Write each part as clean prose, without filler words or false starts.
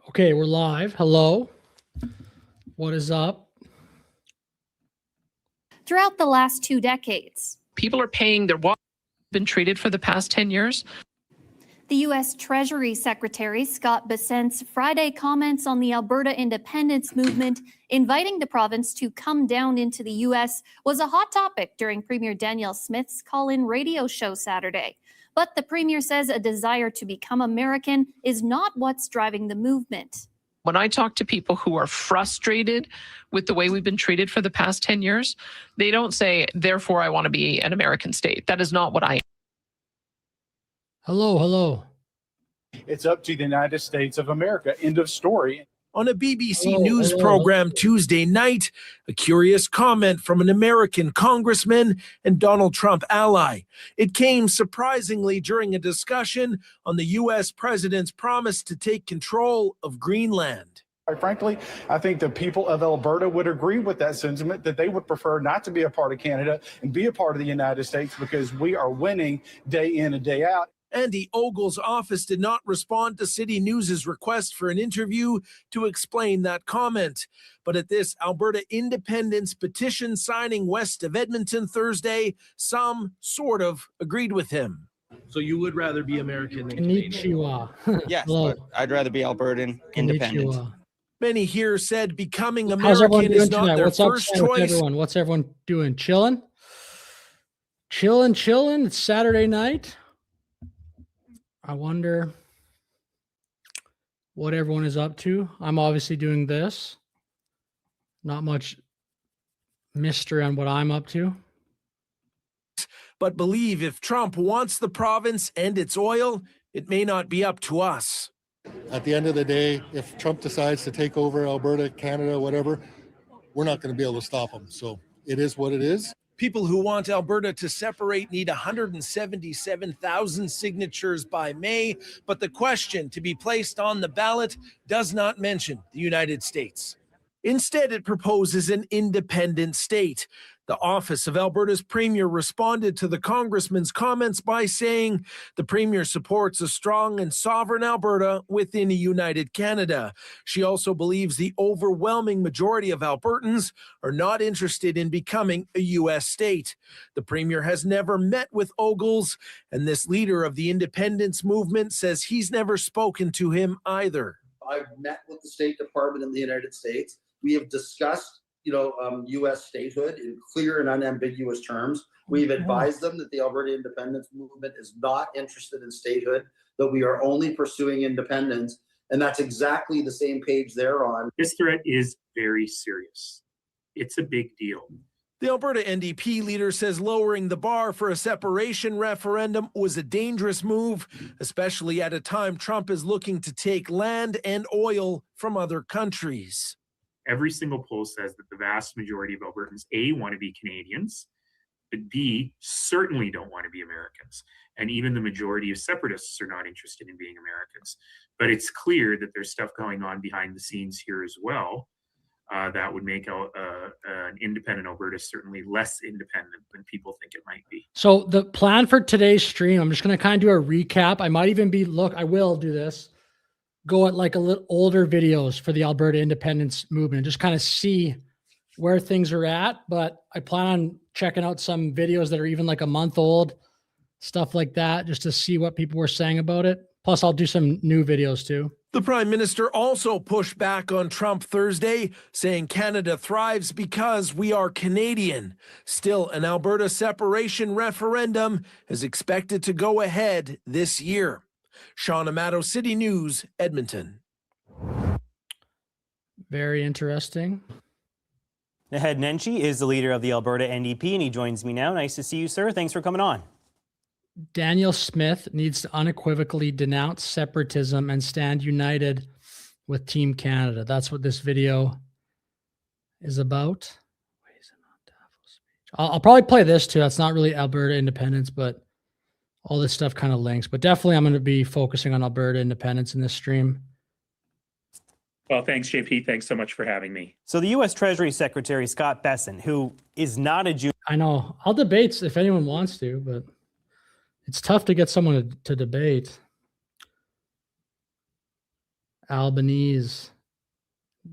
Okay, we're live. Hello. What is up? Throughout the last 2 decades, people are paying their water been treated for the past 10 years. The U.S. Treasury Secretary Scott Bessent's Friday comments on the Alberta independence movement, inviting the province to come down into the U.S., was a hot topic during Premier Danielle Smith's call-in radio show Saturday. But the Premier says a desire to become American is not what's driving the movement. When I talk to people who are frustrated with the way we've been treated for the past 10 years, they don't say, therefore, I want to be an American state. That is not what I am. Hello. It's up to the United States of America. End of story. On a BBC News program Tuesday night, a curious comment from an American congressman and Donald Trump ally. It came surprisingly during a discussion on the U.S. president's promise to take control of Greenland. Quite frankly, I think the people of Alberta would agree with that sentiment, that they would prefer not to be a part of Canada and be a part of the United States because we are winning day in and day out. Andy Ogle's office did not respond to City News' request for an interview to explain that comment. But at this Alberta independence petition signing west of Edmonton Thursday, some sort of agreed with him. So you would rather be American than Canadian? Konnichiwa. Yes, but I'd rather be Albertan independent. Konnichiwa. Many here said becoming How's everyone American doing is not tonight? their What's up first with choice. everyone? What's everyone doing? Chilling? It's Saturday night. I wonder what everyone is up to. I'm obviously doing this. Not much mystery on what I'm up to. But believe if Trump wants the province and its oil, it may not be up to us. At the end of the day, if Trump decides to take over Alberta, Canada, whatever, we're not going to be able to stop him. So it is what it is. People who want Alberta to separate need 177,000 signatures by May, but the question to be placed on the ballot does not mention the United States. Instead, it proposes an independent state. The office of Alberta's premier responded to the congressman's comments by saying the premier supports a strong and sovereign Alberta within a united Canada. She also believes the overwhelming majority of Albertans are not interested in becoming a U.S. state. The premier has never met with Ogles, and this leader of the independence movement says he's never spoken to him either. I've met with the State Department in the United States. We have discussed U.S. statehood in clear and unambiguous terms. We've advised them that the Alberta independence movement is not interested in statehood, that we are only pursuing independence, and that's exactly the same page they're on. This threat is very serious. It's a big deal. The Alberta NDP leader says lowering the bar for a separation referendum was a dangerous move, especially at a time Trump is looking to take land and oil from other countries. Every single poll says that the vast majority of Albertans, A, want to be Canadians, but B, certainly don't want to be Americans. And even the majority of separatists are not interested in being Americans. But it's clear that there's stuff going on behind the scenes here as well that would make an independent Alberta certainly less independent than people think it might be. So the plan for today's stream, I'm just going to kind of do a recap. I might even I will do this. Go at like a little older videos for the Alberta independence movement and just kind of see where things are at. But I plan on checking out some videos that are even like a month old, stuff like that, just to see what people were saying about it. Plus, I'll do some new videos too. The Prime Minister also pushed back on Trump Thursday, saying Canada thrives because we are Canadian. Still, an Alberta separation referendum is expected to go ahead this year. Sean Amato, City News, Edmonton. Very interesting. Naheed Nenshi is the leader of the Alberta NDP, and he joins me now. Nice to see you, sir. Thanks for coming on. Danielle Smith needs to unequivocally denounce separatism and stand united with Team Canada. That's what this video is about. I'll probably play this too. That's not really Alberta independence, but all this stuff kind of links. But definitely I'm going to be focusing on Alberta independence in this stream. Well, thanks, JP. Thanks so much for having me. So the U.S. Treasury Secretary Scott Bessent, who is not a Jew. I know. I'll debate if anyone wants to, but it's tough to get someone to debate. Albanese.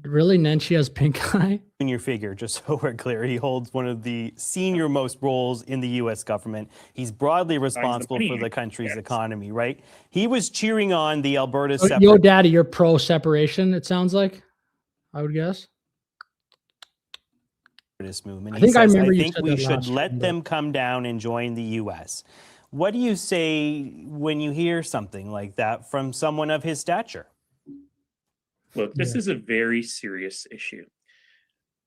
Really, Nenshi has pink eye? Senior figure, just so we're clear. He holds one of the senior most roles in the U.S. government. He's broadly responsible for the country's economy, right? He was cheering on the Alberta Yo, Daddy, you're pro separation, it sounds like, I would guess. This movement. I think I remember I you think said we that should last let time, them come down and join the U.S. What do you say when you hear something like that from someone of his stature? Look, this is a very serious issue.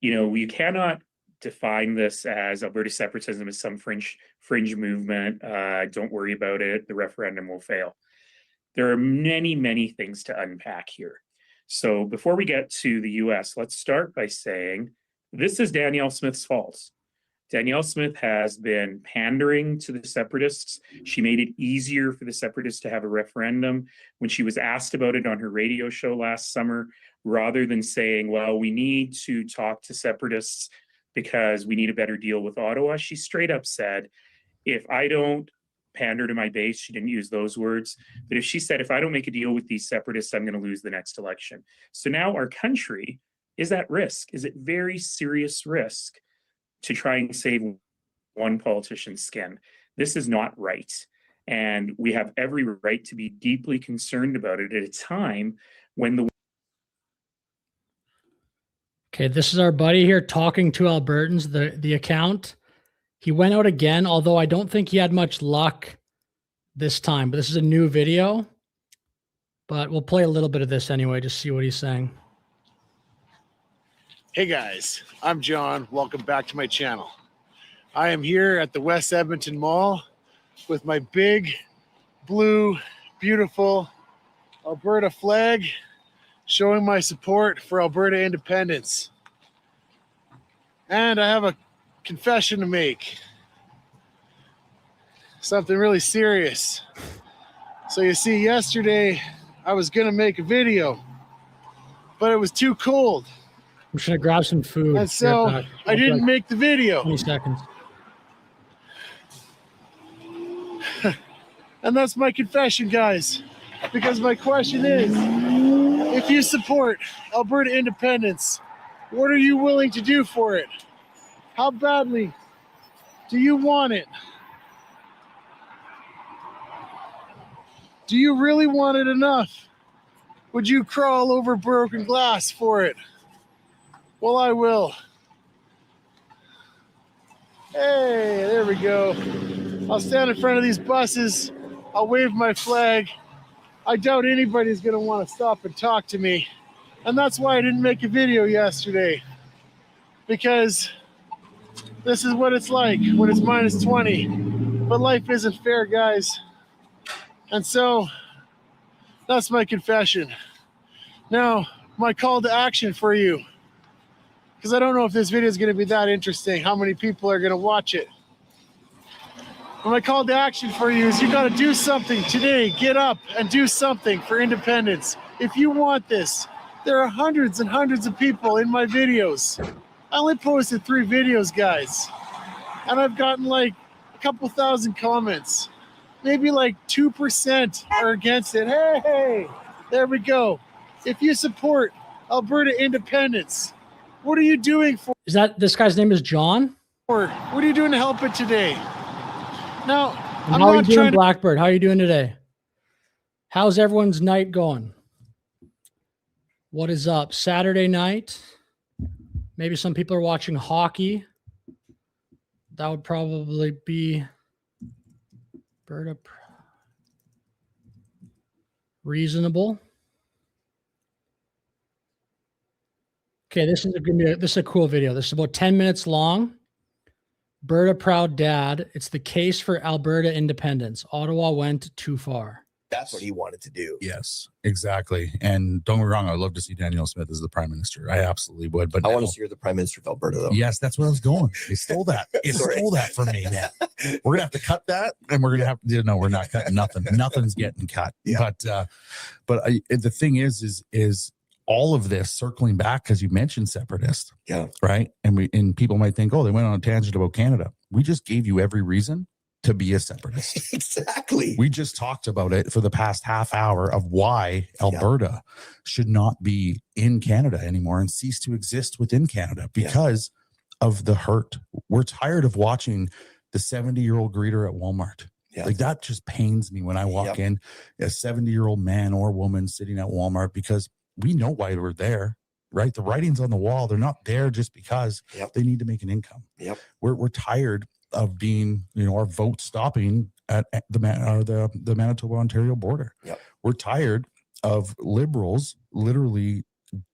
You know, you cannot define this as Alberta separatism as some fringe movement. Don't worry about it. The referendum will fail. There are many, many things to unpack here. So before we get to the US, let's start by saying this is Danielle Smith's fault. Danielle Smith has been pandering to the separatists. She made it easier for the separatists to have a referendum when she was asked about it on her radio show last summer, rather than saying, well, we need to talk to separatists because we need a better deal with Ottawa. She straight up said, if I don't pander to my base, she didn't use those words, but if she said, if I don't make a deal with these separatists, I'm going to lose the next election. So now our country is at risk, is at very serious risk to try and save one politician's skin. This is not right. And we have every right to be deeply concerned about it at a time when the... Okay, this is our buddy here talking to Albertans, the account. He went out again, although I don't think he had much luck this time. But this is a new video. But we'll play a little bit of this anyway, just see what he's saying. Hey guys, I'm John. Welcome back to my channel. I am here at the West Edmonton Mall with my big, blue, beautiful Alberta flag, showing my support for Alberta independence. And I have a confession to make. Something really serious. So you see, yesterday I was gonna make a video, but it was too cold. I'm just gonna grab some food. And so I didn't make the video. 20 seconds. And that's my confession, guys. Because my question is, if you support Alberta independence, what are you willing to do for it? How badly do you want it? Do you really want it enough? Would you crawl over broken glass for it? Well, I will. Hey, there we go. I'll stand in front of these buses. I'll wave my flag. I doubt anybody's gonna want to stop and talk to me. And that's why I didn't make a video yesterday. Because this is what it's like when it's minus 20. But life isn't fair, guys. And so, that's my confession. Now, my call to action for you. Because I don't know if this video is going to be that interesting, how many people are going to watch it. But my call to action for you is you got to do something today. Get up and do something for independence. If you want this, there are hundreds and hundreds of people in my videos. I only posted 3 videos, guys. And I've gotten like a couple thousand comments. Maybe like 2% are against it. Hey, there we go. If you support Alberta independence, what are you doing for? Is that this guy's name is John? What are you doing to help it today? Now, And how are you doing, Blackbird? How are you doing today? How's everyone's night going? What is up? Saturday night? Maybe some people are watching hockey. That would probably be reasonable. Okay, this is a cool video. This is about 10 minutes long. Berta Proud Dad. It's the case for Alberta independence. Ottawa went too far. That's what he wanted to do. Yes, exactly. And don't get me wrong, I'd love to see Danielle Smith as the prime minister. I absolutely would. But I want to see her the prime minister of Alberta, though. Yes, that's where I was going. They stole that. They stole that from me, man. We're gonna have to cut that, and we're gonna have to. No, we're not cutting nothing. Nothing's getting cut. Yeah. But the thing is all of this circling back because you mentioned separatist. Yeah. Right. And people might think, oh, they went on a tangent about Canada. We just gave you every reason to be a separatist. Exactly. We just talked about it for the past half hour of why Alberta should not be in Canada anymore and cease to exist within Canada because of the hurt. We're tired of watching the 70-year-old greeter at Walmart. Like that just pains me when I walk in, a 70-year-old man or woman sitting at Walmart, because we know why we're there, right? The writing's on the wall. They're not there just because they need to make an income. We're tired of being, our vote stopping at the Manitoba-Ontario border. We're tired of Liberals literally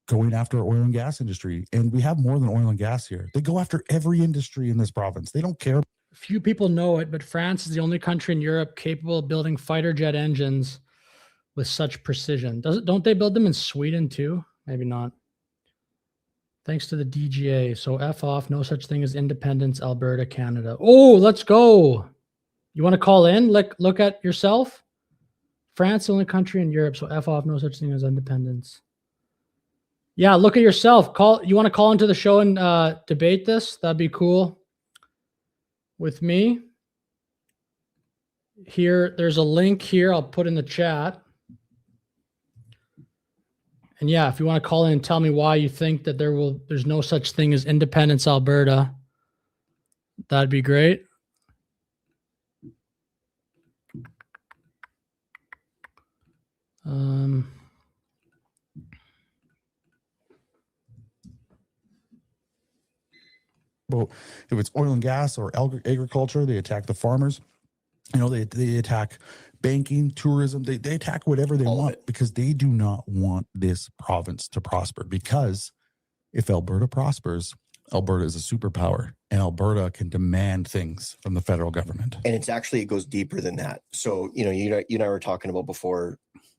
going after oil and gas industry. And we have more than oil and gas here. They go after every industry in this province. They don't care. Few people know it, but France is the only country in Europe capable of building fighter jet engines with such precision. Don't they build them in Sweden too? Maybe not. Thanks to the DGA. So F off, no such thing as independence, Alberta, Canada. Oh, let's go. You want to call in? Look at yourself. France, the only country in Europe. So F off, no such thing as independence. Yeah, look at yourself. You want to call into the show and debate this? That'd be cool. With me. Here, there's a link here. I'll put in the chat. And yeah, if you want to call in and tell me why you think that there's no such thing as independence, Alberta, that'd be great. Well, if it's oil and gas or agriculture, they attack the farmers. They attack banking, tourism. They attack whatever they want because they do not want this province to prosper. Because if Alberta prospers, Alberta is a superpower, and Alberta can demand things from the federal government. And it goes deeper than that. So, you and I were talking about before,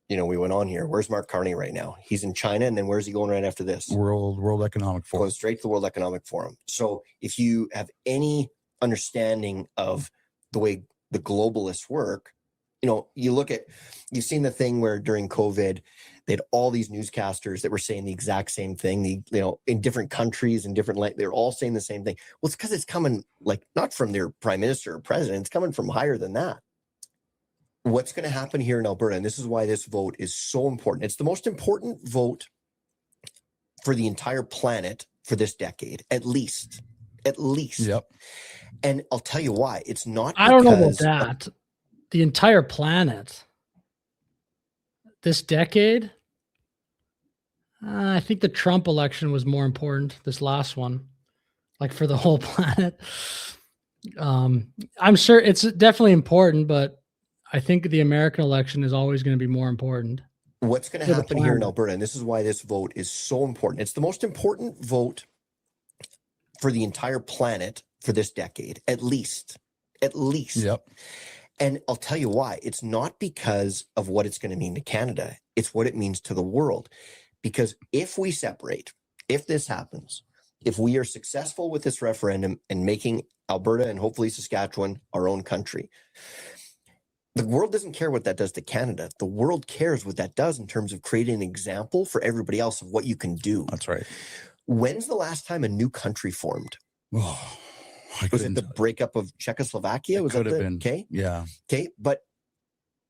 we went on here. Where's Mark Carney right now? He's in China. And then where's he going right after this? World Economic Forum. Goes straight to the World Economic Forum. So if you have any understanding of the way the globalists work, you've seen the thing where during COVID, they had all these newscasters that were saying the exact same thing, in different countries and they're all saying the same thing. Well, it's because it's coming not from their prime minister or president, it's coming from higher than that. What's going to happen here in Alberta, and this is why this vote is so important. It's the most important vote for the entire planet for this decade, at least. Yep. And I'll tell you why. It's not. I don't know about that. The entire planet. This decade. I think the Trump election was more important. This last one, for the whole planet. I'm sure it's definitely important, but I think the American election is always going to be more important. What's going to happen here in Alberta, and this is why this vote is so important. It's the most important vote for the entire planet for this decade, at least. Yep. And I'll tell you why. It's not because of what it's going to mean to Canada. It's what it means to the world. Because if we separate, if this happens, if we are successful with this referendum and making Alberta and hopefully Saskatchewan our own country, the world doesn't care what that does to Canada. The world cares what that does in terms of creating an example for everybody else of what you can do. That's right. When's the last time a new country formed? Oh, was it the breakup of Czechoslovakia? It could have been. Okay. Yeah. Okay. But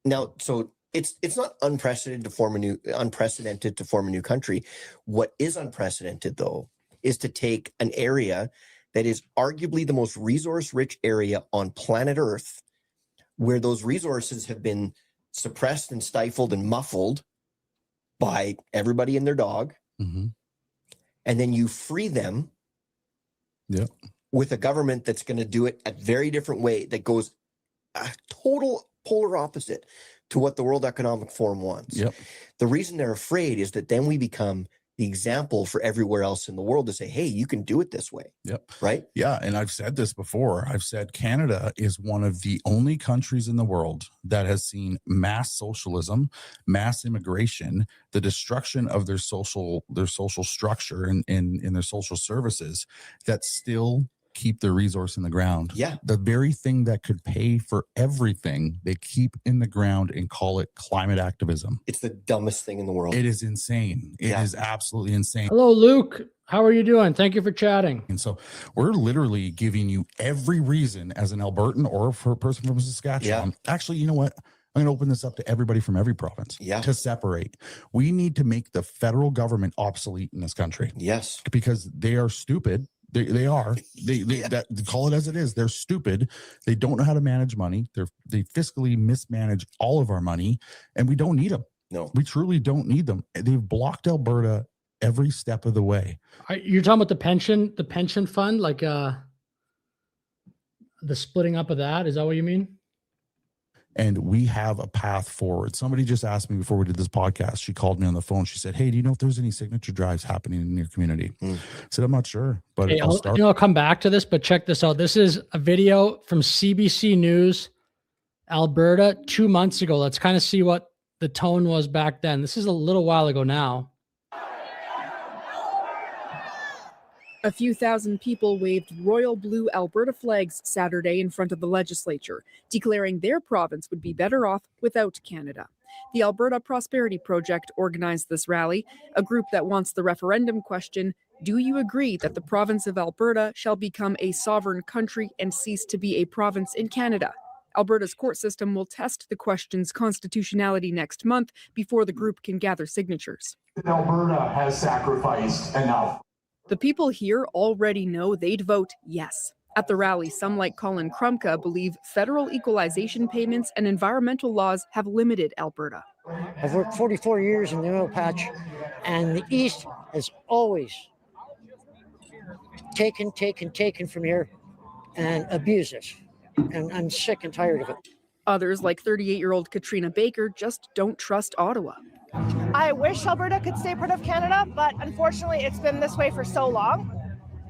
now, so it's not unprecedented to form a new country. What is unprecedented, though, is to take an area that is arguably the most resource-rich area on planet Earth, where those resources have been suppressed and stifled and muffled by everybody and their dog. Mm-hmm. And then you free them with a government that's going to do it a very different way that goes a total polar opposite to what the World Economic Forum wants. Yep. The reason they're afraid is that then we become the example for everywhere else in the world to say, hey, you can do it this way. Yep. Right? Yeah. And I've said this before. I've said Canada is one of the only countries in the world that has seen mass socialism, mass immigration, the destruction of their social structure and in their social services that still keep their resource in the ground. Yeah. The very thing that could pay for everything, they keep in the ground and call it climate activism. It's the dumbest thing in the world. It is insane. It is absolutely insane. Hello, Luke. How are you doing? Thank you for chatting. And so we're literally giving you every reason as an Albertan or for a person from Saskatchewan. Actually, you know what? I'm going to open this up to everybody from every province to separate. We need to make the federal government obsolete in this country. Yes. Because they are stupid. They are. They call it as it is. They're stupid. They don't know how to manage money. They fiscally mismanage all of our money, and we don't need them. No. We truly don't need them. They've blocked Alberta every step of the way. You're talking about the pension fund, like the splitting up of that. Is that what you mean? And we have a path forward. Somebody just asked me before we did this podcast. She called me on the phone. She said, "Hey, do you know if there's any signature drives happening in your community?" I said, "I'm not sure, but Hey, I'll come back to this, but check this out. This is a video from CBC News, Alberta, 2 months ago. Let's kind of see what the tone was back then. This is a little while ago now. A few thousand people waved royal blue Alberta flags Saturday in front of the legislature, declaring their province would be better off without Canada. The Alberta Prosperity Project organized this rally, a group that wants the referendum question, "Do you agree that the province of Alberta shall become a sovereign country and cease to be a province in Canada?" Alberta's court system will test the question's constitutionality next month before the group can gather signatures. Alberta has sacrificed enough. The people here already know they'd vote yes. At the rally, some like Colin Krumka believe federal equalization payments and environmental laws have limited Alberta. I've worked 44 years in the oil patch, and the East has always taken from here and abused us. And I'm sick and tired of it. Others, like 38-year-old Katrina Baker, just don't trust Ottawa. I wish Alberta could stay part of Canada, but unfortunately it's been this way for so long.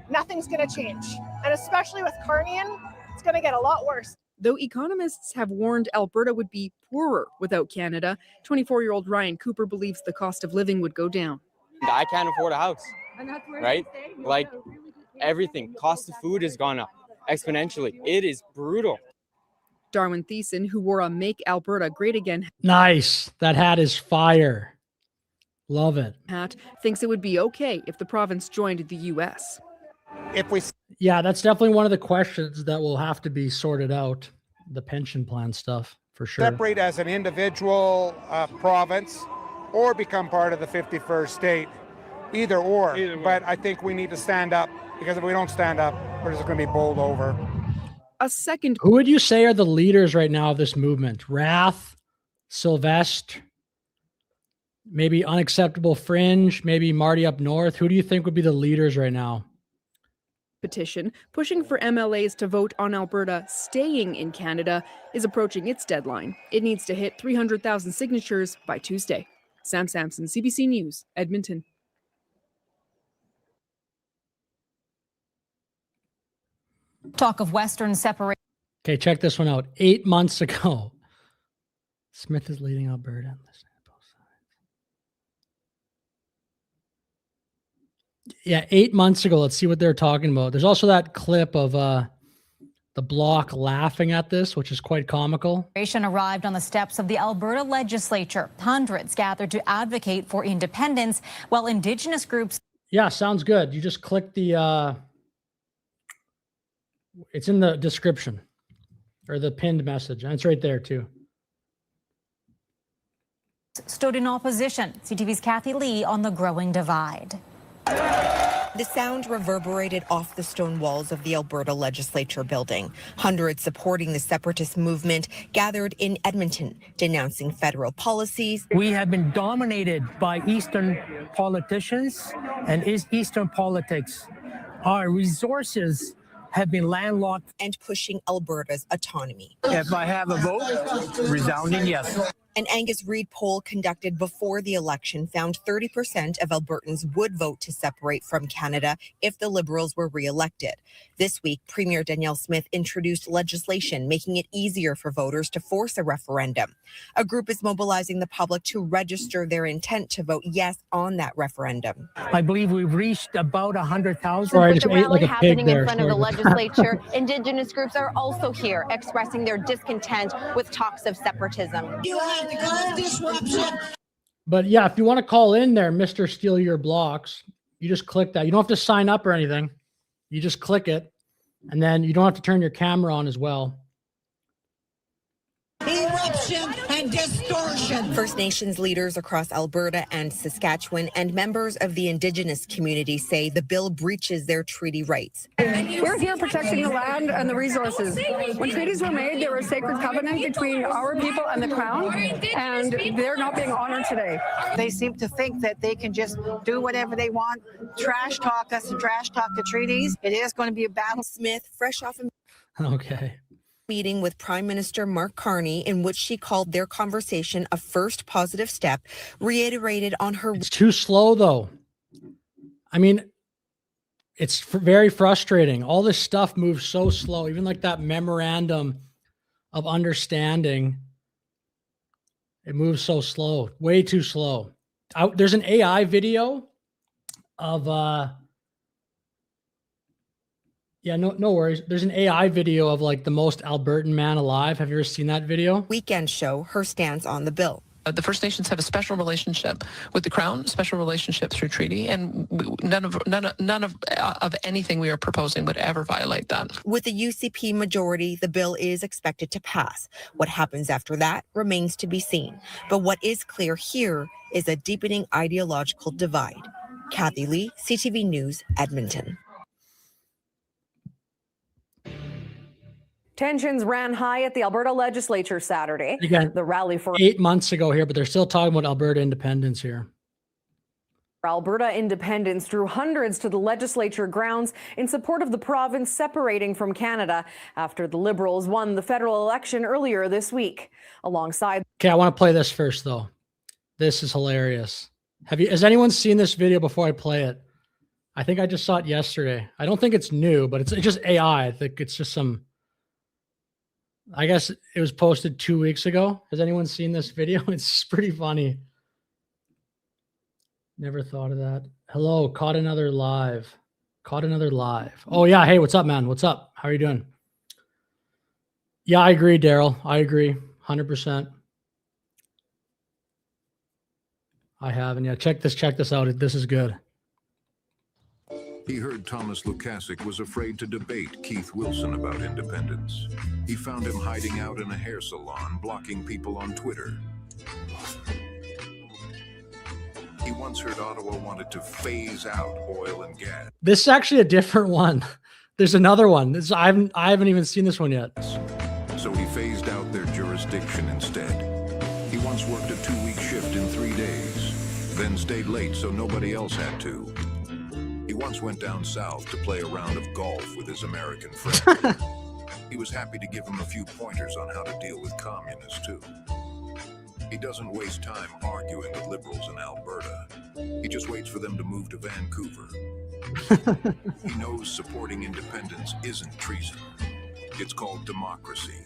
Nothing's going to change. And especially with Carnian, it's going to get a lot worse. Though economists have warned Alberta would be poorer without Canada, 24-year-old Ryan Cooper believes the cost of living would go down. I can't afford a house, right? Like everything, cost of food has gone up exponentially. It is brutal. Darwin Thiessen, who wore a Make Alberta Great Again Nice. That hat is fire. Love it. hat, thinks it would be okay if the province joined the U.S. Yeah, that's definitely one of the questions that will have to be sorted out. The pension plan stuff, for sure. Separate as an individual province or become part of the 51st state. Either or. But I think we need to stand up, because if we don't stand up, we're just going to be bowled over. A second. Who would you say are the leaders right now of this movement? Wrath, Sylvestre, maybe Unacceptable Fringe, maybe Marty up north. Who do you think would be the leaders right now? Petition pushing for MLAs to vote on Alberta staying in Canada is approaching its deadline. It needs to hit 300,000 signatures by Tuesday. Sam Sampson, CBC News, Edmonton. Talk of Western separation. Okay, check this one out. 8 months ago, Smith is leading Alberta. Listen to both sides. Yeah, 8 months ago. Let's see what they're talking about. There's also that clip of the Bloc laughing at this, which is quite comical. Arrived on the steps of the Alberta legislature. Hundreds gathered to advocate for independence, while Indigenous groups. Yeah, sounds good. You just click the. It's in the description or the pinned message, and it's right there too. Stood in opposition. CTV's Kathy Lee on the growing divide. The sound reverberated off the stone walls of the Alberta Legislature building. Hundreds supporting the separatist movement gathered in Edmonton, denouncing federal policies. We have been dominated by Eastern politicians and Eastern politics. Our resources have been landlocked. And pushing Alberta's autonomy. If I have a vote, resounding yes. An Angus Reid poll conducted before the election found 30% of Albertans would vote to separate from Canada if the Liberals were re-elected. This week, Premier Danielle Smith introduced legislation making it easier for voters to force a referendum. A group is mobilizing the public to register their intent to vote yes on that referendum. I believe we've reached about 100,000. Sorry, With the rally happening in front of the legislature, Indigenous groups are also here expressing their discontent with talks of separatism. But yeah, if you want to call in there, Mr. Steal Your Blocks, You just click that. You don't have to sign up or anything. You just click it, and then you don't have to turn your camera on as well. Eruption and distortion. First Nations leaders across Alberta and Saskatchewan and members of the Indigenous community say the bill breaches their treaty rights. We're here protecting the land and the resources. When treaties were made, they were a sacred covenant between our people and the Crown, and they're not being honored today. They seem to think that they can just do whatever they want, trash talk us and trash talk the treaties. It is going to be a battle. Smith, fresh off a Okay. meeting with Prime Minister Mark Carney, in which she called their conversation a first positive step, reiterated on her. It's too slow, though. I mean, it's very frustrating. All this stuff moves so slow. Even like that memorandum of understanding, it moves so slow, way too slow. There's an AI video of yeah, no worries. There's an AI video of like the most Albertan man alive. Have you ever seen that video? Weekend show her stance on the bill. The First Nations have a special relationship with the Crown, special relationship through treaty, and none of anything we are proposing would ever violate that. With the UCP majority, the bill is expected to pass. What happens after that remains to be seen. But what is clear here is a deepening ideological divide. Kathy Lee, CTV News, Edmonton. Tensions ran high at the Alberta legislature Saturday. Again, the rally for 8 months ago here, but they're still talking about Alberta independence here. Alberta independence drew hundreds to the legislature grounds in support of the province separating from Canada after the Liberals won the federal election earlier this week. Alongside. Okay, I want to play this first, though. This is hilarious. Has anyone seen this video before I play it? I think I just saw it yesterday. I don't think it's new, but it's just AI. I think it's just some. I guess it was posted 2 weeks ago. Has anyone seen this video? It's pretty funny. Never thought of that. Hello, caught another live. Caught another live. Oh, yeah. Hey, what's up, man? What's up? How are you doing? Yeah, I agree, Daryl. I agree. 100%. I have. And yeah, check this out. This is good. He heard Thomas Lukasik was afraid to debate Keith Wilson about independence. He found him hiding out in a hair salon, blocking people on Twitter. He once heard Ottawa wanted to phase out oil and gas. This is actually a different one. There's another one. I haven't even seen this one yet. So he phased out their jurisdiction instead. He once worked a 2-week shift in 3 days, then stayed late so nobody else had to. He once went down south to play a round of golf with his American friend. He was happy to give him a few pointers on how to deal with communists, too. He doesn't waste time arguing with Liberals in Alberta. He just waits for them to move to Vancouver. He knows supporting independence isn't treason. It's called democracy.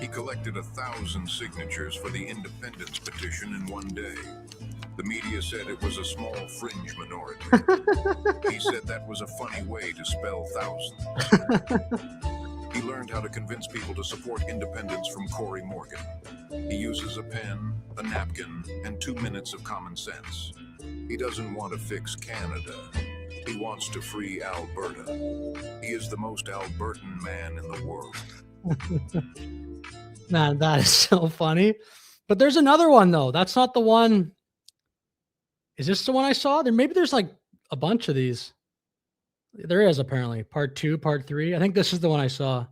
He collected 1,000 signatures for the independence petition in one day. The media said it was a small fringe minority. He said that was a funny way to spell thousands. He learned how to convince people to support independence from Cory Morgan. He uses a pen, a napkin, and 2 minutes of common sense. He doesn't want to fix Canada. He wants to free Alberta. He is the most Albertan man in the world. Man, that is so funny. But there's another one, though. That's not the one. Is this the one I saw? Maybe there's like a bunch of these. There is apparently part 2, part 3. I think this is the one I saw.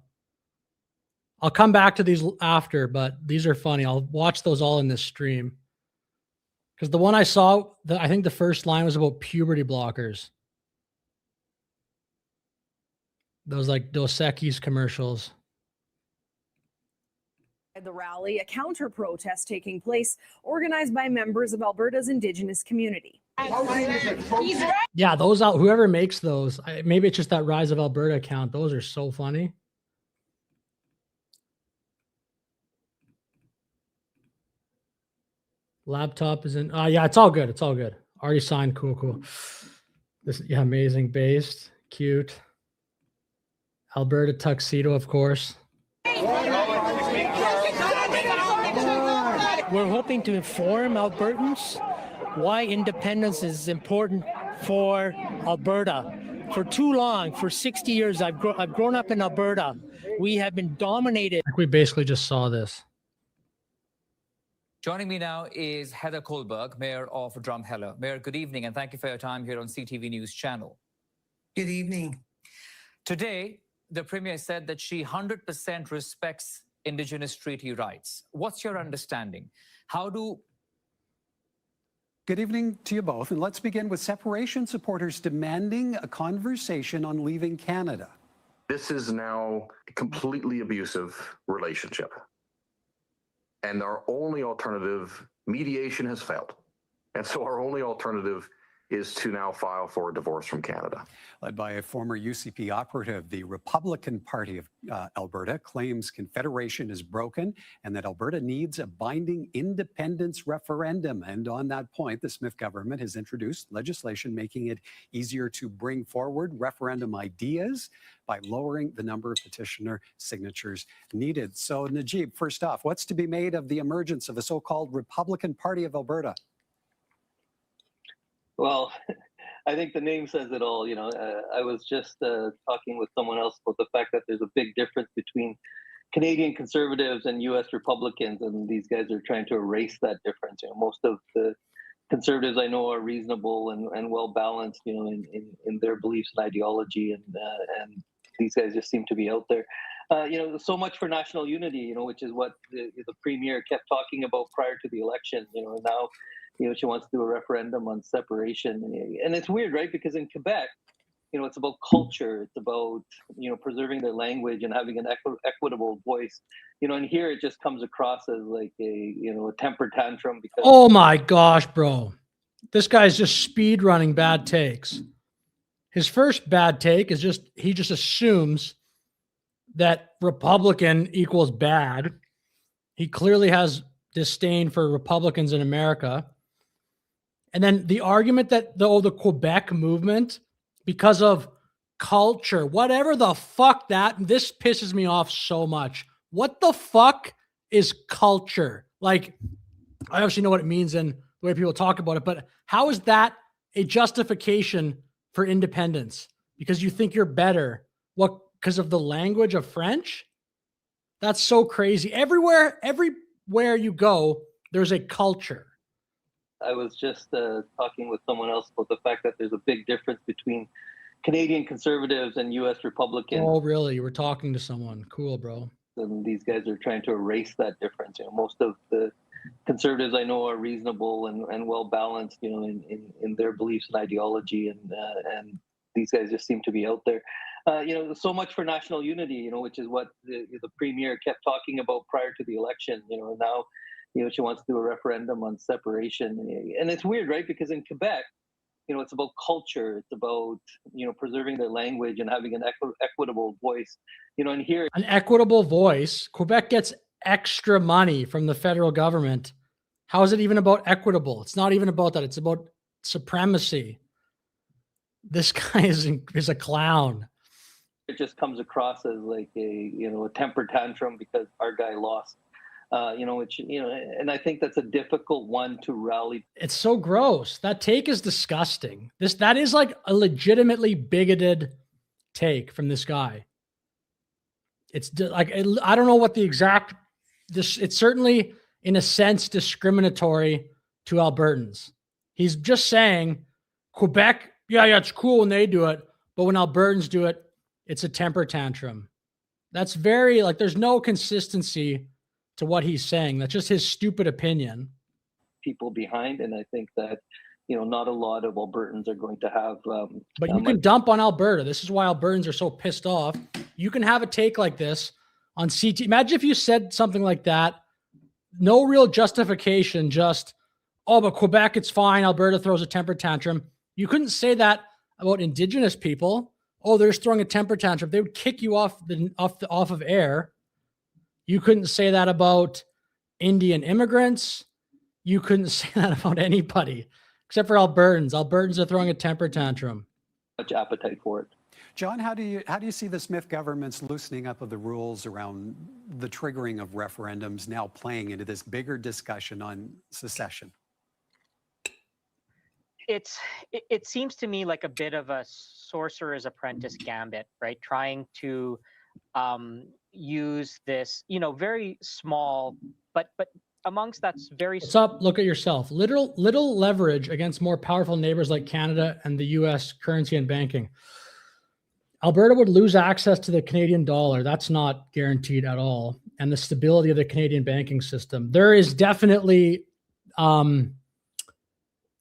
I'll come back to these after, but these are funny. I'll watch those all in this stream. Because the one I saw, I think the first line was about puberty blockers. Those like Dos Equis commercials. The rally, a counter protest taking place, organized by members of Alberta's Indigenous community. Yeah, those out. Whoever makes those, maybe it's just that Rise of Alberta account. Those are so funny. Laptop is in. Yeah, it's all good. It's all good. Already signed. Cool. This, yeah, amazing. Based, cute. Alberta tuxedo, of course. We're hoping to inform Albertans why independence is important for Alberta. For too long, for 60 years, I've grown up in Alberta. We have been dominated. Like we basically just saw this. Joining me now is Heather Kohlberg, Mayor of Drumheller. Mayor, good evening, and thank you for your time here on CTV News Channel. Good evening. Today, the Premier said that she 100% respects Indigenous treaty rights. What's your understanding? Good evening to you both, and let's begin with separation supporters demanding a conversation on leaving Canada. This is now a completely abusive relationship. And our only alternative, mediation has failed. And so our only alternative is to now file for a divorce from Canada. Led by a former UCP operative, the Republican Party of Alberta claims Confederation is broken and that Alberta needs a binding independence referendum. And on that point, the Smith government has introduced legislation making it easier to bring forward referendum ideas by lowering the number of petitioner signatures needed. So, Najib, first off, what's to be made of the emergence of a so-called Republican Party of Alberta? Well, I think the name says it all. I was just talking with someone else about the fact that there's a big difference between Canadian conservatives and U.S. Republicans, and these guys are trying to erase that difference. Most of the conservatives I know are reasonable and well balanced, in their beliefs and ideology, and these guys just seem to be out there. So much for national unity, which is what the Premier kept talking about prior to the election. Now, she wants to do a referendum on separation. And it's weird, right? Because in Quebec, it's about culture. It's about, preserving their language and having an equitable voice. And here it just comes across as like a temper tantrum. Because Oh my gosh, bro. This guy's just speed running bad takes. His first bad take is he just assumes that Republican equals bad. He clearly has disdain for Republicans in America. And then the argument that the Quebec movement, because of culture, whatever the fuck this pisses me off so much. What the fuck is culture? Like, I obviously know what it means and the way people talk about it, but how is that a justification for independence? Because you think you're better. What, because of the language of French? That's so crazy. Everywhere you go, there's a culture. I was just talking with someone else about the fact that there's a big difference between Canadian conservatives and U.S. Republicans. Oh, really? You were talking to someone. Cool, bro. And these guys are trying to erase that difference. Most of the conservatives I know are reasonable and well balanced, in their beliefs and ideology, and these guys just seem to be out there. So much for national unity, which is what the Premier kept talking about prior to the election. Now, she wants to do a referendum on separation. And it's weird, right? Because in Quebec, it's about culture. It's about, preserving their language and having an equitable voice. And here... An equitable voice? Quebec gets extra money from the federal government. How is it even about equitable? It's not even about that. It's about supremacy. This guy is a clown. It just comes across as like a temper tantrum because our guy lost. And I think that's a difficult one to rally. It's so gross. That take is disgusting. That is like a legitimately bigoted take from this guy. It's like, I don't know what the exact, it's certainly in a sense discriminatory to Albertans. He's just saying Quebec, yeah, it's cool when they do it, but when Albertans do it, it's a temper tantrum. That's very, like, there's no consistency to what he's saying. That's just his stupid opinion. People behind, and I think that, not a lot of Albertans are going to have. But you can dump on Alberta. This is why Albertans are so pissed off. You can have a take like this on CT. Imagine if you said something like that, no real justification, just, oh, but Quebec, it's fine. Alberta throws a temper tantrum. You couldn't say that about Indigenous people. Oh, they're just throwing a temper tantrum. They would kick you off of air. You couldn't say that about Indian immigrants. You couldn't say that about anybody except for Albertans. Albertans are throwing a temper tantrum. Much appetite for it. John, how do you see the Smith government's loosening up of the rules around the triggering of referendums now playing into this bigger discussion on secession? it seems to me like a bit of a sorcerer's apprentice gambit, right? Trying to use this, very small, but amongst that's very. What's up? Look at yourself. Little leverage against more powerful neighbors like Canada and the U.S. currency and banking. Alberta would lose access to the Canadian dollar. That's not guaranteed at all. And the stability of the Canadian banking system. There is definitely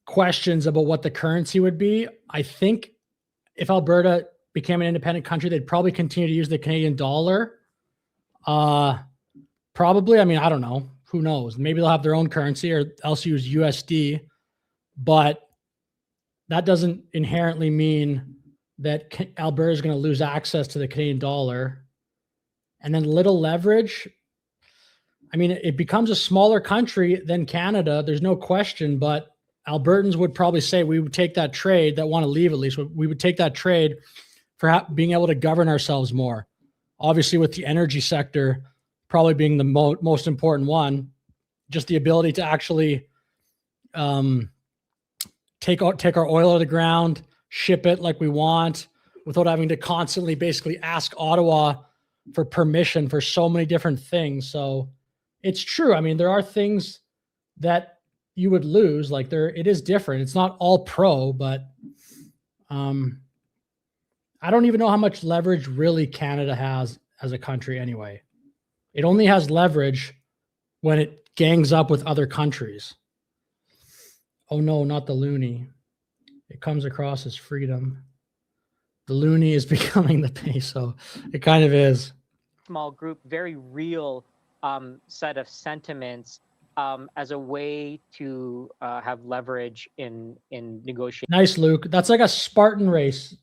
questions about what the currency would be. I think if Alberta became an independent country, they'd probably continue to use the Canadian dollar. Probably. I mean, I don't know. Who knows? Maybe they'll have their own currency or else use USD. But that doesn't inherently mean that Alberta is going to lose access to the Canadian dollar. And then little leverage. I mean, it becomes a smaller country than Canada. There's no question, but Albertans would probably say we would take that trade, that want to leave at least, we would take that trade for being able to govern ourselves more. Obviously, with the energy sector probably being the most important one, just the ability to actually take our oil out of the ground, ship it like we want without having to constantly basically ask Ottawa for permission for so many different things. So it's true. I mean, there are things that you would lose. Like it is different. It's not all pro, but I don't even know how much leverage really Canada has as a country anyway. It only has leverage when it gangs up with other countries. Oh no, not the loonie. It comes across as freedom. The loonie is becoming the peso. It kind of is. Small group, very real set of sentiments as a way to have leverage in negotiating. Nice, Luke. That's like a Spartan race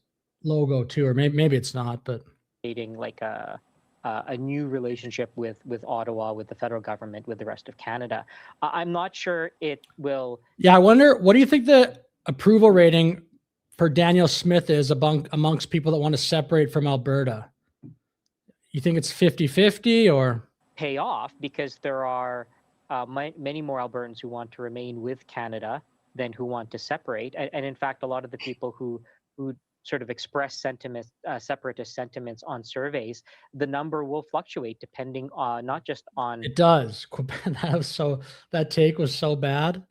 logo too, or maybe it's not, but like a new relationship with Ottawa, with the federal government, with the rest of Canada. I'm not sure it will. Yeah, I wonder, what do you think the approval rating for Danielle Smith is amongst people that want to separate from Alberta? You think it's 50-50 or? Pay off, because there are many more Albertans who want to remain with Canada than who want to separate. And in fact, a lot of the people who sort of express sentiments, separatist sentiments on surveys, the number will fluctuate depending on not just on. It does. That take was so bad.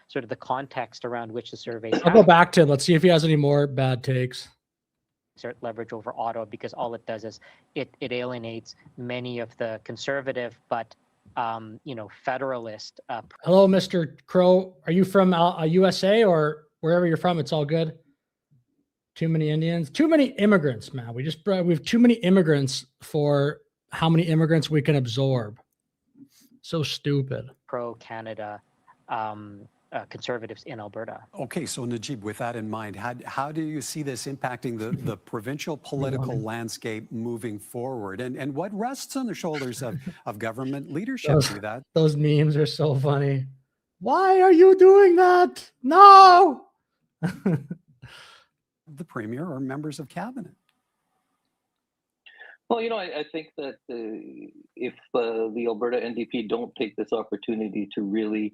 Sort of the context around which the surveys. I'll go back to him. Let's see if he has any more bad takes. Exert leverage over Ottawa, because all it does is it alienates many of the conservative but federalist. Hello, Mr. Crow. Are you from USA or wherever you're from? It's all good. Too many Indians, too many immigrants, man. We have too many immigrants for how many immigrants we can absorb. So stupid. Pro-Canada conservatives in Alberta. Okay, so Najib, with that in mind, how do you see this impacting the provincial political landscape moving forward? And what rests on the shoulders of government leadership? Those memes are so funny. Why are you doing that? No! The Premier or members of cabinet? Well, I think that if the Alberta NDP don't take this opportunity to really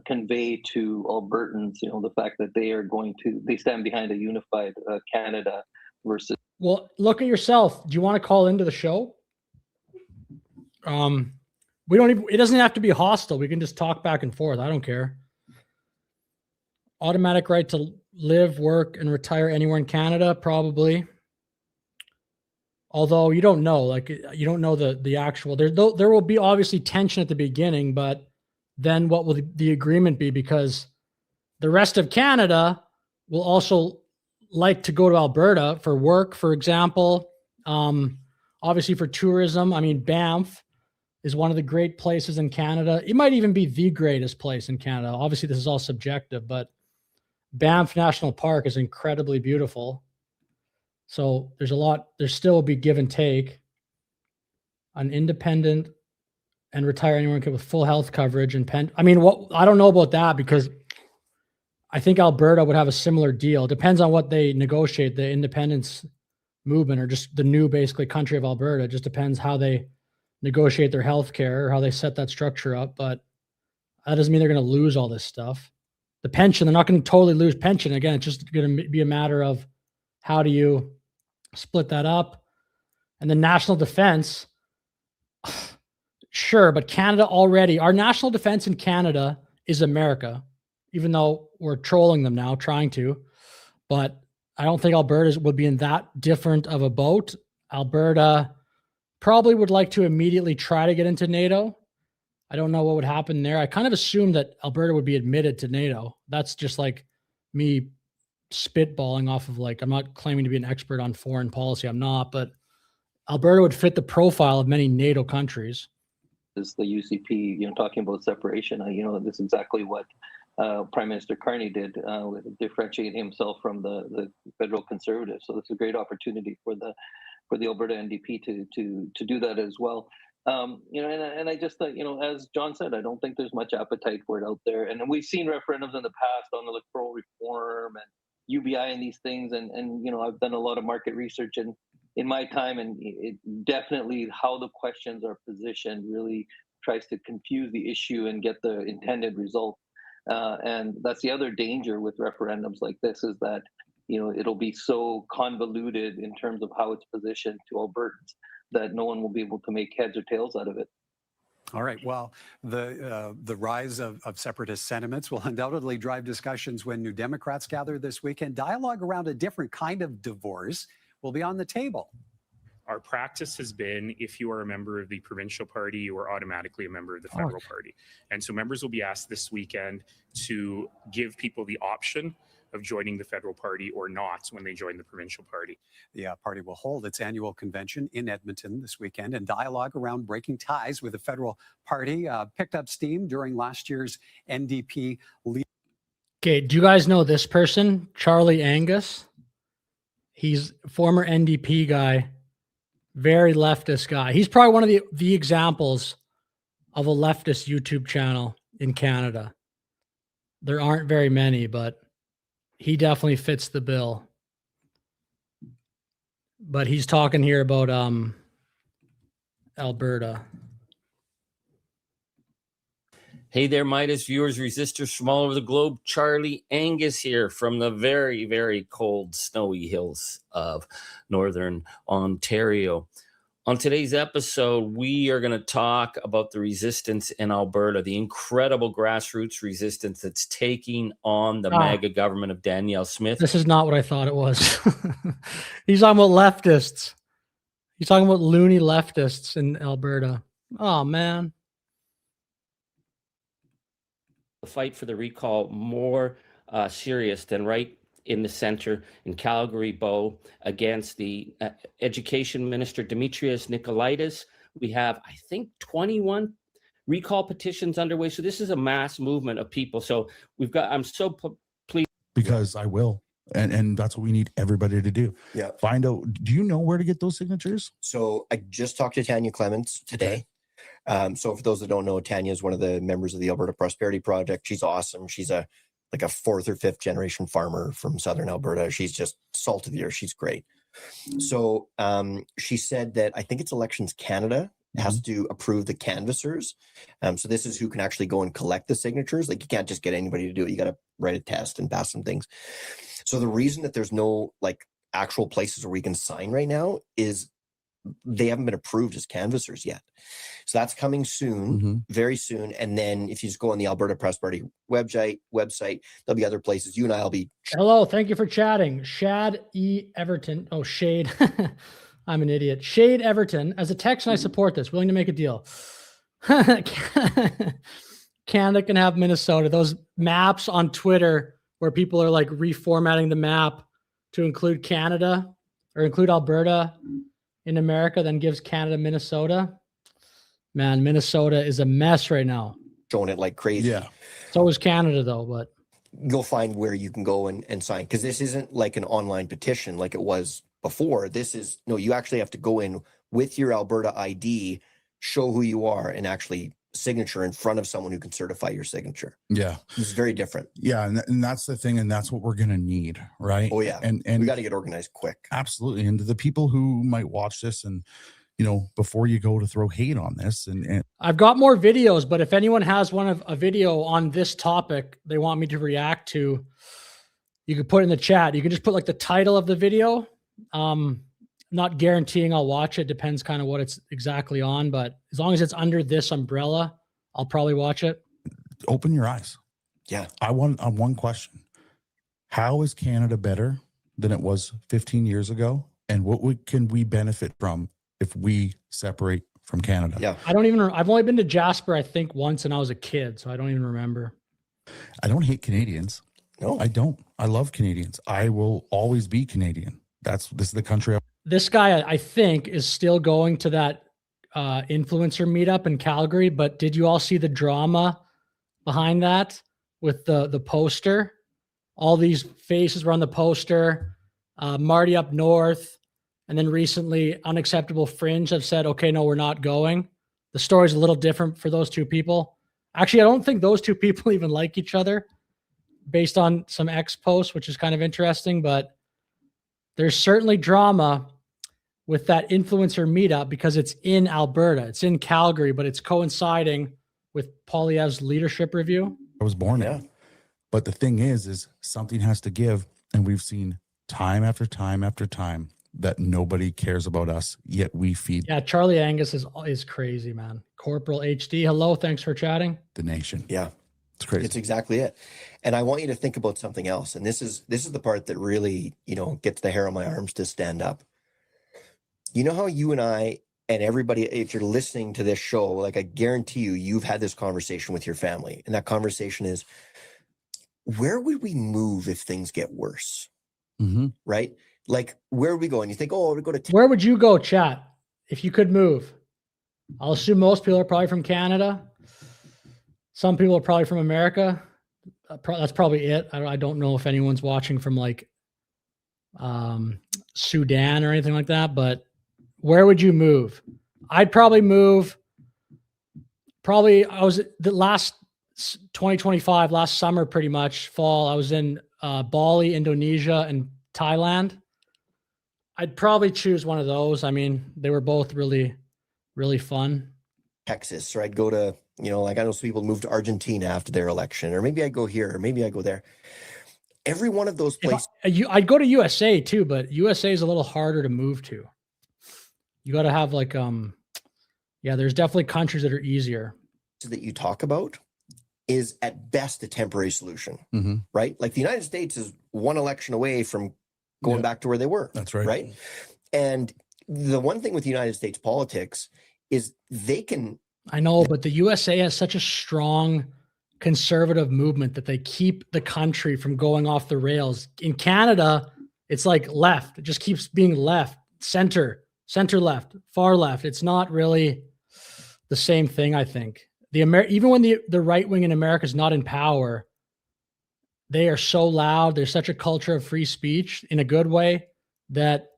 convey to Albertans, the fact that they stand behind a unified Canada versus. Well, look at yourself. Do you want to call into the show? It doesn't have to be hostile. We can just talk back and forth. I don't care. Automatic right to live, work, and retire anywhere in Canada, probably. Although you don't know, you don't know the actual. There will be obviously tension at the beginning, but then what will the agreement be? Because the rest of Canada will also like to go to Alberta for work, for example. Obviously for tourism. I mean, Banff is one of the great places in Canada. It might even be the greatest place in Canada. Obviously, this is all subjective, but Banff National Park is incredibly beautiful. So there still will be give and take. An independent and retire anyone with full health coverage and I don't know about that, because I think Alberta would have a similar deal. It depends on what they negotiate, the independence movement or just the new basically country of Alberta. It just depends how they negotiate their health care or how they set that structure up. But that doesn't mean they're going to lose all this stuff. the pension. They're not going to totally lose pension. Again, it's just going to be a matter of how do you split that up. And the national defense, sure, but Canada already, our national defense in Canada is America, even though we're trolling them now, trying to. But I don't think Alberta would be in that different of a boat. Alberta probably would like to immediately try to get into NATO. I don't know what would happen there. I kind of assumed that Alberta would be admitted to NATO. That's just like me spitballing off of, like, I'm not claiming to be an expert on foreign policy. I'm not, but Alberta would fit the profile of many NATO countries. Is the UCP, talking about separation? This is exactly what Prime Minister Carney did with differentiating himself from the federal Conservatives. So it's a great opportunity for the Alberta NDP to do that as well. And I just thought, as John said, I don't think there's much appetite for it out there. And we've seen referendums in the past on electoral reform and UBI and these things. And I've done a lot of market research in my time, and it definitely how the questions are positioned really tries to confuse the issue and get the intended result. And that's the other danger with referendums like this, is that it'll be so convoluted in terms of how it's positioned to Albertans that no one will be able to make heads or tails out of it. All right. Well, the rise of separatist sentiments will undoubtedly drive discussions when New Democrats gather this weekend. Dialogue around a different kind of divorce will be on the table. Our practice has been, if you are a member of the provincial party, you are automatically a member of the federal party. And so members will be asked this weekend to give people the option of joining the federal party or not when they join the provincial party. The party will hold its annual convention in Edmonton this weekend, and dialogue around breaking ties with the federal party picked up steam during last year's NDP. Okay, do you guys know this person, Charlie Angus? He's a former NDP guy, very leftist guy. He's probably one of the examples of a leftist YouTube channel in Canada. There aren't very many, but he definitely fits the bill. But he's talking here about Alberta. Hey there, Midas viewers, resistors from all over the globe. Charlie Angus here from the very, very cold, snowy hills of Northern Ontario. On today's episode, we are going to talk about the resistance in Alberta, the incredible grassroots resistance that's taking on the MAGA government of Danielle Smith. This is not what I thought it was. He's talking about leftists. He's talking about loony leftists in Alberta. Oh, man. The fight for the recall more serious than right in the center in Calgary, Bow, against the Education Minister Demetrios Nicolaitis. We have, I think, 21 recall petitions underway. So this is a mass movement of people. So I'm so pleased. Because I will. And that's what we need everybody to do. Yeah. Find out, do you know where to get those signatures? So I just talked to Tanya Clements today. So for those that don't know, Tanya is one of the members of the Alberta Prosperity Project. She's awesome. She's like a 4th or 5th generation farmer from Southern Alberta. She's just salt of the earth. She's great. So she said that I think it's Elections Canada has to approve the canvassers. So this is who can actually go and collect the signatures. Like, you can't just get anybody to do it. You got to write a test and pass some things. So the reason that there's no like actual places where we can sign right now is they haven't been approved as canvassers yet. So that's coming soon, very soon. And then if you just go on the Alberta Press Party website, there'll be other places. You and I'll be. Hello, thank you for chatting. Shad E. Everton. Oh, Shade. I'm an idiot. Shade Everton. As a Texan, I support this. Willing to make a deal. Canada can have Minnesota. Those maps on Twitter where people are like reformatting the map to include Canada or include Alberta in America, then gives Canada Minnesota. Man, Minnesota is a mess right now. Showing it like crazy. Yeah. So is Canada, though, but you'll find where you can go and sign, because this isn't like an online petition like it was before. This is, no, you actually have to go in with your Alberta ID, show who you are, and actually signature in front of someone who can certify your signature. Yeah. It's very different. Yeah. And that's the thing. And that's what we're going to need. Right. Oh, yeah. And we got to get organized quick. Absolutely. And to the people who might watch this and before you go to throw hate on this. And I've got more videos, but if anyone has a video on this topic they want me to react to, you could put in the chat. You can just put like the title of the video. Not guaranteeing I'll watch it. Depends kind of what it's exactly on, but as long as it's under this umbrella, I'll probably watch it. Open your eyes. Yeah. I want on one question. How is Canada better than it was 15 years ago? And what can we benefit from if we separate from Canada? Yeah. I've only been to Jasper, I think, once, and I was a kid, so I don't even remember. I don't hate Canadians. No, I don't. I love Canadians. I will always be Canadian. This is the country. This guy, I think, is still going to that influencer meetup in Calgary. But did you all see the drama behind that with the poster? All these faces were on the poster. Marty up north, and then recently, Unacceptable Fringe have said, "Okay, no, we're not going." The story's a little different for those two people. Actually, I don't think those two people even like each other, based on some X posts, which is kind of interesting. But there's certainly drama with that influencer meetup because it's in Alberta. It's in Calgary, but it's coinciding with Poilievre's leadership review. I was born in. But the thing is something has to give. And we've seen time after time after time that nobody cares about us, yet we feed Yeah, Charlie Angus is crazy, man. Corporal HD, hello, thanks for chatting. the nation. Yeah. It's crazy. It's exactly it. And I want you to think about something else. And this is the part that really, gets the hair on my arms to stand up. You know how you and I and everybody, if you're listening to this show, like I guarantee you've had this conversation with your family. And that conversation is, where would we move if things get worse? Mm-hmm. Right? Like, where are we going? You think, we go to... Where would you go, chat, if you could move? I'll assume most people are probably from Canada. Some people are probably from America. That's probably it. I don't know if anyone's watching from like Sudan or anything like that, but where would you move? I'd probably move. I was the last 2025, last summer, pretty much fall. I was in Bali, Indonesia, and Thailand. I'd probably choose one of those. I mean, they were both really, really fun. Texas, or I'd go to, like I know some people moved to Argentina after their election, or maybe I go here, or maybe I go there. Every one of those places. I'd go to USA too, but USA is a little harder to move to. You got to have like, there's definitely countries that are easier. That you talk about is at best a temporary solution, Mm-hmm. right? Like the United States is one election away from going back to where they were. That's right. Right. And the one thing with United States politics is they can. I know, but the USA has such a strong conservative movement that they keep the country from going off the rails. In Canada, it's like left. It just keeps being left, center left, far left. It's not really the same thing, I think. Even when the right wing in America is not in power, they are so loud. There's such a culture of free speech in a good way that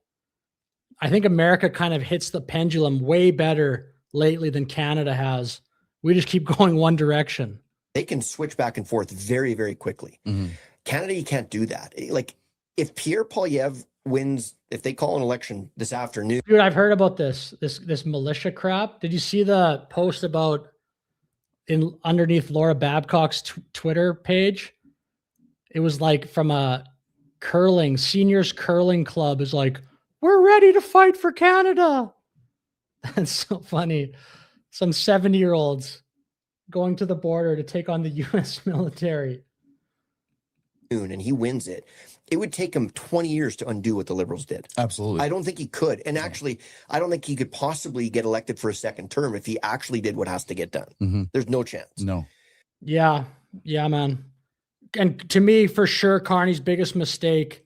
I think America kind of hits the pendulum way better lately than Canada has. We just keep going one direction. They can switch back and forth very, very quickly. Mm-hmm. Canada, you can't do that. Like if Pierre Poilievre wins, if they call an election this afternoon. Dude, I've heard about this militia crap. Did you see the post about underneath Laura Babcock's Twitter page? It was like from a seniors curling club is like, we're ready to fight for Canada. That's so funny. Some 70-year-olds going to the border to take on the U.S. military. And he wins it. It would take him 20 years to undo what the Liberals did. Absolutely. I don't think he could. And actually, I don't think he could possibly get elected for a second term if he actually did what has to get done. Mm-hmm. There's no chance. No. Yeah, man. And to me, for sure, Carney's biggest mistake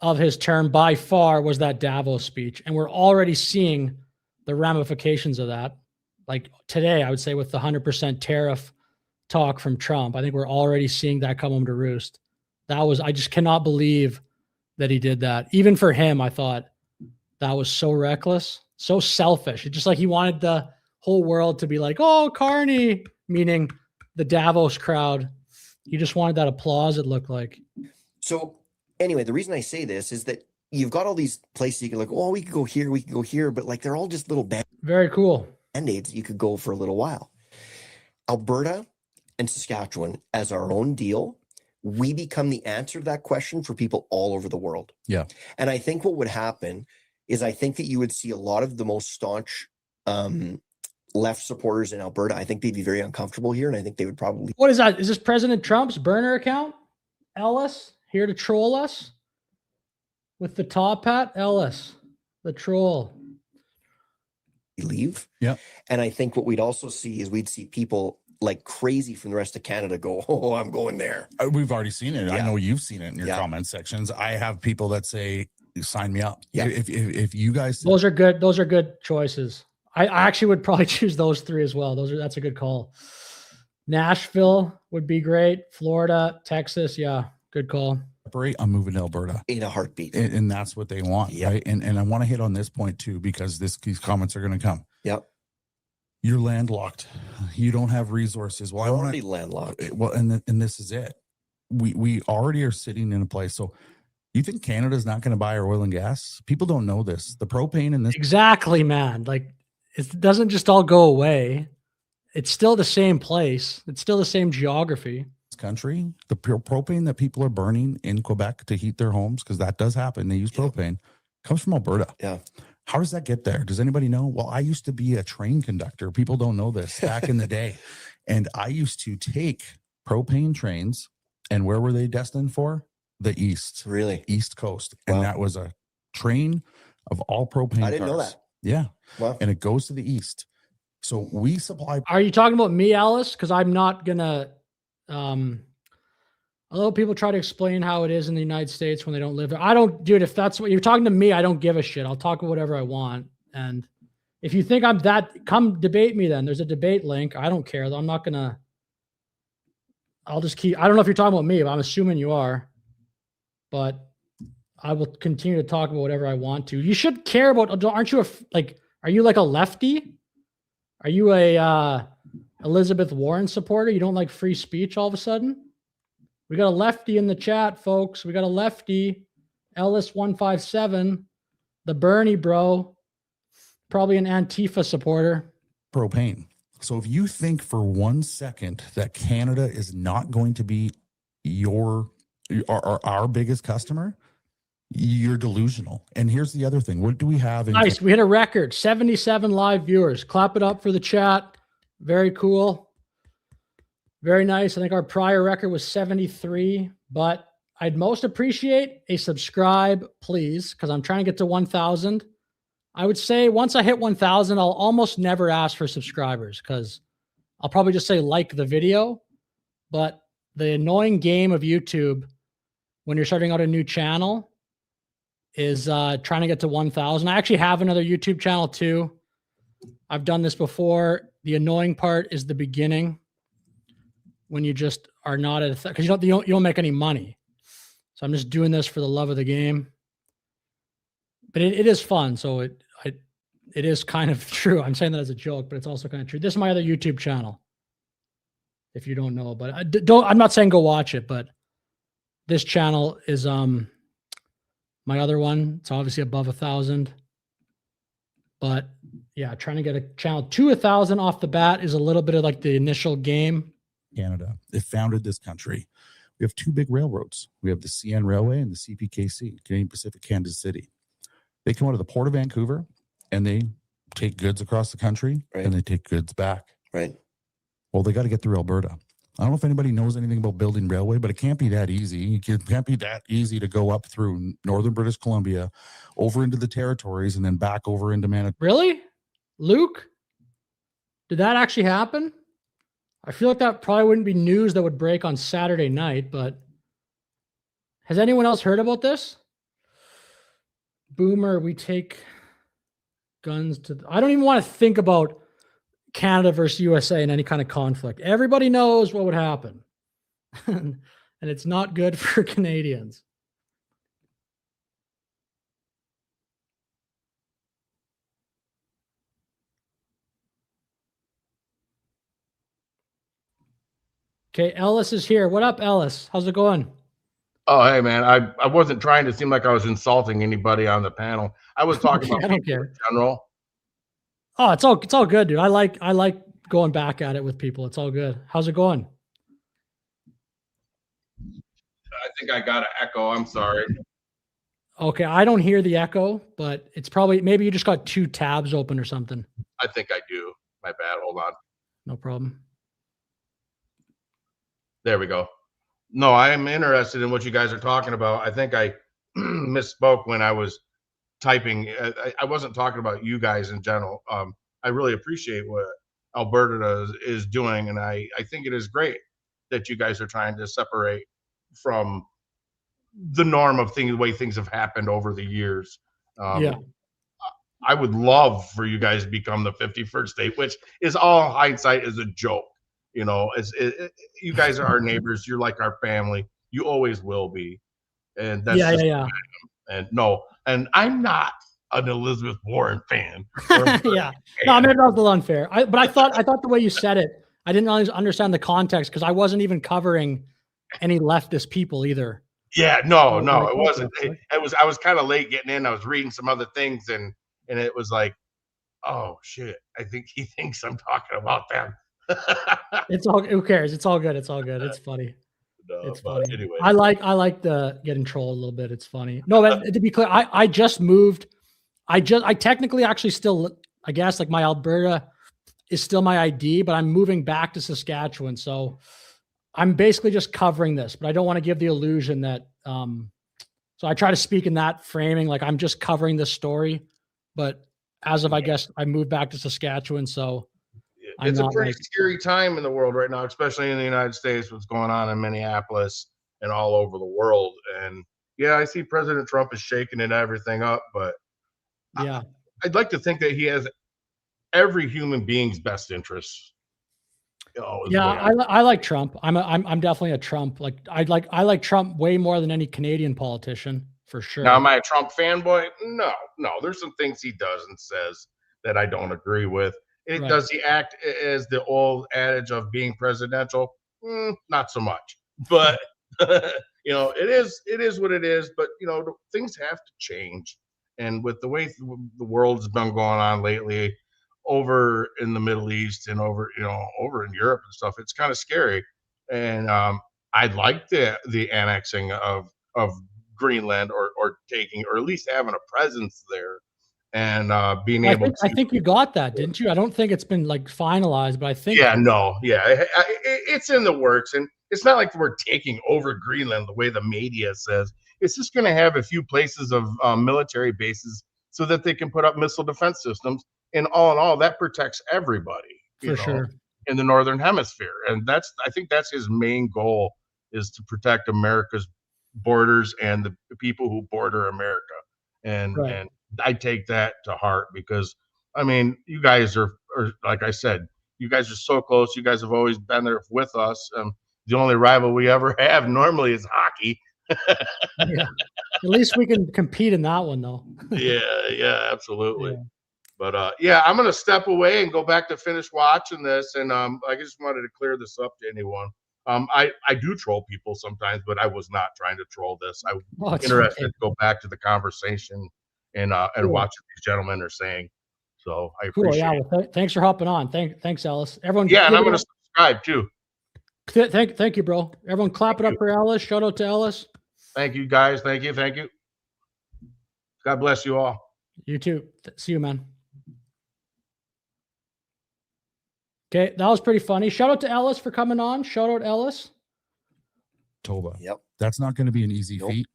of his term by far was that Davos speech. And we're already seeing the ramifications of that. Like today, I would say with the 100% tariff talk from Trump, I think we're already seeing that come home to roost. I just cannot believe that he did that. Even for him, I thought that was so reckless, so selfish. It's just like he wanted the whole world to be like, oh, Carney, meaning the Davos crowd. He just wanted that applause, it looked like. So anyway, the reason I say this is that, you've got all these places you can look, oh, we could go here, we could go here, but like they're all just little Very cool band-aids. You could go for a little while. Alberta and Saskatchewan as our own deal, we become the answer to that question for people all over the world. Yeah. And I think what would happen is I think that you would see a lot of the most staunch left supporters in Alberta. I think they'd be very uncomfortable here, and I think they would probably. What is that? Is this President Trump's burner account? Ellis here to troll us with the top hat. Ellis, the troll. Leave. Yeah. And I think what we'd also see is we'd see people like crazy from the rest of Canada go, oh, I'm going there. We've already seen it. I Yeah. know you've seen it in your Yeah. comment sections. I have people that say, sign me up. Yeah. If you guys, Those are good. Those are good choices. I actually would probably choose those three as well. That's a good call. Nashville would be great. Florida, Texas. Yeah. Good call. separate, I'm moving to Alberta in a heartbeat. And that's what they want. Yep. Right. And I want to hit on this point too, because these comments are going to come. Yep. You're landlocked. You don't have resources. Well, I want already landlocked. Well, and this is it. We already are sitting in a place. So you think Canada's not going to buy our oil and gas? People don't know this. The propane in this. Exactly, man. Like it doesn't just all go away. It's still the same place. It's still the same geography. Country, the propane that people are burning in Quebec to heat their homes, because that does happen. They use propane, comes from Alberta. Yeah. How does that get there? Does anybody know? Well, I used to be a train conductor. People don't know this back in the day. And I used to take propane trains, and where were they destined for? The East. Really? East Coast. Wow. And that was a train of all propane I didn't know cars. that. Yeah. Wow. And it goes to the East. So we supply. Are you talking about me, Alice? Because I'm not gonna. Although people try to explain how it is in the United States when they don't live there, I don't, dude. If that's what you're talking to me, I don't give a shit. I'll talk about whatever I want. And if you think I'm that, come debate me. Then there's a debate link. I don't care though. I'm not gonna. I'll just keep. I don't know if you're talking about me, but I'm assuming you are. But I will continue to talk about whatever I want to. You should care about. Aren't you are you like a lefty? Are you a Elizabeth Warren supporter? You don't like free speech all of a sudden? We got a lefty in the chat, folks. We got a lefty, Ellis157, the Bernie bro, probably an Antifa supporter. Propane. So if you think for 1 second that Canada is not going to be our biggest customer, you're delusional. And here's the other thing. What do we have? Nice. We hit a record, 77 live viewers. Clap it up for the chat. Very cool. Very nice. I think our prior record was 73, but I'd most appreciate a subscribe, please, because I'm trying to get to 1,000. I would say once I hit 1,000, I'll almost never ask for subscribers because I'll probably just say like the video. But the annoying game of YouTube when you're starting out a new channel is trying to get to 1,000. I actually have another YouTube channel too. I've done this before. The annoying part is the beginning when you just are not at because you don't make any money. So I'm just doing this for the love of the game. But it is fun. So it is kind of true. I'm saying that as a joke, but it's also kind of true. This is my other YouTube channel. If you don't know, but I'm not saying go watch it, but this channel is my other one. It's obviously above 1,000. But yeah, trying to get a channel to 1,000 off the bat is a little bit of like the initial game. Canada. It founded this country. We have two big railroads. We have the CN Railway and the CPKC, Canadian Pacific Kansas City. They come out of the Port of Vancouver and they take goods across the country and they take goods back. Right. Well, they got to get through Alberta. I don't know if anybody knows anything about building railway, but it can't be that easy. It can't be that easy to go up through northern British Columbia, over into the territories, and then back over into Manitoba. Really? Luke? Did that actually happen? I feel like that probably wouldn't be news that would break on Saturday night, but has anyone else heard about this? Boomer, we take guns to... I don't even want to think about Canada versus USA in any kind of conflict. Everybody knows what would happen. And it's not good for Canadians. Okay, Ellis is here. What up, Ellis? How's it going? Oh, hey, man, I wasn't trying to seem like I was insulting anybody on the panel. I was talking Okay, about I don't people in care. general. Oh, it's all good, dude. I like going back at it with people. It's all good. How's it going? I think I got an echo. I'm sorry. Okay, I don't hear the echo, but it's probably maybe you just got 2 tabs open or something. I think I do. My bad. Hold on. No problem. There we go. No, I am interested in what you guys are talking about. I think I misspoke when I was typing. I wasn't talking about you guys in general. I really appreciate what Alberta is doing, and I think it is great that you guys are trying to separate from the norm of things, the way things have happened over the years. Yeah. I would love for you guys to become the 51st state, which is all hindsight is a joke. You know, you guys are our neighbors. You're like our family. You always will be. And that's just, Yeah. and no, and I'm not an Elizabeth Warren fan. Yeah. No, maybe that was a little unfair. But I thought the way you said it, I didn't really understand the context because I wasn't even covering any leftist people either. Yeah, no, So, like, it wasn't. I was kind of late getting in. I was reading some other things, and it was like, oh shit, I think he thinks I'm talking about them. It's all, who cares? It's all good. It's all good. It's funny. No, It's but funny. anyway. I like the getting trolled a little bit. It's funny. No, but to be clear, I just moved. I technically actually still, I guess, like my Alberta is still my ID, but I'm moving back to Saskatchewan. So I'm basically just covering this, but I don't want to give the illusion that so I try to speak in that framing, like I'm just covering this story. But as of I guess I moved back to Saskatchewan, so It's a pretty scary time in the world right now, especially in the United States, what's going on in Minneapolis and all over the world. And yeah, I see President Trump is shaking and everything up, but yeah, I'd like to think that he has every human being's best interests. Yeah, I like Trump. I'm definitely a Trump. Like I like Trump way more than any Canadian politician for sure. Now, am I a Trump fanboy? No. There's some things he does and says that I don't agree with. Right. Does he act as the old adage of being presidential? Not so much. But it is what it is. But things have to change. And with the way the world's been going on lately, over in the Middle East and over in Europe and stuff, it's kind of scary. And I'd like the annexing of Greenland or taking, or at least having a presence there and being able to. I think you got that, didn't you? I don't think it's been like finalized, but I think. Yeah, no, yeah, it's in the works, and it's not like we're taking over Greenland the way the media says. It's just going to have a few places of military bases so that they can put up missile defense systems, and all in all, that protects everybody For sure. in the northern hemisphere, and I think that's his main goal, is to protect America's borders and the people who border America. And Right. and I take that to heart because I mean, you guys are like I said, you guys are so close. You guys have always been there with us. The only rival we ever have normally is hockey. Yeah. At least we can compete in that one though. Yeah, absolutely. But I'm gonna step away and go back to finish watching this. And I just wanted to clear this up to anyone. I do troll people sometimes, but I was not trying to troll this. I was it's interested okay. to go back to the conversation and Cool. watch what these gentlemen are saying. So I Cool. appreciate Yeah. it. Well, thanks for hopping on. Thanks, Ellis. Everyone. Yeah, and give I'm it gonna up. subscribe too. Thank you, bro. Everyone, clap it up for Ellis. Shout out to Ellis. Thank you, guys. Thank you. God bless you all. You too. See you, man. Okay, that was pretty funny. Shout out to Ellis for coming on. Shout out Ellis. Toba. Yep. That's not going to be an easy feat.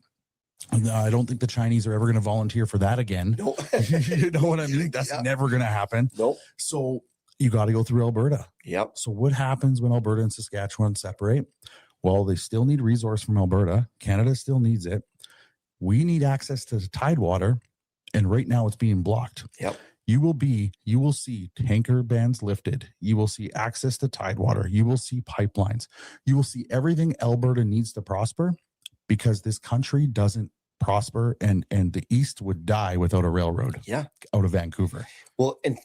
I don't think the Chinese are ever going to volunteer for that again. Nope. You know what I mean? That's never going to happen. Nope. So you got to go through Alberta. Yep. So what happens when Alberta and Saskatchewan separate? Well, they still need resource from Alberta. Canada still needs it. We need access to the tidewater, and right now it's being blocked. Yep. You will see tanker bans lifted. You will see access to tidewater. You will see pipelines. You will see everything Alberta needs to prosper, because this country doesn't prosper, and the East would die without a railroad. Yeah. Out of Vancouver. Well, and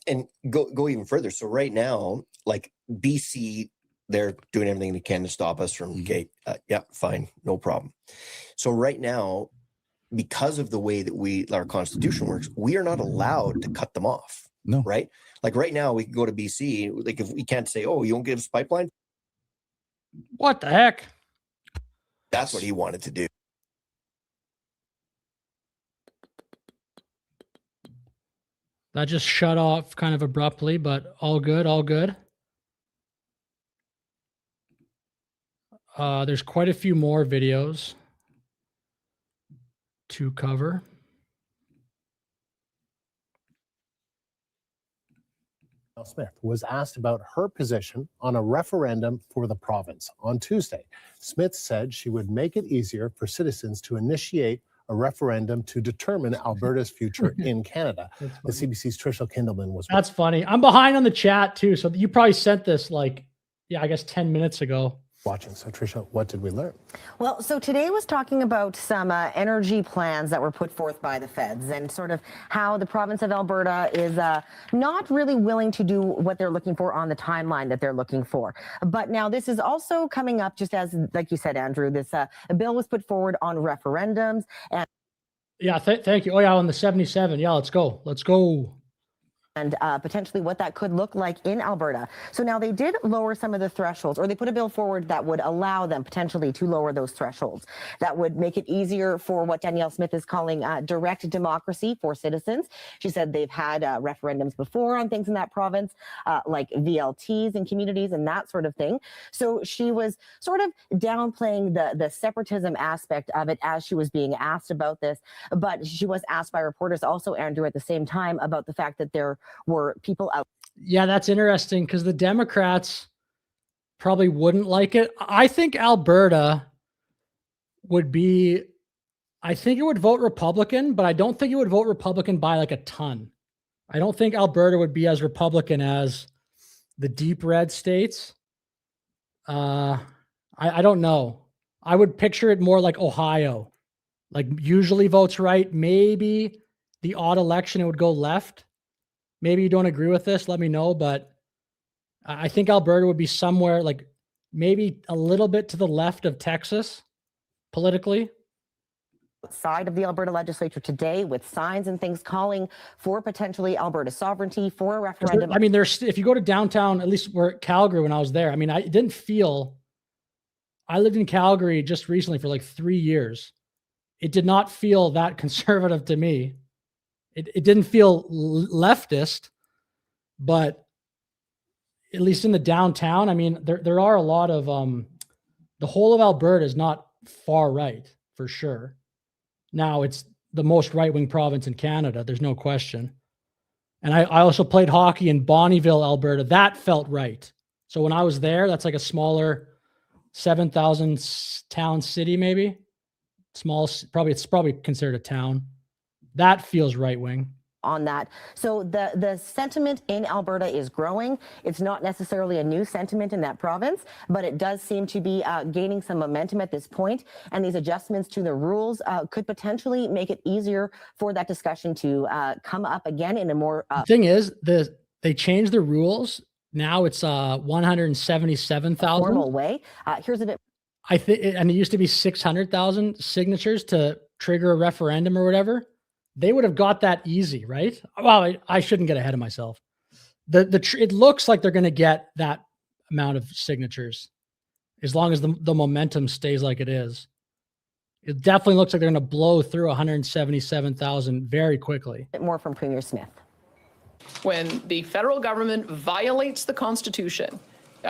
go even further. So right now, like BC they're doing everything they can to stop us from gate. Yeah, fine, no problem. So right now, because of the way that our constitution works, we are not allowed to cut them off. No. Right? Like right now, we can go to BC. Like if we can't say, oh, you won't give us pipeline. What the heck? That's what he wanted to do. That just shut off kind of abruptly, but all good, all good. There's quite a few more videos to cover. Smith was asked about her position on a referendum for the province on Tuesday. Smith said she would make it easier for citizens to initiate a referendum to determine Alberta's future in Canada. The CBC's Tricia Kindelman was. That's funny. I'm behind on the chat too, so you probably sent this like, yeah, I guess 10 minutes ago. Watching. So Tricia, what did we learn? Well, so today was talking about some energy plans that were put forth by the feds and sort of how the province of Alberta is not really willing to do what they're looking for on the timeline that they're looking for. But now this is also coming up just as, like you said, Andrew, this a bill was put forward on referendums. And yeah, thank you. Oh yeah, on the 77. Yeah, let's go. Let's go. And potentially what that could look like in Alberta. So now they did lower some of the thresholds, or they put a bill forward that would allow them potentially to lower those thresholds. That would make it easier for what Danielle Smith is calling direct democracy for citizens. She said they've had referendums before on things in that province, like VLTs in communities and that sort of thing. So she was sort of downplaying the separatism aspect of it as she was being asked about this. But she was asked by reporters also, Andrew, at the same time about the fact that there were people out. Yeah, that's interesting because the Democrats probably wouldn't like it. I think Alberta would be, I think it would vote Republican, but I don't think it would vote Republican by like a ton. I don't think Alberta would be as Republican as the deep red states. I don't know. I would picture it more like Ohio, like usually votes right. Maybe the odd election, it would go left. Maybe you don't agree with this, let me know, but I think Alberta would be somewhere like maybe a little bit to the left of Texas politically. Side of the Alberta legislature today with signs and things calling for potentially Alberta sovereignty, for a referendum. I mean, there's, if you go to downtown, at least where Calgary when I was there, I mean, I didn't feel, I lived in Calgary just recently for like 3 years. It did not feel that conservative to me. It didn't feel leftist, but at least in the downtown, I mean, there are a lot of, the whole of Alberta is not far right for sure. Now it's the most right-wing province in Canada. There's no question. And I also played hockey in Bonnyville, Alberta. That felt right. So when I was there, that's like a smaller 7,000 town city, maybe small, it's probably considered a town. That feels right-wing. On that. So the sentiment in Alberta is growing. It's not necessarily a new sentiment in that province, but it does seem to be gaining some momentum at this point. And these adjustments to the rules could potentially make it easier for that discussion to come up again in a more... The thing is, they changed the rules. Now it's 177,000. Formal way. Here's a bit... I think, and it used to be 600,000 signatures to trigger a referendum or whatever. They would have got that easy, right? Well, I shouldn't get ahead of myself. It looks like they're going to get that amount of signatures as long as the momentum stays like it is. It definitely looks like they're going to blow through 177,000 very quickly. More from Premier Smith. When the federal government violates the Constitution,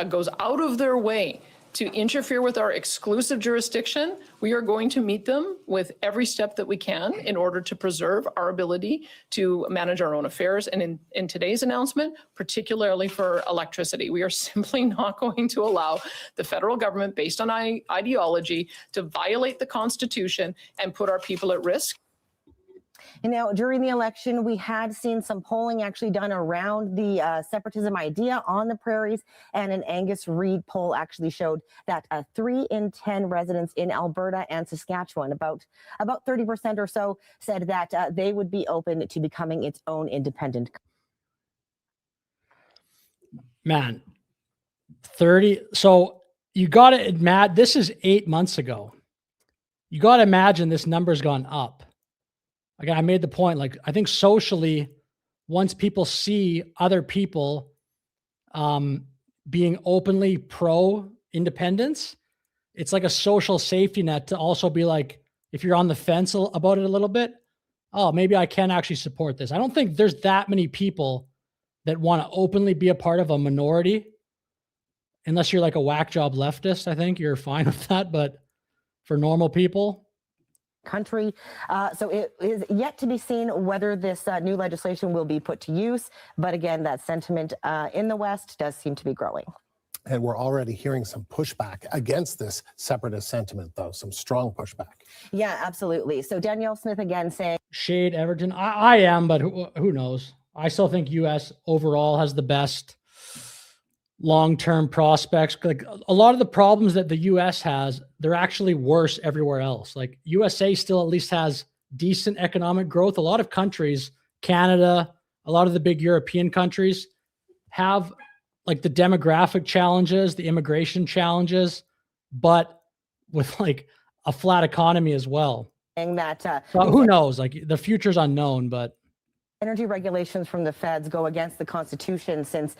goes out of their way to interfere with our exclusive jurisdiction, we are going to meet them with every step that we can in order to preserve our ability to manage our own affairs. And in today's announcement, particularly for electricity, we are simply not going to allow the federal government, based on ideology, to violate the Constitution and put our people at risk. And now, during the election, we had seen some polling actually done around the separatism idea on the prairies, and an Angus Reid poll actually showed that 3 in 10 residents in Alberta and Saskatchewan, about 30% or so, said that they would be open to becoming its own independent. Man, 30. So you got to admit, this is 8 months ago. You got to imagine this number's gone up. Again, I made the point, like, I think socially, once people see other people being openly pro independence, it's like a social safety net to also be like, if you're on the fence about it a little bit, oh, maybe I can actually support this. I don't think there's that many people that want to openly be a part of a minority, unless you're like a whack job leftist. I think you're fine with that, but for normal people, country. So it is yet to be seen whether this new legislation will be put to use. But again, that sentiment in the West does seem to be growing. And we're already hearing some pushback against this separatist sentiment, though, some strong pushback. Yeah, absolutely. So Danielle Smith again saying, shade Everton. I am, but who knows? I still think U.S. overall has the best long-term prospects. Like a lot of the problems that the US has, they're actually worse everywhere else. Like USA still at least has decent economic growth. A lot of countries, Canada, a lot of the big European countries have like the demographic challenges, the immigration challenges, but with like a flat economy as well. that Well, who knows? Like the future's unknown, but energy regulations from the feds go against the Constitution, since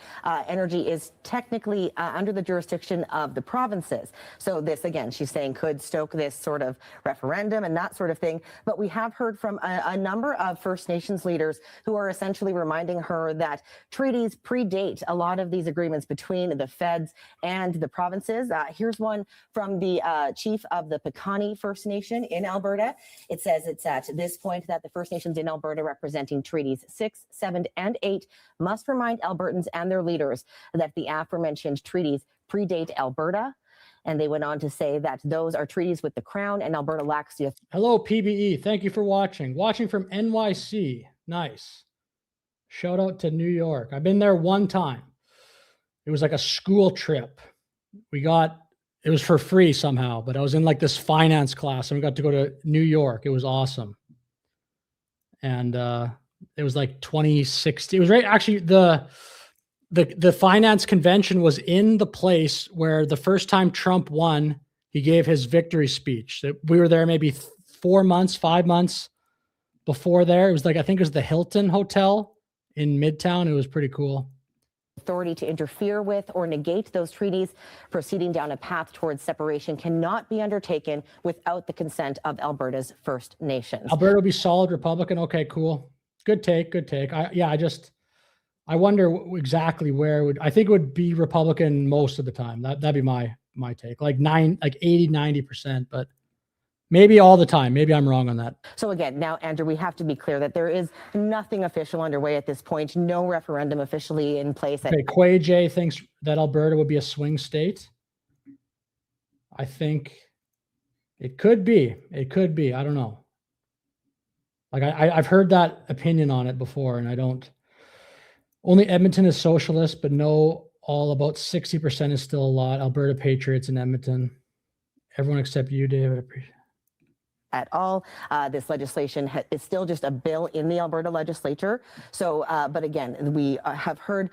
energy is technically under the jurisdiction of the provinces. So this, again, she's saying could stoke this sort of referendum and that sort of thing. But we have heard from a number of First Nations leaders who are essentially reminding her that treaties predate a lot of these agreements between the feds and the provinces. Here's one from the chief of the Piikani First Nation in Alberta. It says it's at this point that the First Nations in Alberta representing treaties 6, 7, and 8 must remind Albertans and their leaders that the aforementioned treaties predate Alberta. And they went on to say that those are treaties with the Crown, and Alberta lacks the... Hello, PBE. Thank you for watching. Watching from NYC. Nice. Shout out to New York. I've been there one time. It was like a school trip. It was for free somehow, but I was in like this finance class and we got to go to New York. It was awesome. And it was like 2016. It was right. Actually, the finance convention was in the place where the first time Trump won, he gave his victory speech. We were there maybe 4 months, 5 months before there. It was like, I think it was the Hilton Hotel in Midtown. It was pretty cool. Authority to interfere with or negate those treaties. Proceeding down a path towards separation cannot be undertaken without the consent of Alberta's First Nations. Alberta will be solid Republican. Okay, cool. Good take. Good take. I wonder exactly where I think it would be Republican most of the time. That'd be my take. Like 80, 90%, but maybe all the time. Maybe I'm wrong on that. So again, now, Andrew, we have to be clear that there is nothing official underway at this point. No referendum officially in place. Okay, Quay J thinks that Alberta would be a swing state. I think it could be. It could be. I don't know. Like I've heard that opinion on it before, and I don't. Only Edmonton is socialist, but no, all about 60% is still a lot. Alberta Patriots in Edmonton. Everyone except you, David. At all. This legislation is still just a bill in the Alberta legislature. So, but again, we have heard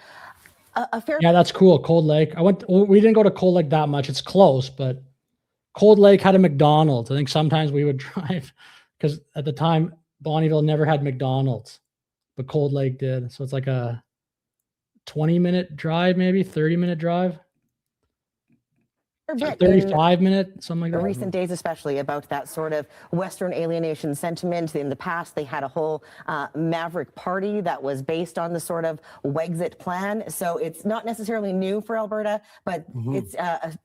a fair... Yeah, that's cool. Cold Lake. We didn't go to Cold Lake that much. It's close, but Cold Lake had a McDonald's. I think sometimes we would drive because at the time, Bonnyville never had McDonald's, but Cold Lake did. So it's like a 20-minute drive, maybe 30-minute drive. 35-minute, something like that. Recent days, especially about that sort of Western alienation sentiment. In the past, they had a whole Maverick Party that was based on the sort of Wexit plan. So it's not necessarily new for Alberta, but it's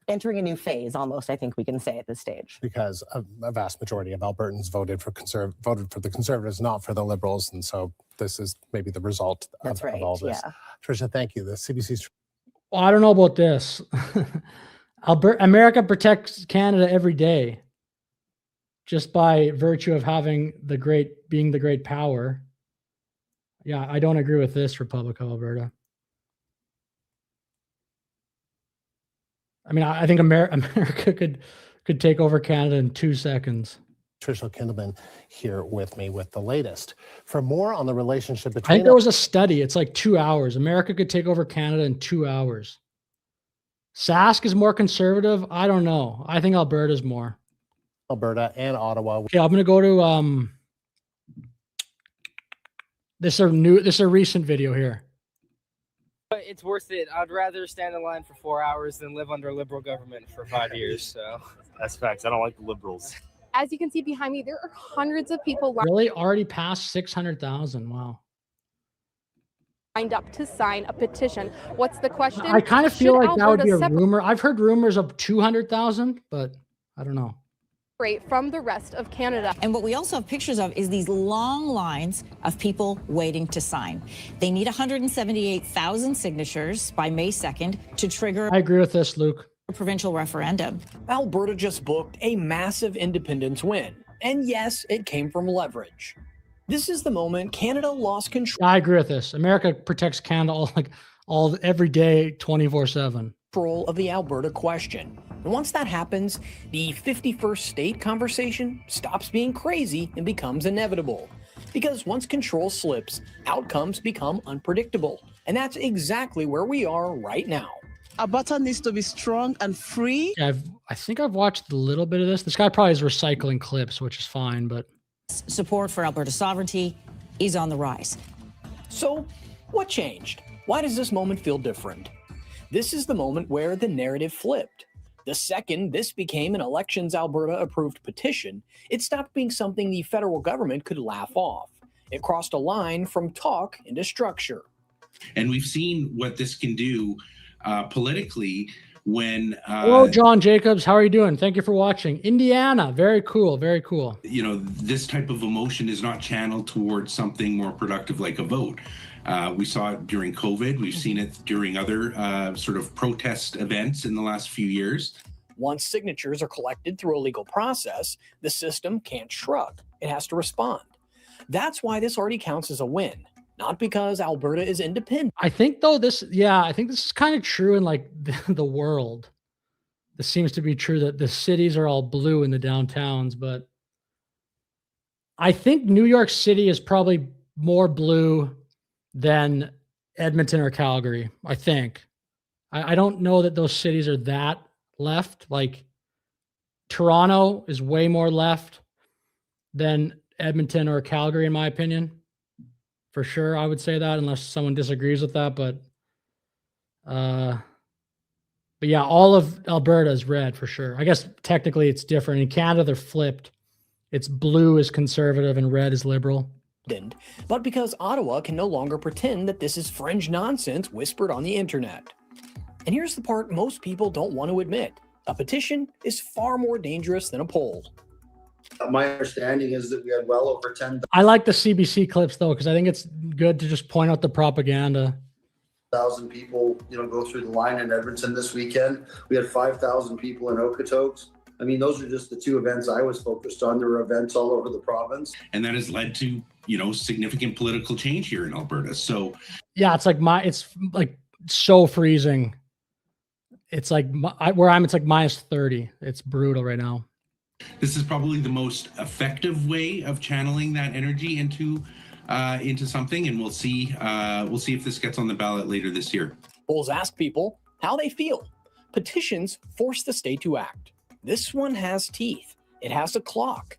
entering a new phase, almost, I think we can say at this stage. Because a vast majority of Albertans voted for the Conservatives, not for the Liberals, and so this is maybe the result of all this. Yeah. Tricia, thank you. The CBC's. Well, I don't know about this. America protects Canada every day just by virtue of being the great power. Yeah, I don't agree with this, Republic of Alberta. I mean, I think America could take over Canada in 2 seconds. Tricia Kindelman here with me with the latest. For more on the relationship between... I think there was a study. It's like 2 hours. America could take over Canada in 2 hours. Sask is more conservative. I don't know. I think Alberta's more. Alberta and Ottawa. Okay, I'm gonna go to this is a recent video here. But it's worth it. I'd rather stand in line for 4 hours than live under a liberal government for 5 years. So that's facts. I don't like the liberals. As you can see behind me, there are hundreds of people Really, already passed 600,000. Wow. lined up to sign a petition. What's the question? I kind of feel Should like that would be a Alberta rumor. I've heard rumors of 200,000, but I don't know. separate from the rest of Canada. And what we also have pictures of is these long lines of people waiting to sign. They need 178,000 signatures by May 2nd to trigger I agree with this, Luke. a provincial referendum. Alberta just booked a massive independence win. And yes, it came from leverage. This is the moment Canada lost control. I agree with this. America protects Canada every day, 24/7. Of the Alberta question. And once that happens, the 51st state conversation stops being crazy and becomes inevitable. Because once control slips, outcomes become unpredictable. And that's exactly where we are right now. Alberta needs to be strong and free. Yeah, I think I've watched a little bit of this. This guy probably is recycling clips, which is fine, but Support for Alberta sovereignty is on the rise. So, what changed? Why does this moment feel different? This is the moment where the narrative flipped. The second this became an Elections Alberta approved petition, it stopped being something the federal government could laugh off. It crossed a line from talk into structure. And we've seen what this can do politically when hello, John Jacobs. How are you doing? Thank you for watching. Indiana. Very cool. Very cool. you know, this type of emotion is not channeled towards something more productive like a vote. We saw it during COVID. We've seen it during other sort of protest events in the last few years. Once signatures are collected through a legal process, the system can't shrug. It has to respond. That's why this already counts as a win, not because Alberta is independent. I think though I think this is kind of true in like the world. This seems to be true that the cities are all blue in the downtowns, but I think New York City is probably more blue than Edmonton or Calgary. I think. I don't know that those cities are that left. Like Toronto is way more left than Edmonton or Calgary, in my opinion. For sure, I would say that, unless someone disagrees with that. But yeah, all of Alberta is red for sure. I guess technically it's different. In Canada, they're flipped. It's blue is conservative and red is liberal. But because Ottawa can no longer pretend that this is fringe nonsense whispered on the internet. And here's the part most people don't want to admit. A petition is far more dangerous than a poll. My understanding is that we had well over 10,000 I like the CBC clips though, because I think it's good to just point out the propaganda. people, go through the line in Edmonton this weekend. We had 5,000 people in Okotoks. I mean, those are just the two events I was focused on. There were events all over the province. And that has led to, significant political change here in Alberta. So Yeah, it's like so freezing. It's like where I'm, it's like minus 30. It's brutal right now. this is probably the most effective way of channeling that energy into something. And we'll see if this gets on the ballot later this year. Polls ask people how they feel. Petitions force the state to act. This one has teeth. It has a clock.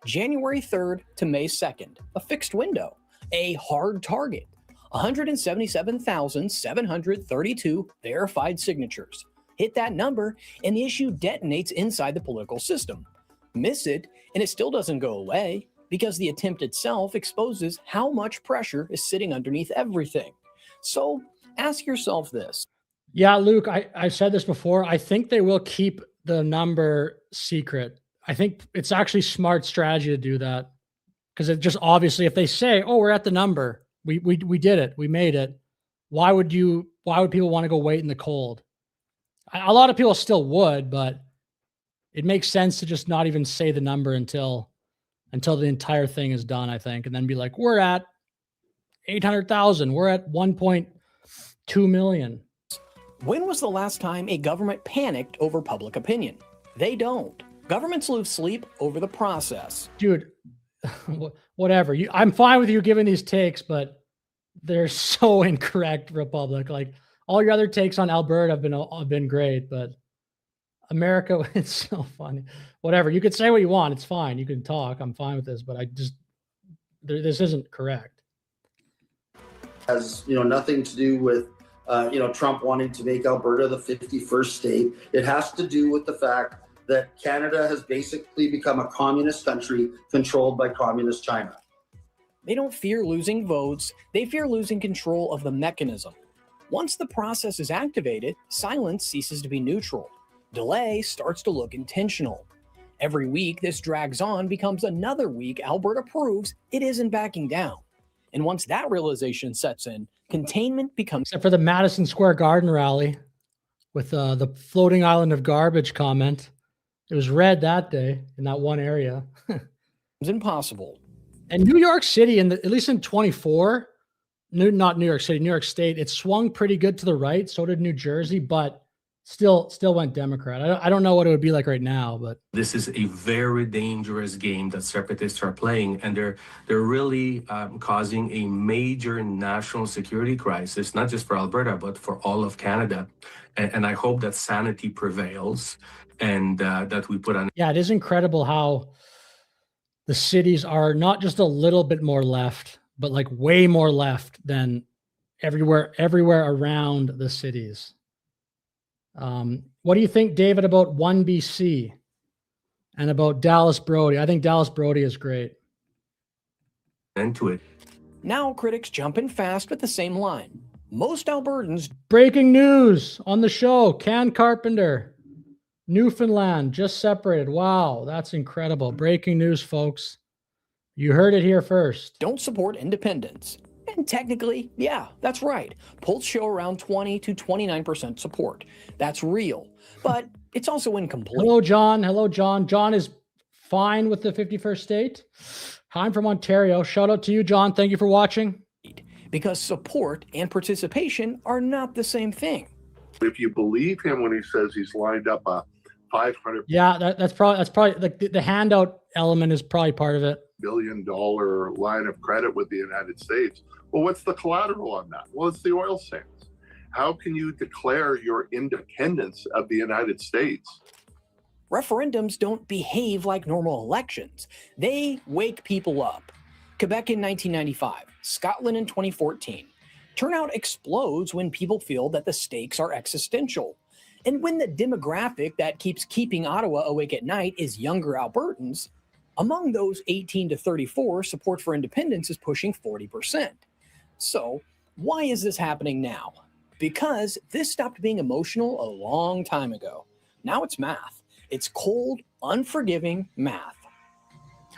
January 3rd to May 2nd, a fixed window, a hard target, 177,732 verified signatures. Hit that number and the issue detonates inside the political system. Miss it and it still doesn't go away because the attempt itself exposes how much pressure is sitting underneath everything. So ask yourself this. Yeah, Luke, I've said this before. I think they will keep the number secret. I think it's actually smart strategy to do that because it just obviously, if they say, "Oh, we're at the number, we did it, we made it," why would people want to go wait in the cold? A lot of people still would, but it makes sense to just not even say the number until the entire thing is done, I think, and then be like, "We're at 800,000, we're at 1.2 million." When was the last time a government panicked over public opinion? They don't. Governments lose sleep over the process. Dude, whatever. I'm fine with you giving these takes, but they're so incorrect, Republic. Like, all your other takes on Alberta have been great, but America, it's so funny. Whatever, you could say what you want. It's fine. You can talk. I'm fine with this, but this isn't correct. Has nothing to do with Trump wanting to make Alberta the 51st state. It has to do with the fact that Canada has basically become a communist country controlled by communist China. They don't fear losing votes, they fear losing control of the mechanism. Once the process is activated, silence ceases to be neutral. Delay starts to look intentional. Every week this drags on becomes another week Alberta proves it isn't backing down. And once that realization sets in, containment becomes... Except for the Madison Square Garden rally with the floating island of garbage comment. It was red that day in that one area. It's impossible. And New York City, at least in 24, not New York City, New York State, it swung pretty good to the right. So did New Jersey, but still went Democrat. I don't know what it would be like right now, but this is a very dangerous game that separatists are playing, and they're really causing a major national security crisis, not just for Alberta, but for all of Canada. And I hope that sanity prevails and that we put on. Yeah, it is incredible how the cities are not just a little bit more left, but like way more left than everywhere around the cities. What do you think, David, about 1BC and about Dallas Brody? I think Dallas Brody is great. Into it. Now critics jump in fast with the same line. Most Albertans... Breaking news on the show. Can Carpenter, Newfoundland, just separated. Wow, that's incredible. Breaking news, folks. You heard it here first. Don't support independence. And technically, yeah, that's right. Polls show around 20 to 29% support. That's real, but it's also incomplete. Hello, John. Hello, John. John is fine with the 51st state. I'm from Ontario. Shout out to you, John. Thank you for watching. Because support and participation are not the same thing. If you believe him when he says he's lined up a 500 that's probably like the handout element is probably part of it. $1 billion line of credit with the United States. Well, what's the collateral on that? Well, it's the oil sands. How can you declare your independence of the United States? Referendums don't behave like normal elections. They wake people up. Quebec in 1995, Scotland in 2014. Turnout explodes when people feel that the stakes are existential. And when the demographic that keeps keeping Ottawa awake at night is younger Albertans, among those 18 to 34, support for independence is pushing 40%. So why is this happening now? Because this stopped being emotional a long time ago. Now it's math. It's cold, unforgiving math.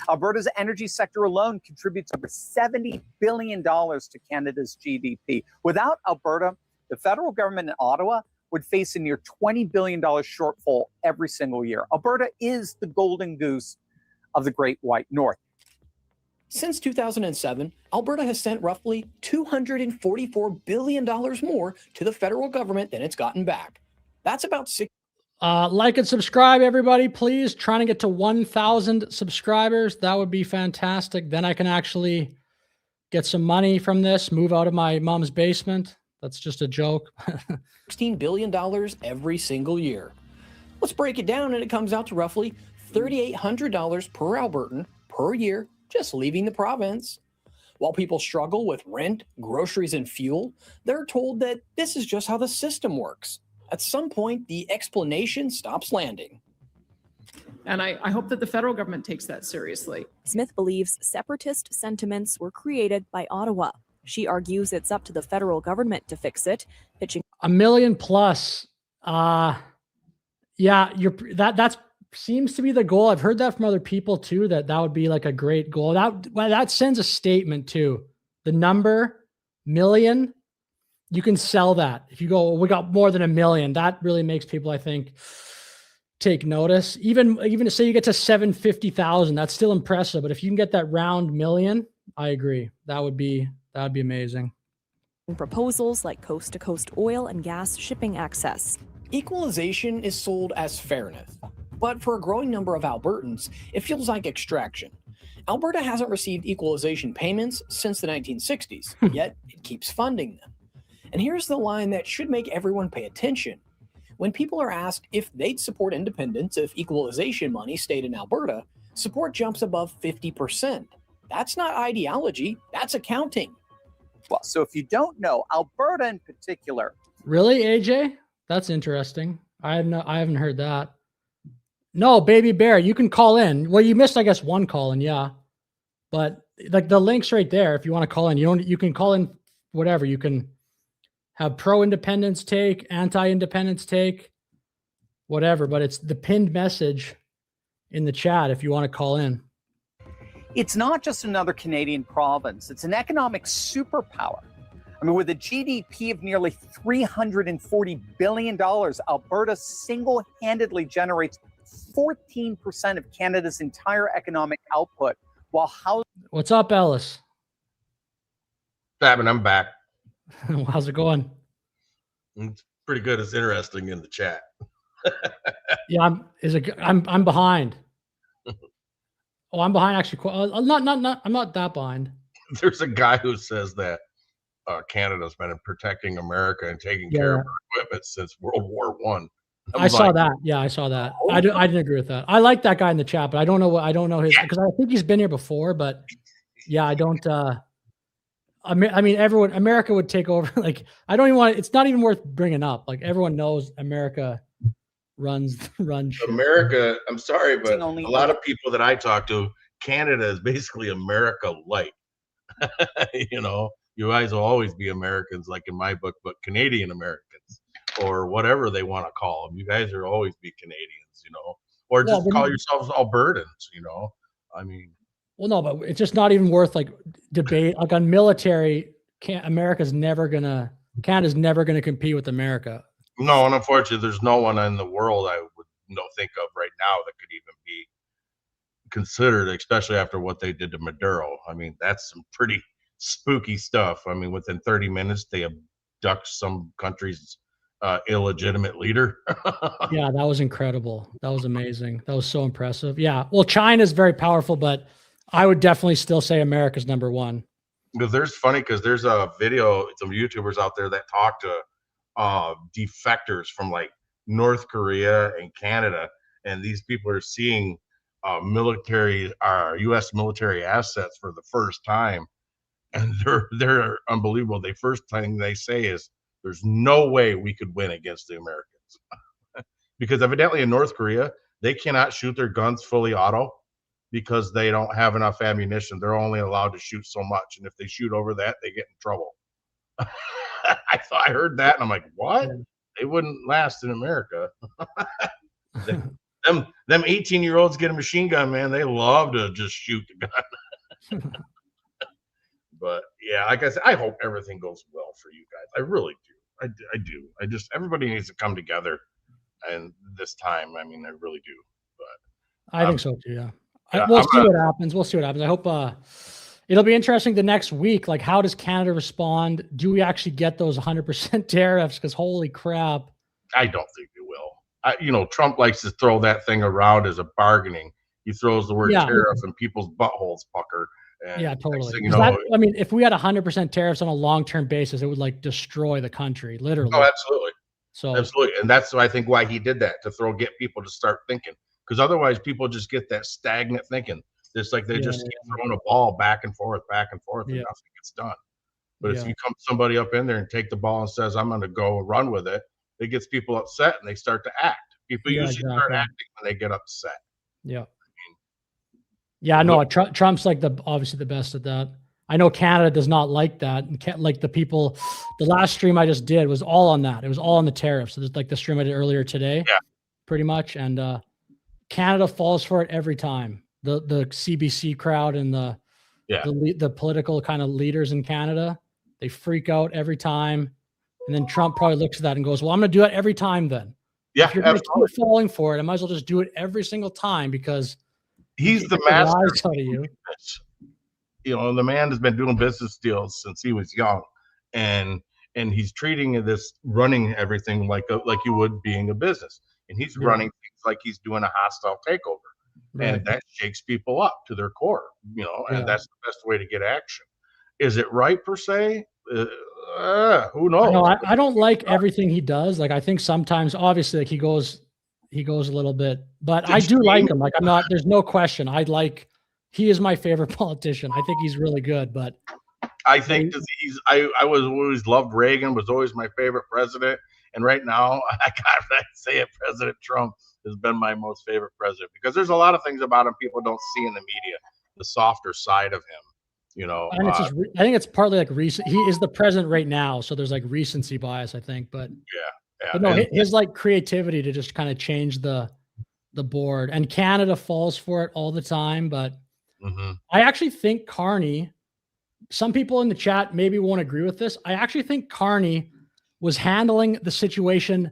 Alberta's energy sector alone contributes over $70 billion to Canada's GDP. Without Alberta, the federal government in Ottawa would face a near $20 billion shortfall every single year. Alberta is the golden goose of the Great White North. Since 2007, Alberta has sent roughly $244 billion more to the federal government than it's gotten back. That's about six. Like and subscribe, everybody, please. Trying to get to 1,000 subscribers. That would be fantastic. Then I can actually get some money from this, move out of my mom's basement. That's just a joke. $16 billion every single year. Let's break it down, and it comes out to roughly $3,800 per Albertan per year, just leaving the province. While people struggle with rent, groceries, and fuel, they're told that this is just how the system works. At some point, the explanation stops landing. And I hope that the federal government takes that seriously. Smith believes separatist sentiments were created by Ottawa. She argues it's up to the federal government to fix it, pitching $1 million plus. That's seems to be the goal. I've heard that from other people too, that would be like a great goal. That sends a statement too. The number million, you can sell that. If you go, we got more than $1 million, that really makes people, I think, take notice. Even to say you get to 750,000, that's still impressive. But if you can get that round million, I agree. That'd be amazing. proposals like coast-to-coast oil and gas shipping access. Equalization is sold as fairness, but for a growing number of Albertans, it feels like extraction. Alberta hasn't received equalization payments since the 1960s, yet it keeps funding them. And here's the line that should make everyone pay attention. When people are asked if they'd support independence if equalization money stayed in Alberta, support jumps above 50%. That's not ideology, that's accounting. Well, so if you don't know, Alberta in particular. Really, AJ? That's interesting. I haven't heard that. No, Baby Bear, you can call in. Well, you missed, I guess, one call in, yeah. But like the link's right there. If you want to call in, you can call in whatever. You can have pro-independence take, anti-independence take, whatever. But it's the pinned message in the chat if you want to call in. It's not just another Canadian province. It's an economic superpower. I mean, with a GDP of nearly $340 billion, Alberta single-handedly generates 14% of Canada's entire economic output, while housing. What's up, Ellis? Babin, I'm back. How's it going? It's pretty good. It's interesting in the chat. Yeah, I'm behind. Oh, I'm behind actually. I'm not that behind. There's a guy who says that Canada's been protecting America and taking care of our equipment since World War One. I saw that. Yeah, I saw that. I didn't agree with that. I like that guy in the chat, but I don't know his, because I think he's been here before. But yeah, I don't. I mean, America would take over. Like, I don't even want. It's not even worth bringing up. Like, everyone knows America runs shit. America. I'm sorry, but a lot of people that I talk to, Canada is basically America light. You know, you guys will always be Americans, like in my book, but Canadian Americans, or whatever they want to call them. You guys will always be Canadians, you know, or just call yourselves Albertans, you know. I mean, well, no, but it's just not even worth like debate. Like on military, Canada's never gonna compete with America. No, and unfortunately, there's no one in the world I would think of right now that could even be considered, especially after what they did to Maduro. I mean, that's some pretty spooky stuff. I mean, within 30 minutes, they abduct some country's illegitimate leader. Yeah, that was incredible. That was amazing. That was so impressive. Yeah. Well, China's very powerful, but I would definitely still say America's number one. Because there's a video, some YouTubers out there that talk to defectors from like North Korea and Canada, and these people are seeing U.S. military assets for the first time, and they're unbelievable. The first thing they say is, "There's no way we could win against the Americans," because evidently in North Korea they cannot shoot their guns fully auto because they don't have enough ammunition. They're only allowed to shoot so much, and if they shoot over that, they get in trouble. I heard that, and I'm like, what? They wouldn't last in America. Them 18-year-olds get a machine gun, man. They love to just shoot the gun. But yeah, like I said, I hope everything goes well for you guys. I really do. I do. Everybody needs to come together, and this time, I mean, I really do. But I think so too. Yeah. We'll see what happens. We'll see what happens. I hope it'll be interesting the next week. Like, how does Canada respond? Do we actually get those 100% tariffs? Because holy crap. I don't think they will. Trump likes to throw that thing around as a bargaining. He throws the word tariff and people's buttholes pucker. And yeah, totally. I mean, if we had 100% tariffs on a long-term basis, it would like destroy the country, literally. Oh, absolutely. So absolutely. And that's I think why he did that, to get people to start thinking. Because otherwise people just get that stagnant thinking. It's like they just keep throwing a ball back and forth, and nothing gets done. But if you come somebody up in there and take the ball and says, I'm going to go run with it, it gets people upset and they start to act. People usually start acting when they get upset. Yeah. Yeah, no, Trump's like obviously the best at that. I know Canada does not like that. And the last stream I just did was all on that. It was all on the tariffs. So there's like the stream I did earlier today, pretty much. And Canada falls for it every time. The CBC crowd and the political kind of leaders in Canada, they freak out every time. And then Trump probably looks at that and goes, well, I'm going to do it every time then. Yeah, if you're going to keep falling for it, I might as well just do it every single time, because he's the master of you. The man has been doing business deals since he was young, and he's treating this, running everything like you would being a business, and he's running things like he's doing a hostile takeover, and that shakes people up to their core, and that's the best way to get action. Is it right per se? Who knows? I don't like everything he does. Like, I think sometimes, obviously, like he goes a little bit, but I do like him. Like, there's no question. He is my favorite politician. I think he's really good, but I think I was always loved Reagan, was always my favorite president. And right now, I gotta say it, President Trump has been my most favorite president because there's a lot of things about him people don't see in the media, the softer side of him. You know, and it's just, I think it's partly like recent. He is the president right now, so there's like recency bias, I think. But but no, his like creativity to just kind of change the board, and Canada falls for it all the time. But I actually think Carney. Some people in the chat maybe won't agree with this. I actually think Carney was handling the situation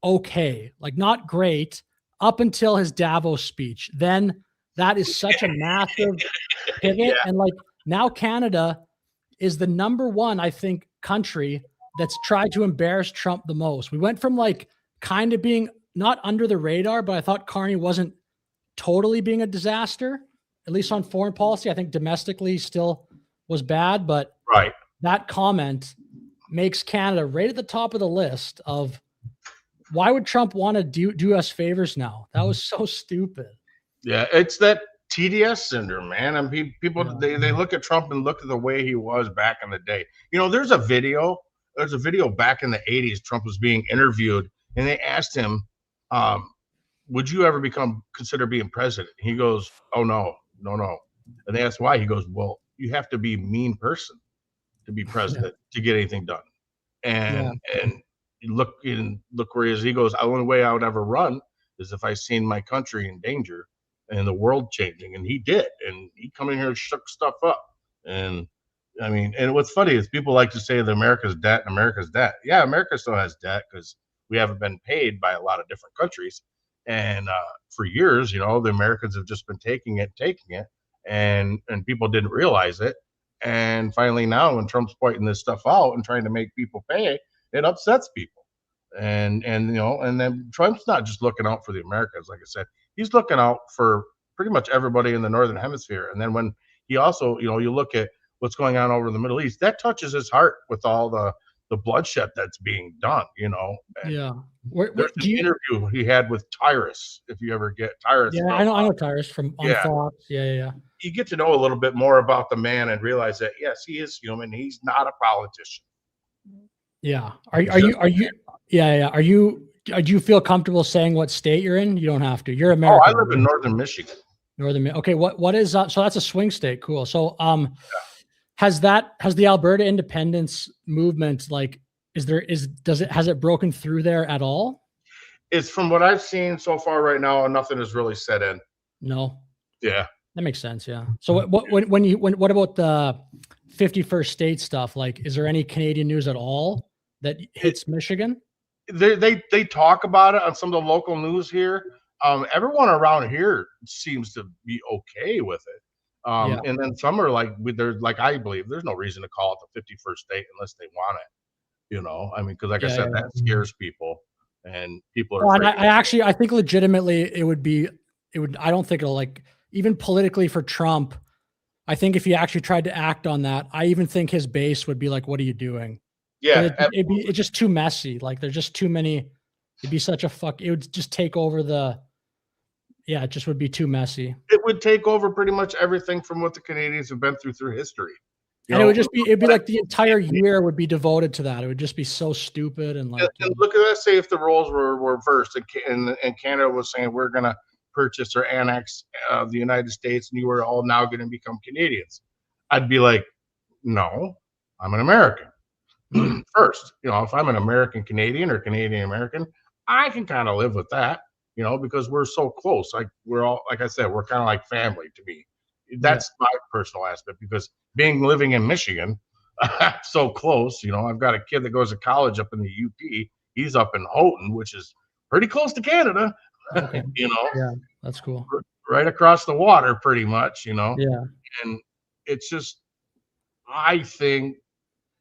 okay, like not great, up until his Davos speech. Then that is such a massive pivot, and like now Canada is the number one, I think, country that's tried to embarrass Trump the most. We went from like kind of being not under the radar, but I thought Carney wasn't totally being a disaster, at least on foreign policy. I think domestically still was bad, but that comment makes Canada right at the top of the list of why would Trump want to do us favors now? That was so stupid. Yeah, it's that TDS syndrome, man. I mean, people they look at Trump and look at the way he was back in the day. You know, there's a video back in the 80s. Trump was being interviewed, and they asked him, "Would you ever consider being president?" He goes, "Oh no. And they asked why. He goes, "Well, you have to be a mean person to be president to get anything done." And look where he is. He goes, "The only way I would ever run is if I seen my country in danger and the world changing." And he did. And he come in here and shook stuff up. And I mean, and what's funny is people like to say that America's debt. Yeah, America still has debt because we haven't been paid by a lot of different countries. And for years, you know, the Americans have just been taking it, and people didn't realize it. And finally now, when Trump's pointing this stuff out and trying to make people pay, it upsets people. And you know, and then Trump's not just looking out for the Americans, like I said, he's looking out for pretty much everybody in the Northern Hemisphere. And then when he also, you know, you look at what's going on over in the Middle East, that touches his heart with all the bloodshed that's being done, you know. And there's an interview he had with Tyrus, if you ever get Tyrus. Yeah, I know Tyrus from on Fox. Yeah. You get to know a little bit more about the man and realize that yes, he is human. He's not a politician. Yeah. Are you? Yeah. Do you feel comfortable saying what state you're in? You don't have to. You're American. Oh, I live in Northern Michigan. Okay. What is so that's a swing state. Cool. So has the Alberta independence movement, like, has it broken through there at all? It's from what I've seen so far right now, nothing has really set in. No. Yeah. That makes sense. Yeah. So what about the 51st state stuff? Like, is there any Canadian news at all that hits Michigan? They talk about it on some of the local news here. Everyone around here seems to be okay with it. And then some are like, I believe there's no reason to call it the 51st state unless they want it. You know, I mean, because like I said, that scares people, and people are. Well, I think legitimately it would. I don't think it'll, like, even politically for Trump. I think if he actually tried to act on that, I even think his base would be like, "What are you doing?" Yeah, it's just too messy. Like, there's just too many. It'd be such a fuck. It would just take over the. Yeah, it just would be too messy. It would take over pretty much everything from what the Canadians have been through history. And it'd be like the entire year would be devoted to that. It would just be so stupid. And like, and look at that. Say if the roles were reversed and Canada was saying we're going to purchase or annex the United States, and you were all now going to become Canadians, I'd be like, no, I'm an American. First, you know, if I'm an American Canadian or Canadian American, I can kind of live with that, you know, because we're so close. Like, we're all, like I said, we're kind of like family to me. That's my personal aspect, because living in Michigan, so close, you know, I've got a kid that goes to college up in the UP. He's up in Houghton, which is pretty close to Canada. Okay. You know, yeah, that's cool. Right across the water, pretty much, you know. Yeah. And it's just, I think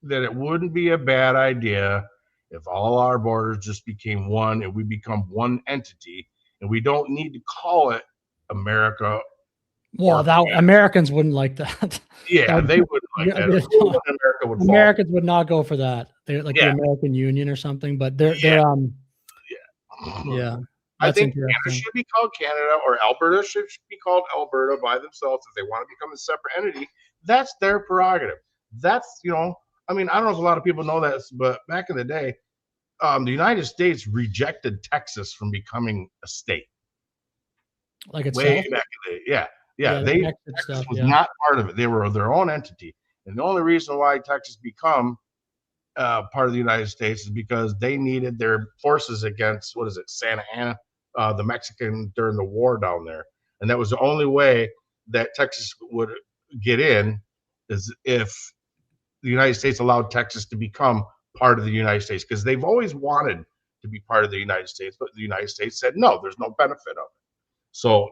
that it wouldn't be a bad idea if all our borders just became one and we become one entity, and we don't need to call it America Well, that Americans wouldn't like that. Yeah, they wouldn't like that. America would fall. Americans would not go for that. They're like the Yeah. American Union or something, but they're yeah. I That's think Canada interesting. should be called Canada, or Alberta should be called Alberta by themselves if they want to become a separate entity. That's their prerogative. That's, I mean, I don't know if a lot of people know this, but back in the day, the United States rejected Texas from becoming a state. Like it's Way back in the day. Yeah. Texas was not part of it. They were their own entity. And the only reason why Texas become part of the United States is because they needed their forces against, Santa Anna, the Mexican during the war down there. And that was the only way that Texas would get in, is if the United States allowed Texas to become part of the United States, because they've always wanted to be part of the United States, but the United States said, no, there's no benefit of it. So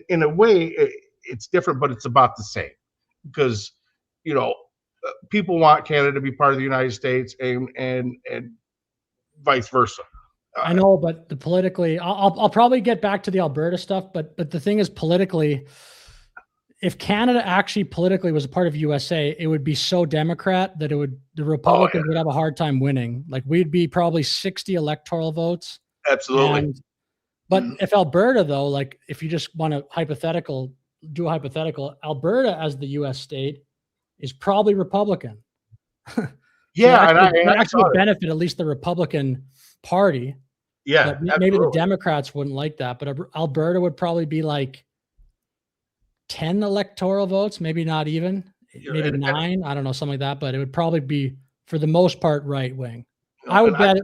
in a way, it's different, but it's about the same, because, people want Canada to be part of the United States and vice versa. I know, but the politically, I'll probably get back to the Alberta stuff, but the thing is, politically, if Canada actually politically was a part of USA, it would be so Democrat that the Republicans would have a hard time winning. Like, we'd be probably 60 electoral votes. Absolutely. But if Alberta, though, like, if you just want to do a hypothetical, Alberta as the U.S. state is probably Republican. Yeah, so and I actually would benefit at least the Republican Party. Yeah, but maybe the Democrats wouldn't like that. But Alberta would probably be like 10 electoral votes, maybe not even, maybe 9. I don't know, something like that. But it would probably be, for the most part, right wing. I would bet it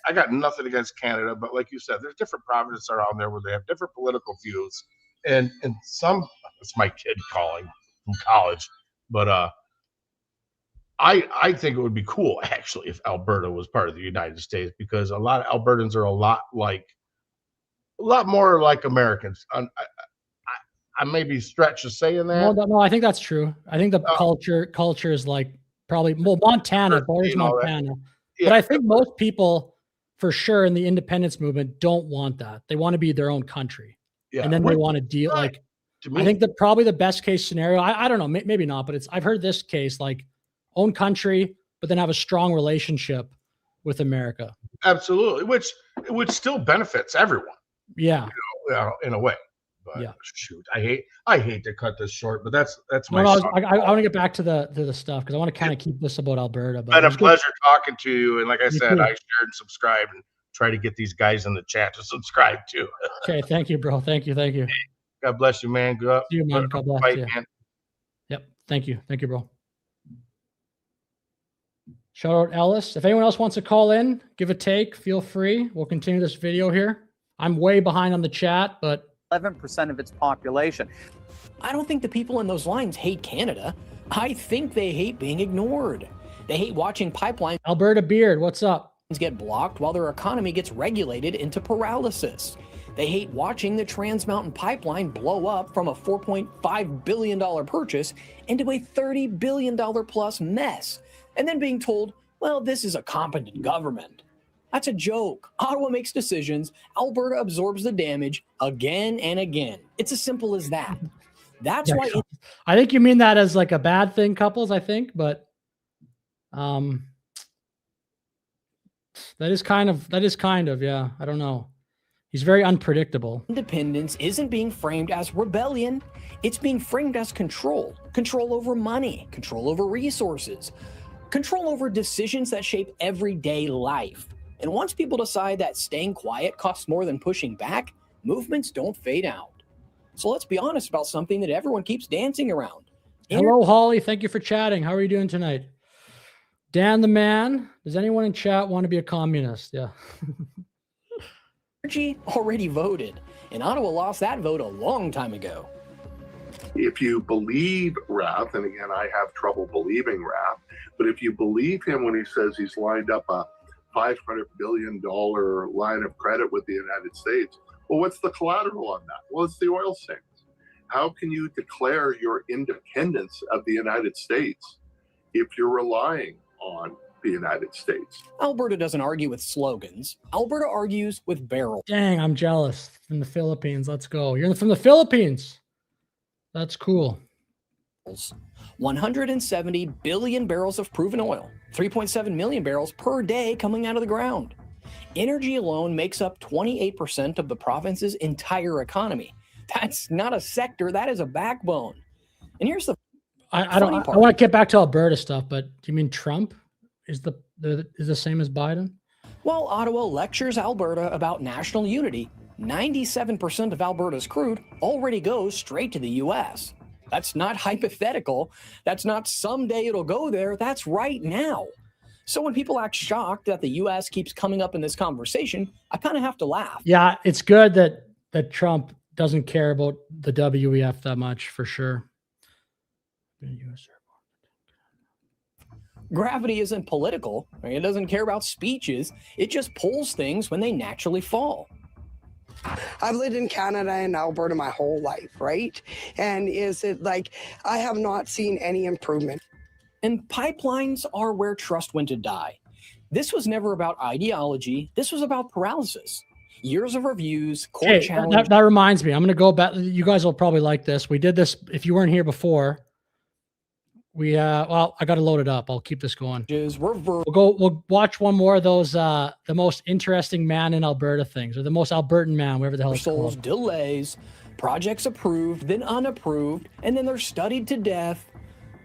I got nothing against Canada, but like you said, there's different provinces around there where they have different political views, and some. It's my kid calling from college, but I think it would be cool actually if Alberta was part of the United States, because a lot of Albertans are a lot more like Americans. I may be stretched to saying that. No, I think that's true. I think the culture is like probably Montana, borders Montana. Yeah. But I think most people, for sure, in the independence movement don't want that. They want to be their own country. Yeah. And then they want to deal like, I think that probably the best case scenario, I don't know, maybe not, but I've heard this case, like, own country, but then have a strong relationship with America. Absolutely. Which still benefits everyone. Yeah. In a way. But yeah. Shoot, I hate to cut this short, but that's my. I want to get back to the stuff, because I want to kind of keep this about Alberta. But it's been a pleasure talking to you, and like I said, too. I shared and subscribed, and try to get these guys in the chat to subscribe too. Okay, thank you, bro. Thank you. God bless you, man. Good up. See you, man. God bless you. Man. Yep. Thank you, bro. Shout out Ellis. If anyone else wants to call in, give a take, feel free. We'll continue this video here. I'm way behind on the chat, but 11% of its population. I don't think the people in those lines hate Canada. I think they hate being ignored. They hate watching pipelines. Alberta Beard, what's up? Get blocked while their economy gets regulated into paralysis. They hate watching the Trans Mountain Pipeline blow up from a $4.5 billion purchase into a $30 billion plus mess, and then being told, well, this is a competent government. That's a joke. Ottawa makes decisions. Alberta absorbs the damage again and again. It's as simple as that. That's why. I think you mean that as like a bad thing, Couples, I think, but that is kind of, yeah, I don't know. He's very unpredictable. Independence isn't being framed as rebellion. It's being framed as control. Control over money, control over resources, control over decisions that shape everyday life. And once people decide that staying quiet costs more than pushing back, movements don't fade out. So let's be honest about something that everyone keeps dancing around. Hello, Holly. Thank you for chatting. How are you doing tonight? Dan the man. Does anyone in chat want to be a communist? Yeah. Energy already voted, and Ottawa lost that vote a long time ago. If you believe Rath, and again, I have trouble believing Rath, but if you believe him when he says he's lined up a $500 billion line of credit with the United States, well, what's the collateral on that? Well, it's the oil sands. How can you declare your independence of the United States if you're relying on the United States? Alberta doesn't argue with slogans. Alberta argues with barrels. Dang, I'm jealous. From the Philippines. Let's go. You're from the Philippines. That's cool. 170 billion barrels of proven oil, 3.7 million barrels per day coming out of the ground. Energy alone makes up 28% of the province's entire economy. That's not a sector, that is a backbone. And here's the I funny don't. I part. want to get back to Alberta stuff, but do you mean Trump is the same as Biden? While Ottawa lectures Alberta about national unity, 97% of Alberta's crude already goes straight to the U.S. That's not hypothetical. That's not someday it'll go there. That's right now. So when people act shocked that the U.S. keeps coming up in this conversation, I kind of have to laugh. Yeah, it's good that Trump doesn't care about the WEF that much, for sure. Gravity isn't political. It doesn't care about speeches. It just pulls things when they naturally fall. I've lived in Canada and Alberta my whole life, right? And is it like I have not seen any improvement? And pipelines are where trust went to die. This was never about ideology. This was about paralysis. Years of reviews, court Hey, challenges. that reminds me. I'm going to go back. You guys will probably like this. We did this. If you weren't here before, well, I got to load it up. I'll keep this going. We'll watch one more of those, the most interesting man in Alberta things, or the most Albertan man, whatever the hell it's called. Delays, projects approved, then unapproved, and then they're studied to death.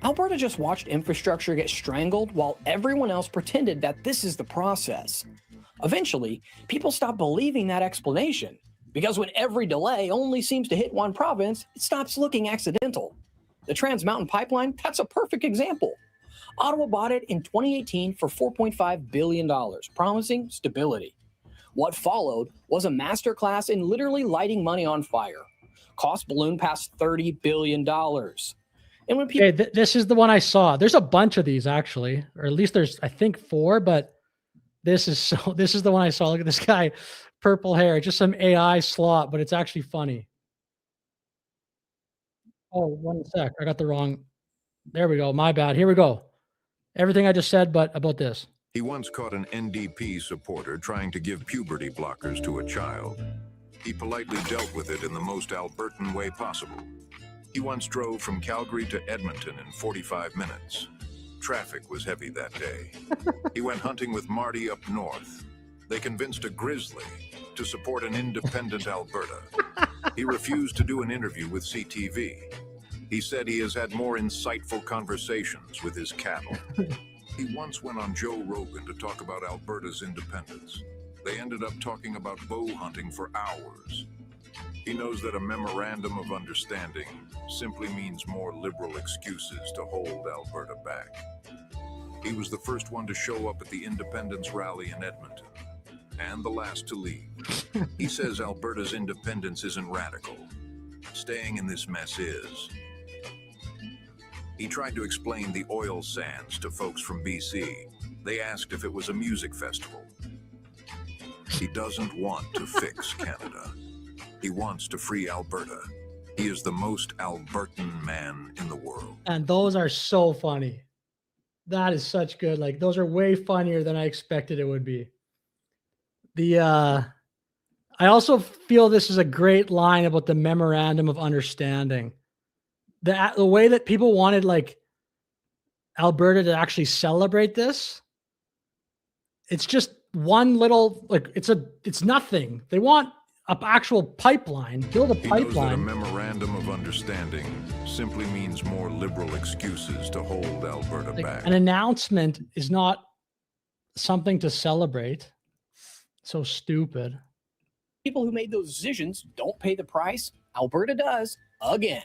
Alberta just watched infrastructure get strangled while everyone else pretended that this is the process. Eventually, people stopped believing that explanation, because when every delay only seems to hit one province, it stops looking accidental. The Trans Mountain Pipeline, that's a perfect example. Ottawa bought it in 2018 for $4.5 billion, promising stability. What followed was a masterclass in literally lighting money on fire. Cost ballooned past $30 billion. And when people this is the one I saw. There's a bunch of these actually, or at least there's, I think, 4, but this is the one I saw. Look at this guy, purple hair, just some AI slot, but it's actually funny. Oh, 1 sec. I got the wrong. There we go. My bad. Here we go. Everything I just said, but about this. He once caught an NDP supporter trying to give puberty blockers to a child. He politely dealt with it in the most Albertan way possible. He once drove from Calgary to Edmonton in 45 minutes. Traffic was heavy that day. He went hunting with Marty up north. They convinced a grizzly to support an independent Alberta. He refused to do an interview with CTV. He said he has had more insightful conversations with his cattle. He once went on Joe Rogan to talk about Alberta's independence. They ended up talking about bow hunting for hours. He knows that a memorandum of understanding simply means more liberal excuses to hold Alberta back. He was the first one to show up at the independence rally in Edmonton, and the last to leave. He says Alberta's independence isn't radical. Staying in this mess is. He tried to explain the oil sands to folks from BC. They asked if it was a music festival. He doesn't want to fix Canada. He wants to free Alberta. He is the most Albertan man in the world. And those are so funny. That is such good. Like, those are way funnier than I expected it would be. I also feel this is a great line about the memorandum of understanding. The way that people wanted, like, Alberta to actually celebrate this, it's just one little, like, it's nothing. They want an actual pipeline, build a pipeline. He knows that a memorandum of understanding simply means more liberal excuses to hold Alberta back. An announcement is not something to celebrate. So stupid. People who made those decisions don't pay the price. Alberta does again.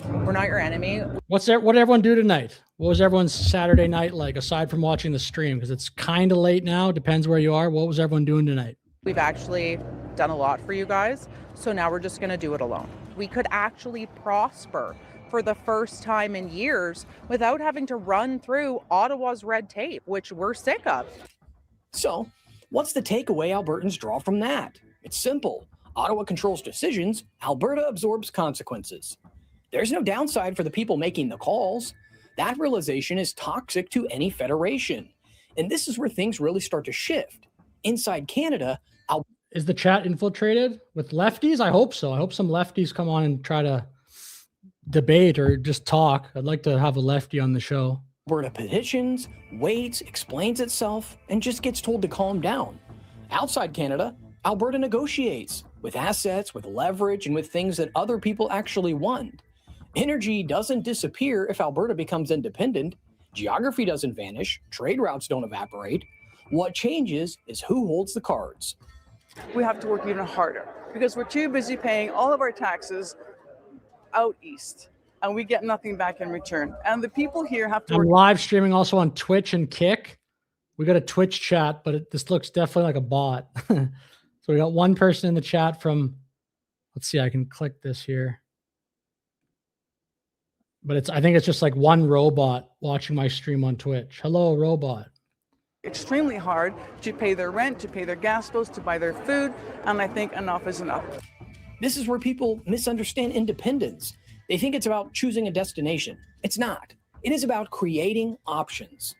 We're not your enemy. What did everyone do tonight? What was everyone's Saturday night like, aside from watching the stream? Because it's kind of late now. Depends where you are. What was everyone doing tonight? We've actually done a lot for you guys, so now we're just going to do it alone. We could actually prosper for the first time in years without having to run through Ottawa's red tape, which we're sick of. So, what's the takeaway Albertans draw from that? It's simple. Ottawa controls decisions, Alberta absorbs consequences. There's no downside for the people making the calls. That realization is toxic to any federation. And this is where things really start to shift. Inside Canada, is the chat infiltrated with lefties? I hope so. I hope some lefties come on and try to debate or just talk. I'd like to have a lefty on the show. Alberta petitions, waits, explains itself, and just gets told to calm down. Outside Canada, Alberta negotiates with assets, with leverage, and with things that other people actually want. Energy doesn't disappear if Alberta becomes independent. Geography doesn't vanish. Trade routes don't evaporate. What changes is who holds the cards. We have to work even harder because we're too busy paying all of our taxes out east and we get nothing back in return. And the people here have to I'm work. live streaming also on Twitch and Kick. We got a Twitch chat, but this looks definitely like a bot. So we got one person in the chat from, let's see, I can click this here. But I think it's just like one robot watching my stream on Twitch. Hello, robot. Extremely hard to pay their rent, to pay their gas bills, to buy their food, and I think enough is enough. This is where people misunderstand independence. They think it's about choosing a destination. It's not. It is about creating options.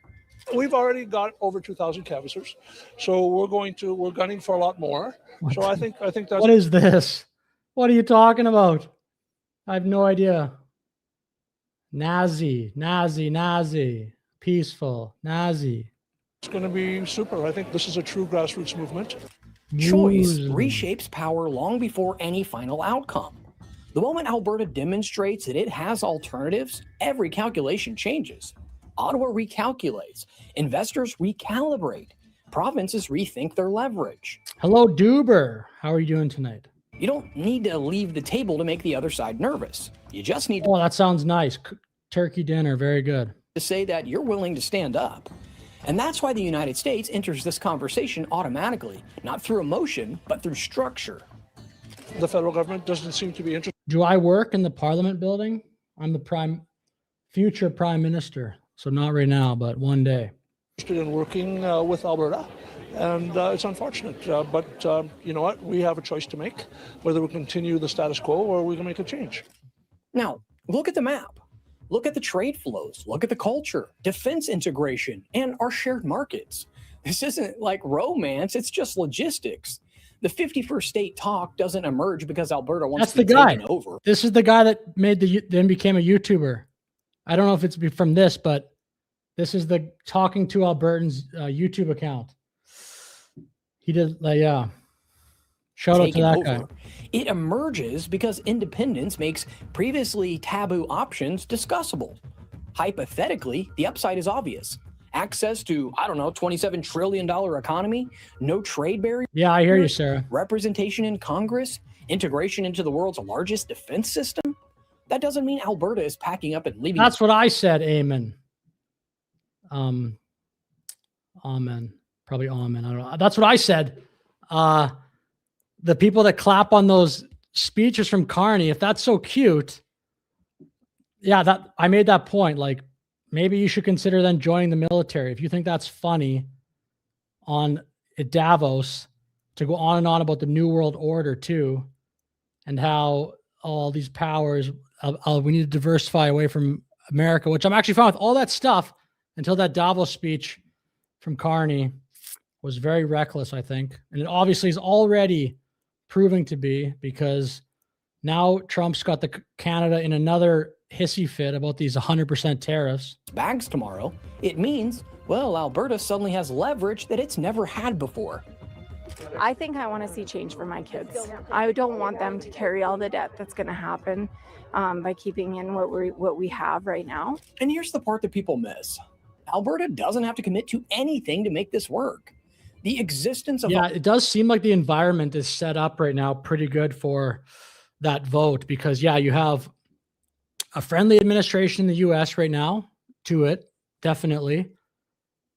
We've already got over 2,000 canvassers, so we're gunning for a lot more. So I think that's. What is this? What are you talking about? I have no idea. Nazi, peaceful, Nazi. It's going to be super. I think this is a true grassroots movement. Choice reshapes power long before any final outcome. The moment Alberta demonstrates that it has alternatives, every calculation changes. Ottawa recalculates. Investors recalibrate. Provinces rethink their leverage. Hello, Duber. How are you doing tonight? You don't need to leave the table to make the other side nervous. You just need to. Oh, that sounds nice. Turkey dinner. Very good. To say that you're willing to stand up. And that's why the United States enters this conversation automatically, not through emotion, but through structure. The federal government doesn't seem to be interested. Do I work in the Parliament building? I'm the future prime minister. So not right now, but one day. In working with Alberta, and it's unfortunate. But you know what? We have a choice to make, whether we continue the status quo or we can make a change. Now, look at the map. Look at the trade flows. Look at the culture, defense integration, and our shared markets. This isn't like romance. It's just logistics. The 51st state talk doesn't emerge because Alberta wants to be taken over. This is the guy that then became a YouTuber. I don't know if it's from this, but this is the Talking to Albertans YouTube account. He did, yeah. Shout out to that guy. It emerges because independence makes previously taboo options discussable. Hypothetically, the upside is obvious. Access to, $27 trillion economy, no trade barrier. Yeah, I hear you, Sarah. Representation in Congress, integration into the world's largest defense system. That doesn't mean Alberta is packing up and leaving. That's what I said, amen. Amen. Probably amen. I don't know. That's what I said. The people that clap on those speeches from Carney, if that's so cute, yeah, that I made that point. Like, maybe you should consider then joining the military if you think that's funny at Davos to go on and on about the New World Order too, and how all these powers we need to diversify away from America, which I'm actually fine with all that stuff until that Davos speech from Carney was very reckless, I think. And it obviously is already proving to be, because now Trump's got Canada in another hissy fit about these 100% tariffs. Bags tomorrow. It means, well, Alberta suddenly has leverage that it's never had before. I think I want to see change for my kids. I don't want them to carry all the debt that's going to happen by keeping in what we have right now. And here's the part that people miss. Alberta doesn't have to commit to anything to make this work. The existence of... Yeah, it does seem like the environment is set up right now pretty good for that vote, because, yeah, you have a friendly administration in the U.S. right now to it, definitely.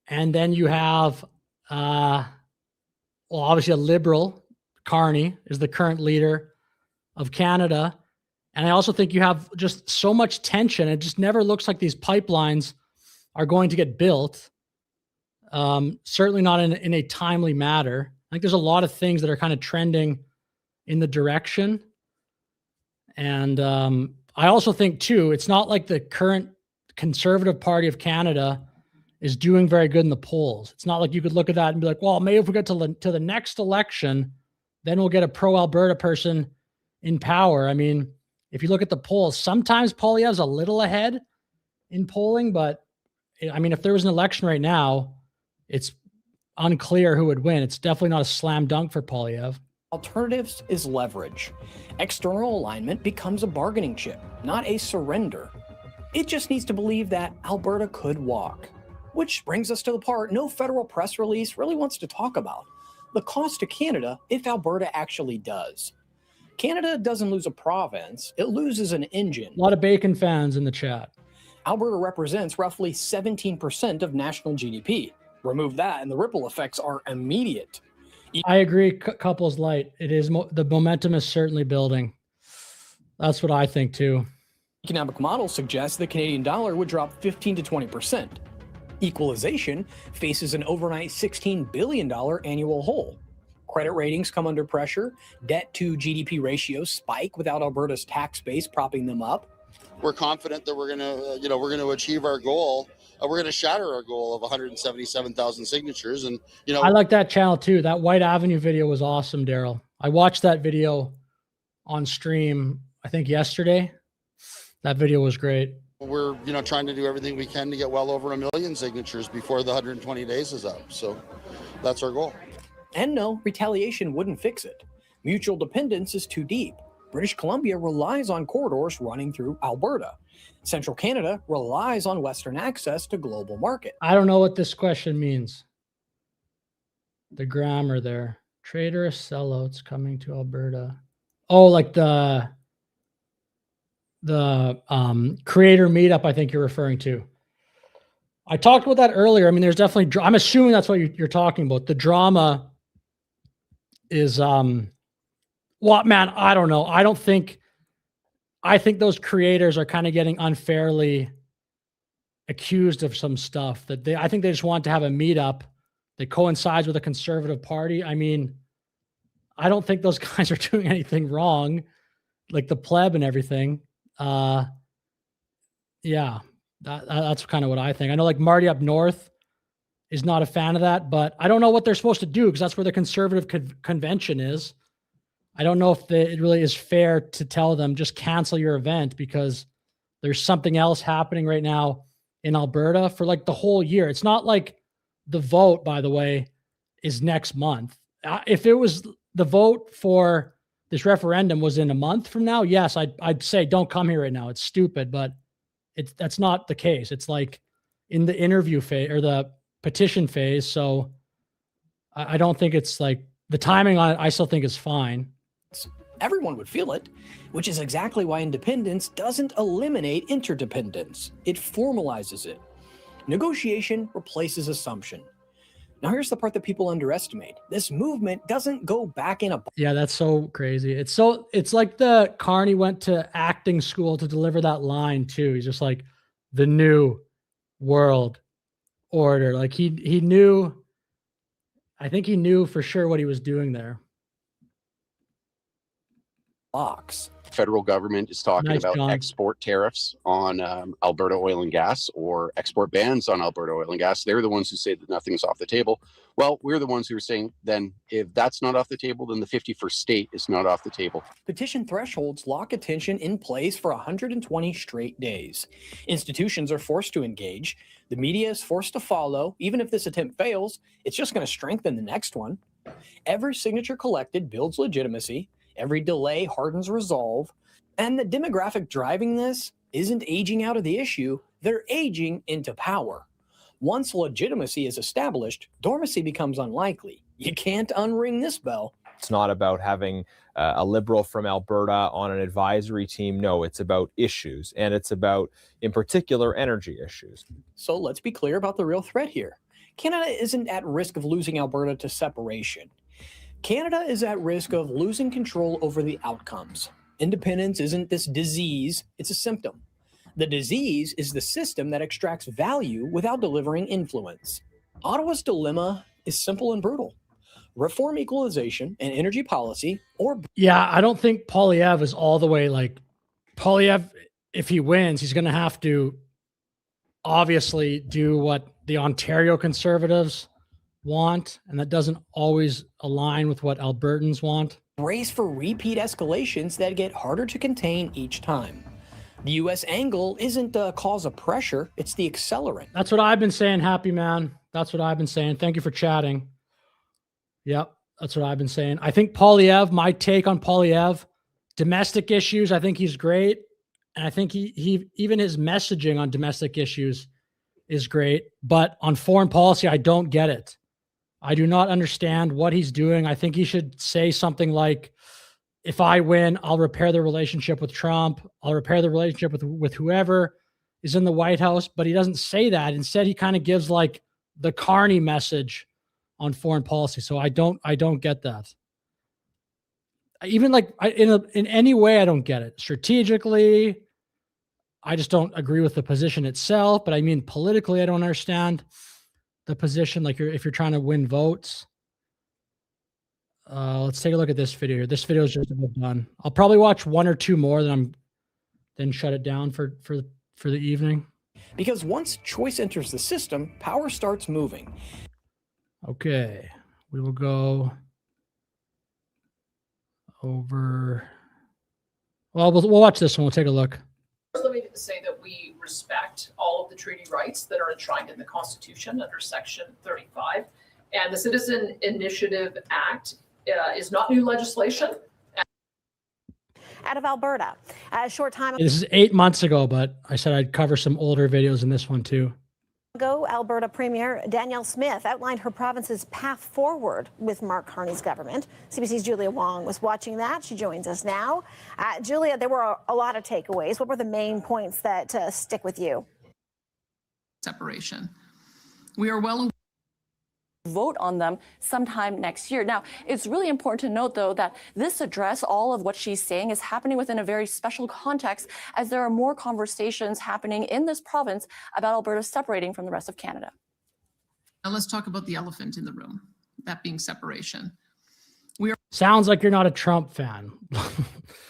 And then you have, obviously a liberal. Carney is the current leader of Canada. And I also think you have just so much tension. It just never looks like these pipelines are going to get built. Certainly not in a timely manner. I think there's a lot of things that are kind of trending in the direction. And I also think, too, it's not like the current Conservative Party of Canada is doing very good in the polls. It's not like you could look at that and be like, well, maybe if we get to the next election, then we'll get a pro-Alberta person in power. I mean, if you look at the polls, sometimes Poilievre's a little ahead in polling, but I mean, if there was an election right now, it's unclear who would win. It's definitely not a slam dunk for Poilievre. Alternatives is leverage. External alignment becomes a bargaining chip, not a surrender. It just needs to believe that Alberta could walk. Which brings us to the part no federal press release really wants to talk about: the cost to Canada if Alberta actually does. Canada doesn't lose a province, it loses an engine. A lot of Bacon fans in the chat. Alberta represents roughly 17% of national GDP. Remove that and the ripple effects are immediate. I agree, Couples Light. It is the momentum is certainly building. That's what I think too. Economic models suggest the Canadian dollar would drop 15 to 20%. Equalization faces an overnight $16 billion annual hole. Credit ratings come under pressure. Debt to GDP ratios spike without Alberta's tax base propping them up. We're confident that we're going to achieve our goal. We're going to shatter our goal of 177,000 signatures. And, I like that channel too. That White Avenue video was awesome, Daryl. I watched that video on stream, I think yesterday. That video was great. We're, trying to do everything we can to get well over 1 million signatures before the 120 days is up. So that's our goal. And no, retaliation wouldn't fix it. Mutual dependence is too deep. British Columbia relies on corridors running through Alberta. Central Canada relies on Western access to global market. I don't know what this question means. The grammar there. Traitorous sellouts coming to Alberta. Oh, like the creator meetup, I think you're referring to. I talked about that earlier. I mean, there's definitely, I'm assuming that's what you're talking about. The drama is, well, man, I don't know. I think those creators are kind of getting unfairly accused of some stuff that I think they just want to have a meetup that coincides with a conservative party. I mean, I don't think those guys are doing anything wrong, like the pleb and everything. Yeah, that's kind of what I think. I know like Marty up north is not a fan of that, but I don't know what they're supposed to do because that's where the conservative convention is. I don't know if it really is fair to tell them just cancel your event because there's something else happening right now in Alberta for like the whole year. It's not like the vote, by the way, is next month. If it was the vote for this referendum was in a month from now, yes, I'd say don't come here right now. It's stupid, but that's not the case. It's like in the interview phase or the petition phase. So I don't think it's like the timing on it. I still think is fine. Everyone would feel it, which is exactly why independence doesn't eliminate interdependence. It formalizes it. Negotiation replaces assumption. Now here's the part that people underestimate. This movement doesn't go back in a... Yeah, that's so crazy. It's like the Carney went to acting school to deliver that line too. He's just like the new world order. Like he knew, I think he knew for sure what he was doing there. Box. Federal government is talking Nice, about John. export tariffs on Alberta oil and gas or export bans on Alberta oil and gas. They're the ones who say that nothing's off the table. Well, we're the ones who are saying then if that's not off the table, then the 51st state is not off the table. Petition thresholds lock attention in place for 120 straight days. Institutions are forced to engage. The media is forced to follow. Even if this attempt fails, it's just going to strengthen the next one. Every signature collected builds legitimacy. Every delay hardens resolve. And the demographic driving this isn't aging out of the issue. They're aging into power. Once legitimacy is established, dormancy becomes unlikely. You can't unring this bell. It's not about having a liberal from Alberta on an advisory team. No, it's about issues. And it's about, in particular, energy issues. So let's be clear about the real threat here. Canada isn't at risk of losing Alberta to separation. Canada is at risk of losing control over the outcomes. Independence isn't this disease, it's a symptom. The disease is the system that extracts value without delivering influence. Ottawa's dilemma is simple and brutal. Reform equalization and energy policy, or... Yeah, I don't think Poilievre is all the way like... Poilievre, if he wins, he's going to have to obviously do what the Ontario Conservatives want, and that doesn't always align with what Albertans want. brace for repeat escalations that get harder to contain each time. The U.S. angle isn't the cause of pressure, it's the accelerant. That's what I've been saying, Happy Man. That's what I've been saying. Thank you for chatting. Yep, that's what I've been saying. I think Poilievre, my take on Poilievre, domestic issues, I think he's great. And I think he even his messaging on domestic issues is great. But on foreign policy, I don't get it. I do not understand what he's doing. I think he should say something like, if I win, I'll repair the relationship with Trump. I'll repair the relationship with whoever is in the White House. But he doesn't say that. Instead, he kind of gives like the Carney message on foreign policy. So I don't get that. Even like in any way, I don't get it. Strategically, I just don't agree with the position itself. But I mean, politically, I don't understand the position. Like if you're trying to win votes. Let's take a look at this video here. This video is just about done. I'll probably watch one or two more, then shut it down for the evening. Because once choice enters the system, power starts moving. Okay, we will go over. Well, we'll watch this one. We'll take a look. Let me say that we respect all of the treaty rights that are enshrined in the Constitution under Section 35. And the Citizen Initiative Act is not new legislation. Out of Alberta, a short time This is 8 months ago, but I said I'd cover some older videos in this one too. ago, Alberta Premier Danielle Smith outlined her province's path forward with Mark Carney's government. CBC's Julia Wong was watching that. She joins us now. Julia, there were a lot of takeaways. What were the main points that stick with you? Separation. We are well aware. Vote on them sometime next year. Now, it's really important to note, though, that this address, all of what she's saying, is happening within a very special context, as there are more conversations happening in this province about Alberta separating from the rest of Canada. Now let's talk about the elephant in the room, that being separation. Sounds like you're not a Trump fan.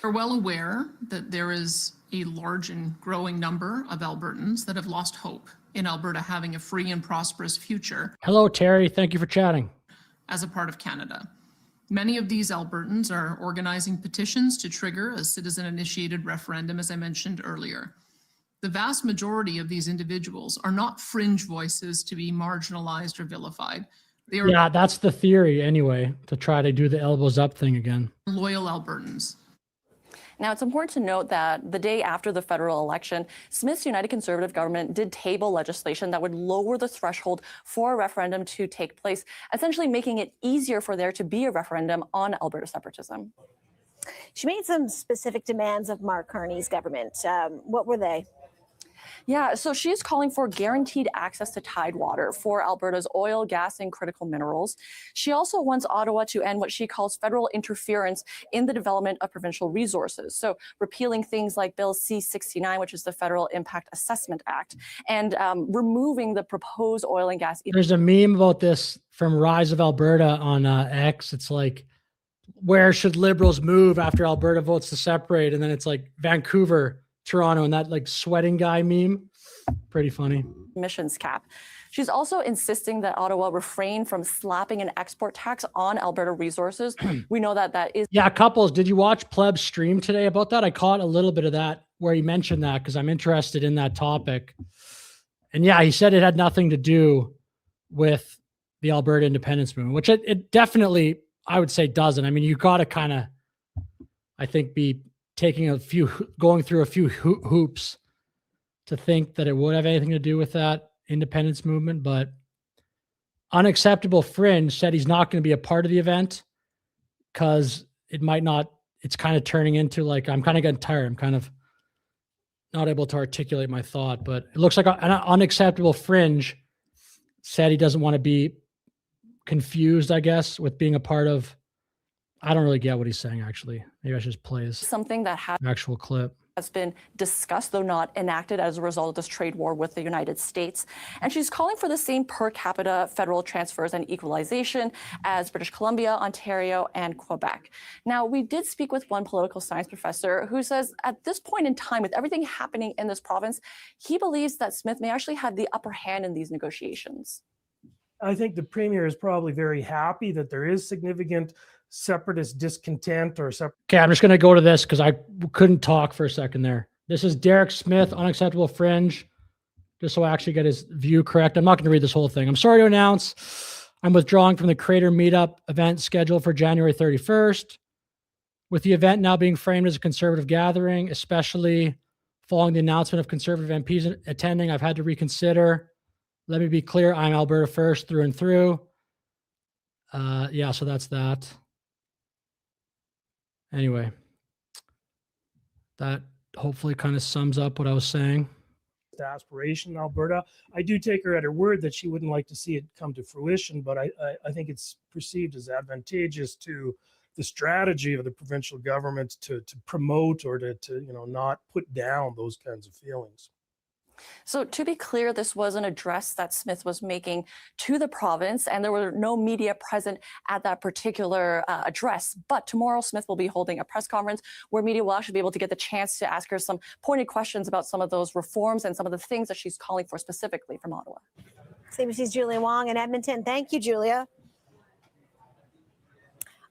We're well aware that there is a large and growing number of Albertans that have lost hope in Alberta having a free and prosperous future. Hello, Terry. Thank you for chatting. As a part of Canada. Many of these Albertans are organizing petitions to trigger a citizen-initiated referendum, as I mentioned earlier. The vast majority of these individuals are not fringe voices to be marginalized or vilified. They are Yeah, that's the theory anyway, to try to do the elbows up thing again. loyal Albertans. Now, it's important to note that the day after the federal election, Smith's United Conservative government did table legislation that would lower the threshold for a referendum to take place, essentially making it easier for there to be a referendum on Alberta separatism. She made some specific demands of Mark Carney's government. What were they? Yeah, so she's calling for guaranteed access to tidewater for Alberta's oil, gas, and critical minerals. She also wants Ottawa to end what she calls federal interference in the development of provincial resources. So repealing things like Bill C-69, which is the Federal Impact Assessment Act, and removing the proposed oil and gas. There's a meme about this from Rise of Alberta on X. It's like, where should Liberals move after Alberta votes to separate? And then it's like Vancouver, Toronto, and that like sweating guy meme. Pretty funny. Emissions cap. She's also insisting that Ottawa refrain from slapping an export tax on Alberta resources. We know that that is. Yeah, Couples, did you watch Pleb's stream today about that? I caught a little bit of that where he mentioned that because I'm interested in that topic. And yeah, he said it had nothing to do with the Alberta independence movement, which it definitely, I would say, doesn't. I mean, you got to kind of, I think, be going through a few hoops to think that it would have anything to do with that independence movement. But Unacceptable Fringe said he's not going to be a part of the event because it might not, it's kind of turning into like, I'm kind of getting tired. I'm kind of not able to articulate my thought, but it looks like an Unacceptable Fringe said he doesn't want to be confused, I guess, with being a part of. I don't really get what he's saying, actually. Maybe I should just play his something that actual clip. Has been discussed, though not enacted, as a result of this trade war with the United States. And she's calling for the same per capita federal transfers and equalization as British Columbia, Ontario, and Quebec. Now, we did speak with one political science professor who says at this point in time, with everything happening in this province, he believes that Smith may actually have the upper hand in these negotiations. I think the Premier is probably very happy that there is significant separatist discontent or Okay, I'm just going to go to this because I couldn't talk for a second there. This is Derek Smith, Unacceptable Fringe, just so I actually get his view correct. I'm not going to read this whole thing. I'm sorry to announce I'm withdrawing from the Creator Meetup event scheduled for January 31st. With the event now being framed as a conservative gathering, especially following the announcement of conservative MPs attending, I've had to reconsider. Let me be clear, I'm Alberta first through and through. Yeah, so that's that. Anyway, that hopefully kind of sums up what I was saying. aspiration in Alberta. I do take her at her word that she wouldn't like to see it come to fruition, but I think it's perceived as advantageous to the strategy of the provincial government to promote or to not put down those kinds of feelings. So to be clear, this was an address that Smith was making to the province, and there were no media present at that particular address. But tomorrow, Smith will be holding a press conference where media will actually be able to get the chance to ask her some pointed questions about some of those reforms and some of the things that she's calling for specifically from Ottawa. CBC's Julia Wong in Edmonton. Thank you, Julia.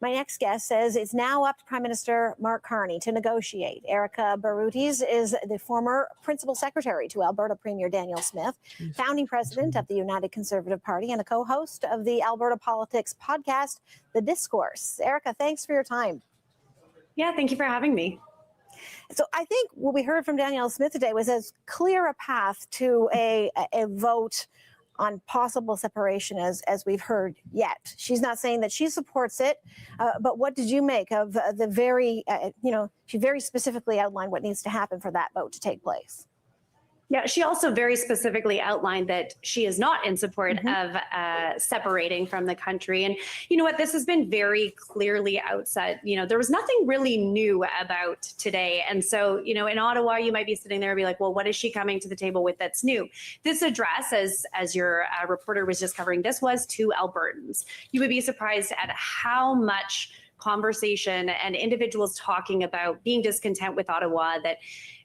My next guest says it's now up to Prime Minister Mark Carney to negotiate. Erica Barootes is the former principal secretary to Alberta Premier Daniel Smith, founding president of the United Conservative Party, and a co-host of the Alberta Politics podcast, The Discourse. Erica, thanks for your time. Yeah, thank you for having me. So I think what we heard from Danielle Smith today was as clear a path to a vote on possible separation as we've heard yet. She's not saying that she supports it, but what did you make of the very, she very specifically outlined what needs to happen for that vote to take place? Yeah, she also very specifically outlined that she is not in support of separating from the country. And you know what, this has been very clearly outset. There was nothing really new about today. And so, in Ottawa, you might be sitting there and be like, well, what is she coming to the table with that's new? This address, as your reporter was just covering, this was to Albertans. You would be surprised at how much conversation and individuals talking about being discontent with Ottawa, that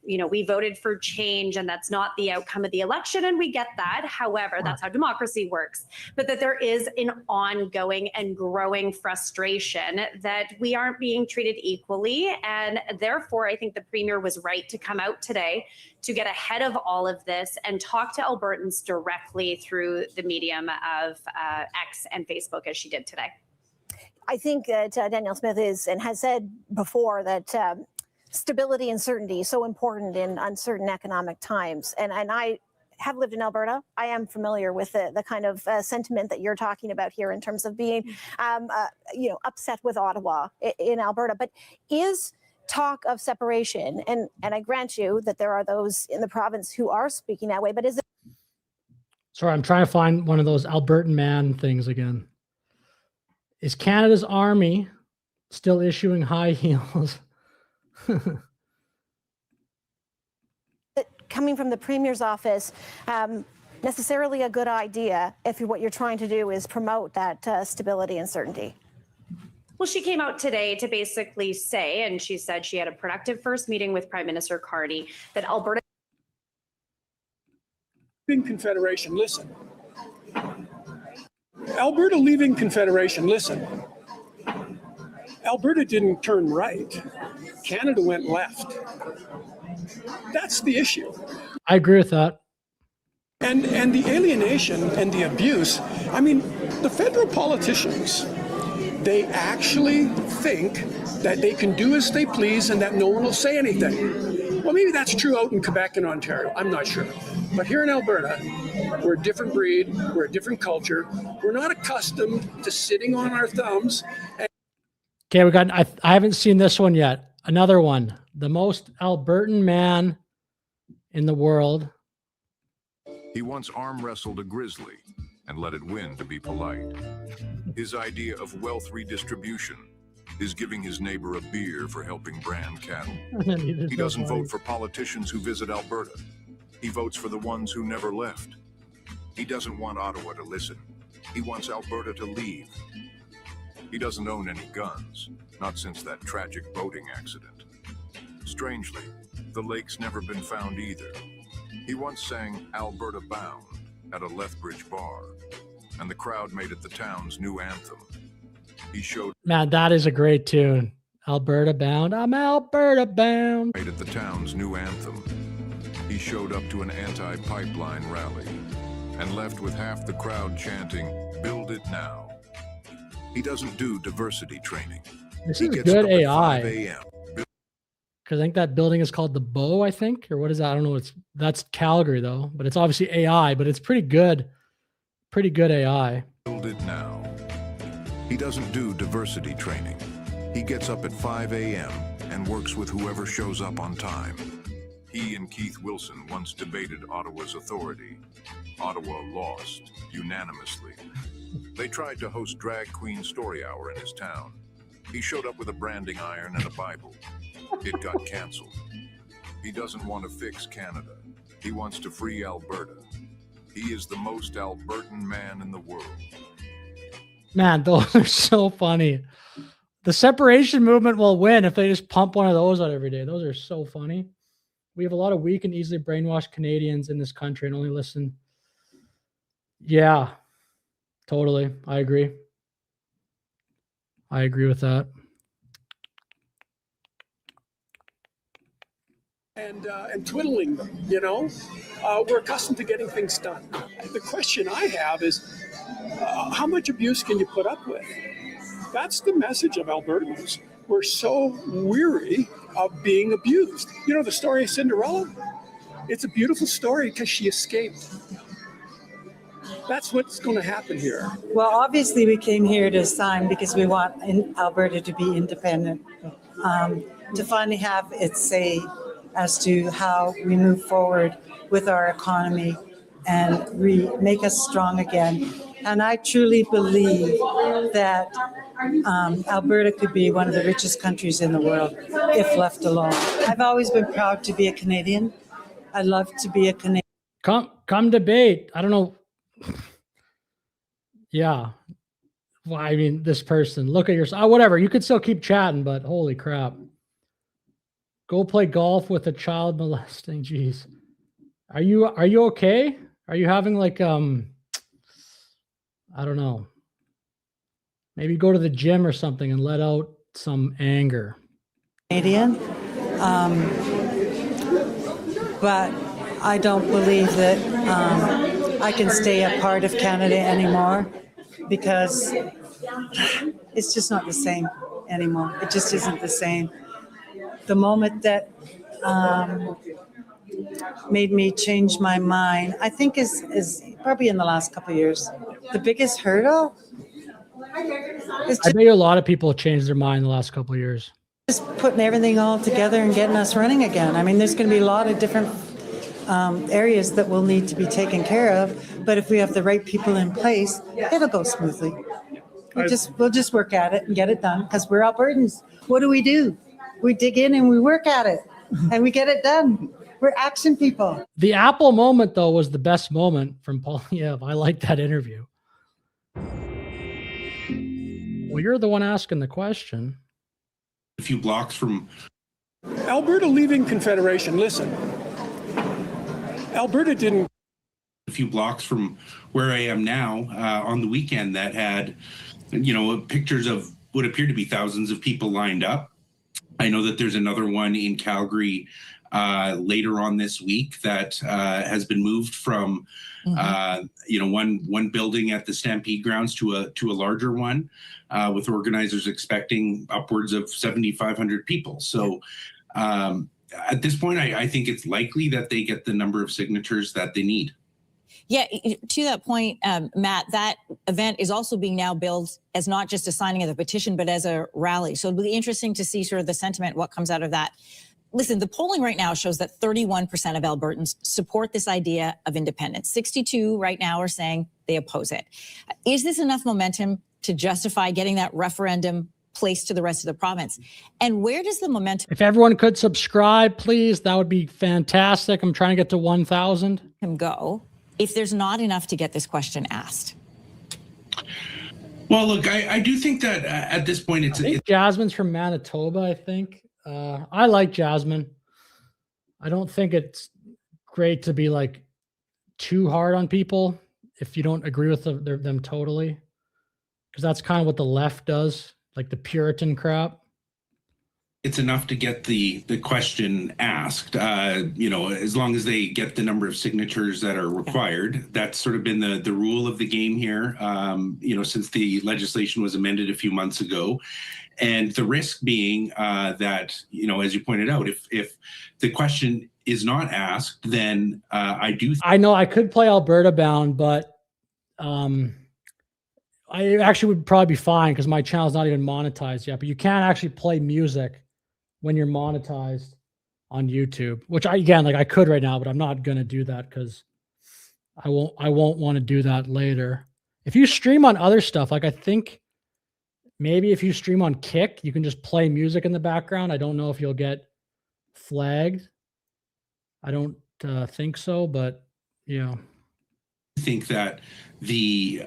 we voted for change and that's not the outcome of the election, and we get that. However, that's how democracy works. But that there is an ongoing and growing frustration that we aren't being treated equally. And therefore, I think the Premier was right to come out today to get ahead of all of this and talk to Albertans directly through the medium of X and Facebook, as she did today. I think that Danielle Smith is and has said before that stability and certainty is so important in uncertain economic times. And I have lived in Alberta. I am familiar with the kind of sentiment that you're talking about here in terms of being, upset with Ottawa in Alberta. But is talk of separation, and I grant you that there are those in the province who are speaking that way, but is it? Sorry, I'm trying to find one of those Albertan man things again. Is Canada's army still issuing high heels? Coming from the Premier's office, necessarily a good idea if what you're trying to do is promote that stability and certainty? Well, she came out today to basically say, and she said she had a productive first meeting with Prime Minister Carney, that Alberta... Confederation, listen. Alberta leaving Confederation, listen. Alberta didn't turn right. Canada went left. That's the issue. I agree with that. And the alienation and the abuse, I mean, the federal politicians, they actually think that they can do as they please and that no one will say anything. Well, maybe that's true out in Quebec and Ontario. I'm not sure. But here in Alberta, we're a different breed. We're a different culture. We're not accustomed to sitting on our thumbs. Okay, we got. I haven't seen this one yet. Another one. The most Albertan man in the world. He once arm wrestled a grizzly and let it win to be polite. His idea of wealth redistribution is giving his neighbor a beer for helping brand cattle. He doesn't vote for politicians who visit Alberta. He votes for the ones who never left. He doesn't want Ottawa to listen. He wants Alberta to leave. He doesn't own any guns, not since that tragic boating accident. Strangely, the lake's never been found either. He once sang Alberta Bound at a Lethbridge bar, and the crowd made it the town's new anthem. He showed Man, that is a great tune. Alberta bound. I'm Alberta bound. at the town's new anthem. He showed up to an anti-pipeline rally and left with half the crowd chanting, "Build it now." He doesn't do diversity training. This He is gets good up at 5 AI. a.m. Because I think that building is called the Bow, I think, or what is that? I don't know. That's Calgary though, but it's obviously AI, but it's pretty good. Pretty good AI. Build it now. He doesn't do diversity training. He gets up at 5 a.m. and works with whoever shows up on time. He and Keith Wilson once debated Ottawa's authority. Ottawa lost unanimously. They tried to host Drag Queen Story Hour in his town. He showed up with a branding iron and a Bible. It got canceled. He doesn't want to fix Canada. He wants to free Alberta. He is the most Albertan man in the world. Man, those are so funny. The separation movement will win if they just pump one of those out every day. Those are so funny. We have a lot of weak and easily brainwashed Canadians in this country and only listen. Yeah, totally. I agree. I agree with that. And twiddling them, we're accustomed to getting things done. The question I have is, how much abuse can you put up with? That's the message of Albertans. We're so weary of being abused. You know the story of Cinderella? It's a beautiful story because she escaped. That's what's going to happen here. Well, obviously we came here to sign because we want Alberta to be independent, to finally have its say as to how we move forward with our economy and make us strong again. And I truly believe that Alberta could be one of the richest countries in the world if left alone. I've always been proud to be a Canadian. I love to be a Canadian. Come debate. I don't know. Yeah. Well, I mean, this person, look at yourself. Whatever. You could still keep chatting, but holy crap. Go play golf with a child molesting. Jeez. Are you okay? Are you having like, I don't know. Maybe go to the gym or something and let out some anger. Canadian, but I don't believe that I can stay a part of Canada anymore because it's just not the same anymore. It just isn't the same. The moment that made me change my mind, I think is probably in the last couple of years. The biggest hurdle is I bet you a lot of people changed their mind in the last couple of years. just putting everything all together and getting us running again. I mean, there's going to be a lot of different areas that will need to be taken care of, but if we have the right people in place, it'll go smoothly. We'll just work at it and get it done because we're Albertans. What do? We dig in and we work at it and we get it done. We're action people. The Apple moment, though, was the best moment from Polyev. I like that interview. Well, you're the one asking the question. A few blocks from Alberta leaving Confederation. Listen, Alberta didn't. A few blocks from where I am now on the weekend that had, pictures of what appeared to be thousands of people lined up. I know that there's another one in Calgary later on this week that has been moved from, one building at the Stampede grounds to a larger one, with organizers expecting upwards of 7,500 people. So at this point, I think it's likely that they get the number of signatures that they need. Yeah, to that point, Matt, that event is also being now billed as not just a signing of the petition, but as a rally. So it'll be interesting to see sort of the sentiment, what comes out of that. Listen, the polling right now shows that 31% of Albertans support this idea of independence. 62 right now are saying they oppose it. Is this enough momentum to justify getting that referendum placed to the rest of the province? And where does the momentum If everyone could subscribe, please, that would be fantastic. I'm trying to get to 1,000. go if there's not enough to get this question asked? Well, look, I do think that at this point, I think Jasmine's from Manitoba, I think. I like Jasmine. I don't think it's great to be like too hard on people if you don't agree with them totally. Because that's kind of what the left does, like the Puritan crap. It's enough to get the question asked. As long as they get the number of signatures that are required. That's sort of been the rule of the game here. Since the legislation was amended a few months ago, and the risk being that as you pointed out, if the question is not asked, then I know I could play Alberta bound, but I actually would probably be fine because my channel's not even monetized yet. But you can't actually play music when you're monetized on YouTube, which I could right now, but I'm not gonna do that because I won't want to do that later. If you stream on other stuff, like I think maybe if you stream on Kick, you can just play music in the background. I don't know if you'll get flagged. I don't think so, but yeah. think that the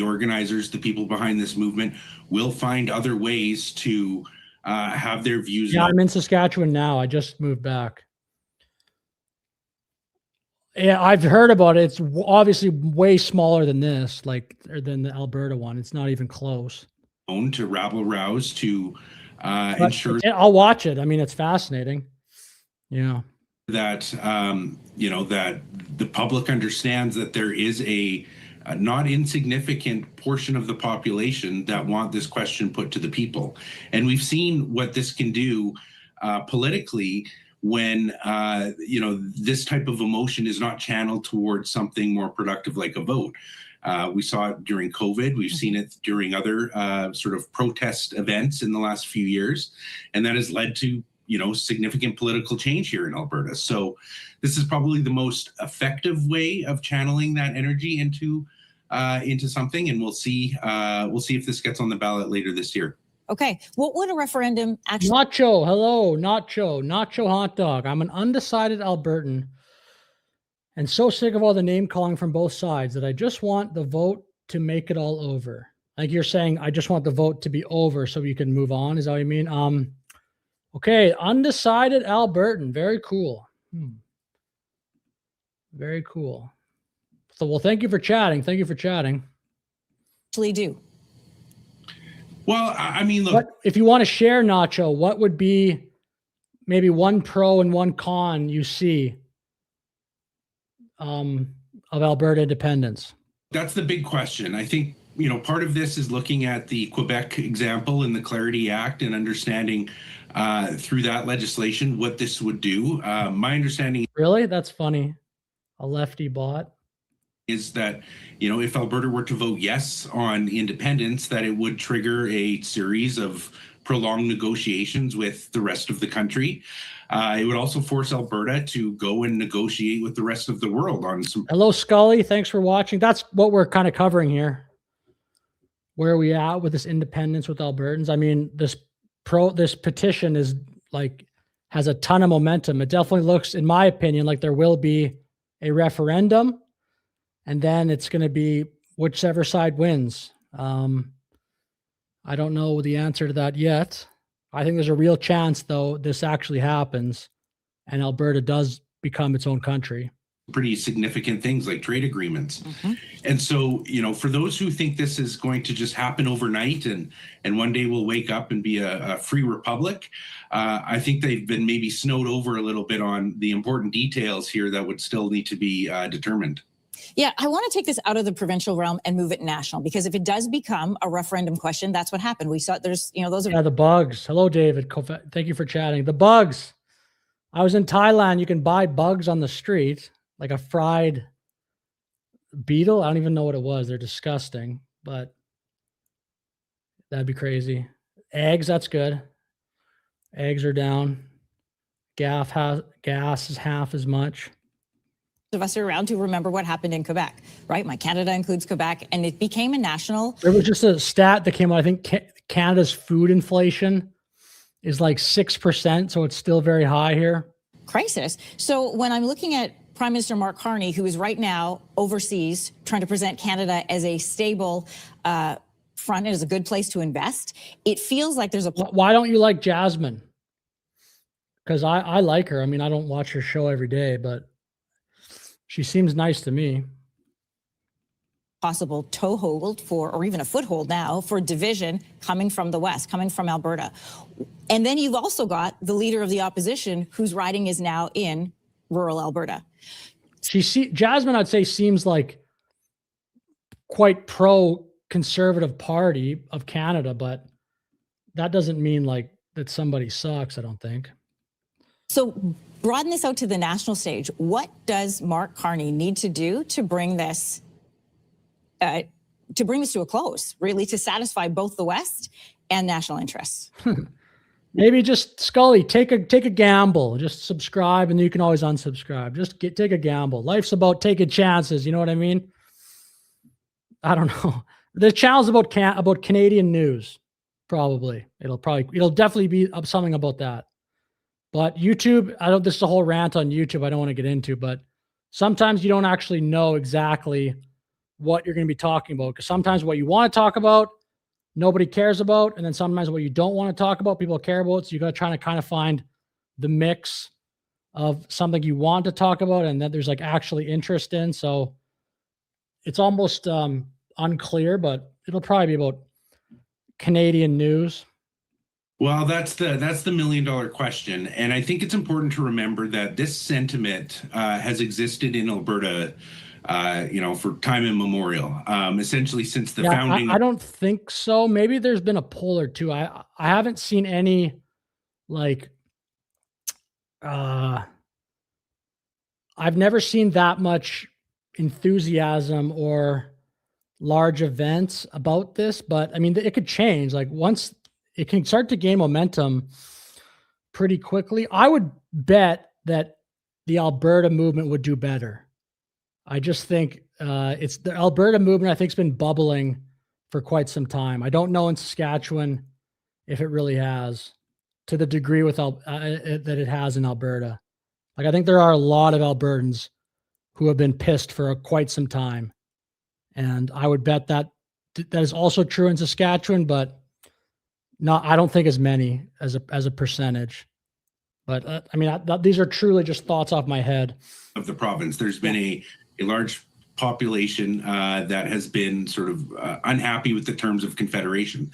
organizers, the people behind this movement, will find other ways to have their views. Yeah, I'm in Saskatchewan now. I just moved back. Yeah, I've heard about it. It's obviously way smaller than this, than the Alberta one. It's not even close. To rabble rouse to ensure. I'll watch it. I mean, it's fascinating. Yeah. That that the public understands that there is a not insignificant portion of the population that want this question put to the people, and we've seen what this can do politically when this type of emotion is not channeled towards something more productive like a vote. We saw it during COVID. We've seen it during other sort of protest events in the last few years, and that has led to significant political change here in Alberta. So this is probably the most effective way of channeling that energy into something, and we'll see if this gets on the ballot later this year. Okay, what would a referendum actually? Nacho, hello, Nacho hot dog. I'm an undecided Albertan, and so sick of all the name calling from both sides that I just want the vote to make it all over. Like you're saying, I just want the vote to be over so you can move on. Is that what you mean? Okay, undecided Albertan. Very cool. Very cool. So, well, thank you for chatting. Thank you for chatting. Actually do. Well, I mean, look. If you want to share, Nacho, what would be maybe one pro and one con you see of Alberta independence? That's the big question. I think, part of this is looking at the Quebec example in the Clarity Act and understanding through that legislation what this would do. My understanding. Really? That's funny. A lefty bot. Is that, if Alberta were to vote yes on independence, that it would trigger a series of prolonged negotiations with the rest of the country. It would also force Alberta to go and negotiate with the rest of the world on some. Hello, Scully. Thanks for watching. That's what we're kind of covering here. Where are we at with this independence with Albertans? I mean, this petition is has a ton of momentum. It definitely looks, in my opinion, like there will be a referendum, and then it's going to be whichever side wins. I don't know the answer to that yet. I think there's a real chance, though, this actually happens and Alberta does become its own country. Pretty significant things like trade agreements. And so, for those who think this is going to just happen overnight and one day we'll wake up and be a free republic, I think they've been maybe snowed over a little bit on the important details here that would still need to be determined. Yeah, I want to take this out of the provincial realm and move it national, because if it does become a referendum question, that's what happened. We saw there's, those are. Yeah, the bugs. Hello, David. Thank you for chatting. The bugs. I was in Thailand. You can buy bugs on the street, like a fried beetle. I don't even know what it was. They're disgusting, but that'd be crazy. Eggs, that's good. Eggs are down. Gas is half as much. Of us are around to remember what happened in Quebec, right? My Canada includes Quebec, and it became a national. There was just a stat that came out. I think Canada's food inflation is like 6%, so it's still very high here. Crisis. So when I'm looking at Prime Minister Mark Carney, who is right now overseas trying to present Canada as a stable front and as a good place to invest, it feels like there's a. Why don't you like Jasmine? Because I like her. I mean, I don't watch her show every day, but she seems nice to me. possible toehold for, or even a foothold now for division coming from the West, coming from Alberta. And then you've also got the leader of the opposition whose riding is now in rural Alberta. Jasmine, I'd say, seems like quite pro-conservative party of Canada, but that doesn't mean like that somebody sucks, I don't think. So broaden this out to the national stage. What does Mark Carney need to do to bring this to a close, really, to satisfy both the West and national interests? Maybe just Scully, take a gamble. Just subscribe, and you can always unsubscribe. Just take a gamble. Life's about taking chances. You know what I mean? I don't know. The channel's about Canadian news. Probably it'll definitely be something about that. But YouTube, this is a whole rant on YouTube I don't want to get into, but sometimes you don't actually know exactly what you're going to be talking about, because sometimes what you want to talk about, nobody cares about. And then sometimes what you don't want to talk about, people care about. So you got to try to kind of find the mix of something you want to talk about and that there's like actually interest in. So it's almost unclear, but it'll probably be about Canadian news. Well, that's the million-dollar question. And I think it's important to remember that this sentiment has existed in Alberta for time immemorial, essentially since the founding. I don't think so. Maybe there's been a poll or two. I haven't seen any I've never seen that much enthusiasm or large events about this, but I mean, it could change. Like once it can start to gain momentum pretty quickly, I would bet that the Alberta movement would do better. I just think it's the Alberta movement, I think, has been bubbling for quite some time. I don't know in Saskatchewan if it really has to the degree that it has in Alberta. Like, I think there are a lot of Albertans who have been pissed for quite some time. And I would bet that is also true in Saskatchewan, but I don't think as many as a percentage. But I mean, these are truly just thoughts off my head. Of the province, there's been a large population that has been sort of unhappy with the terms of Confederation.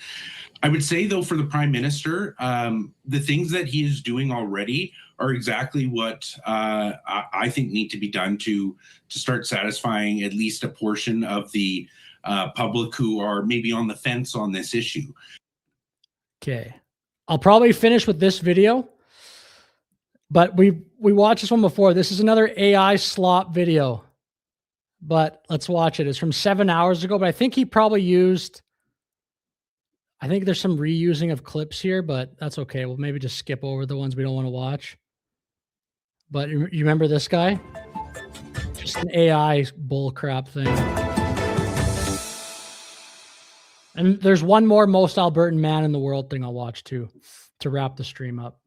I would say, though, for the Prime Minister, the things that he is doing already are exactly what I think need to be done to start satisfying at least a portion of the public who are maybe on the fence on this issue. Okay. I'll probably finish with this video, but we watched this one before. This is another AI slop video, but let's watch it. It's from 7 hours ago, but I think he probably I think there's some reusing of clips here, but that's okay. We'll maybe just skip over the ones we don't want to watch. But you remember this guy? Just an AI bullcrap thing. And there's one more most Albertan man in the world thing I'll watch too, to wrap the stream up.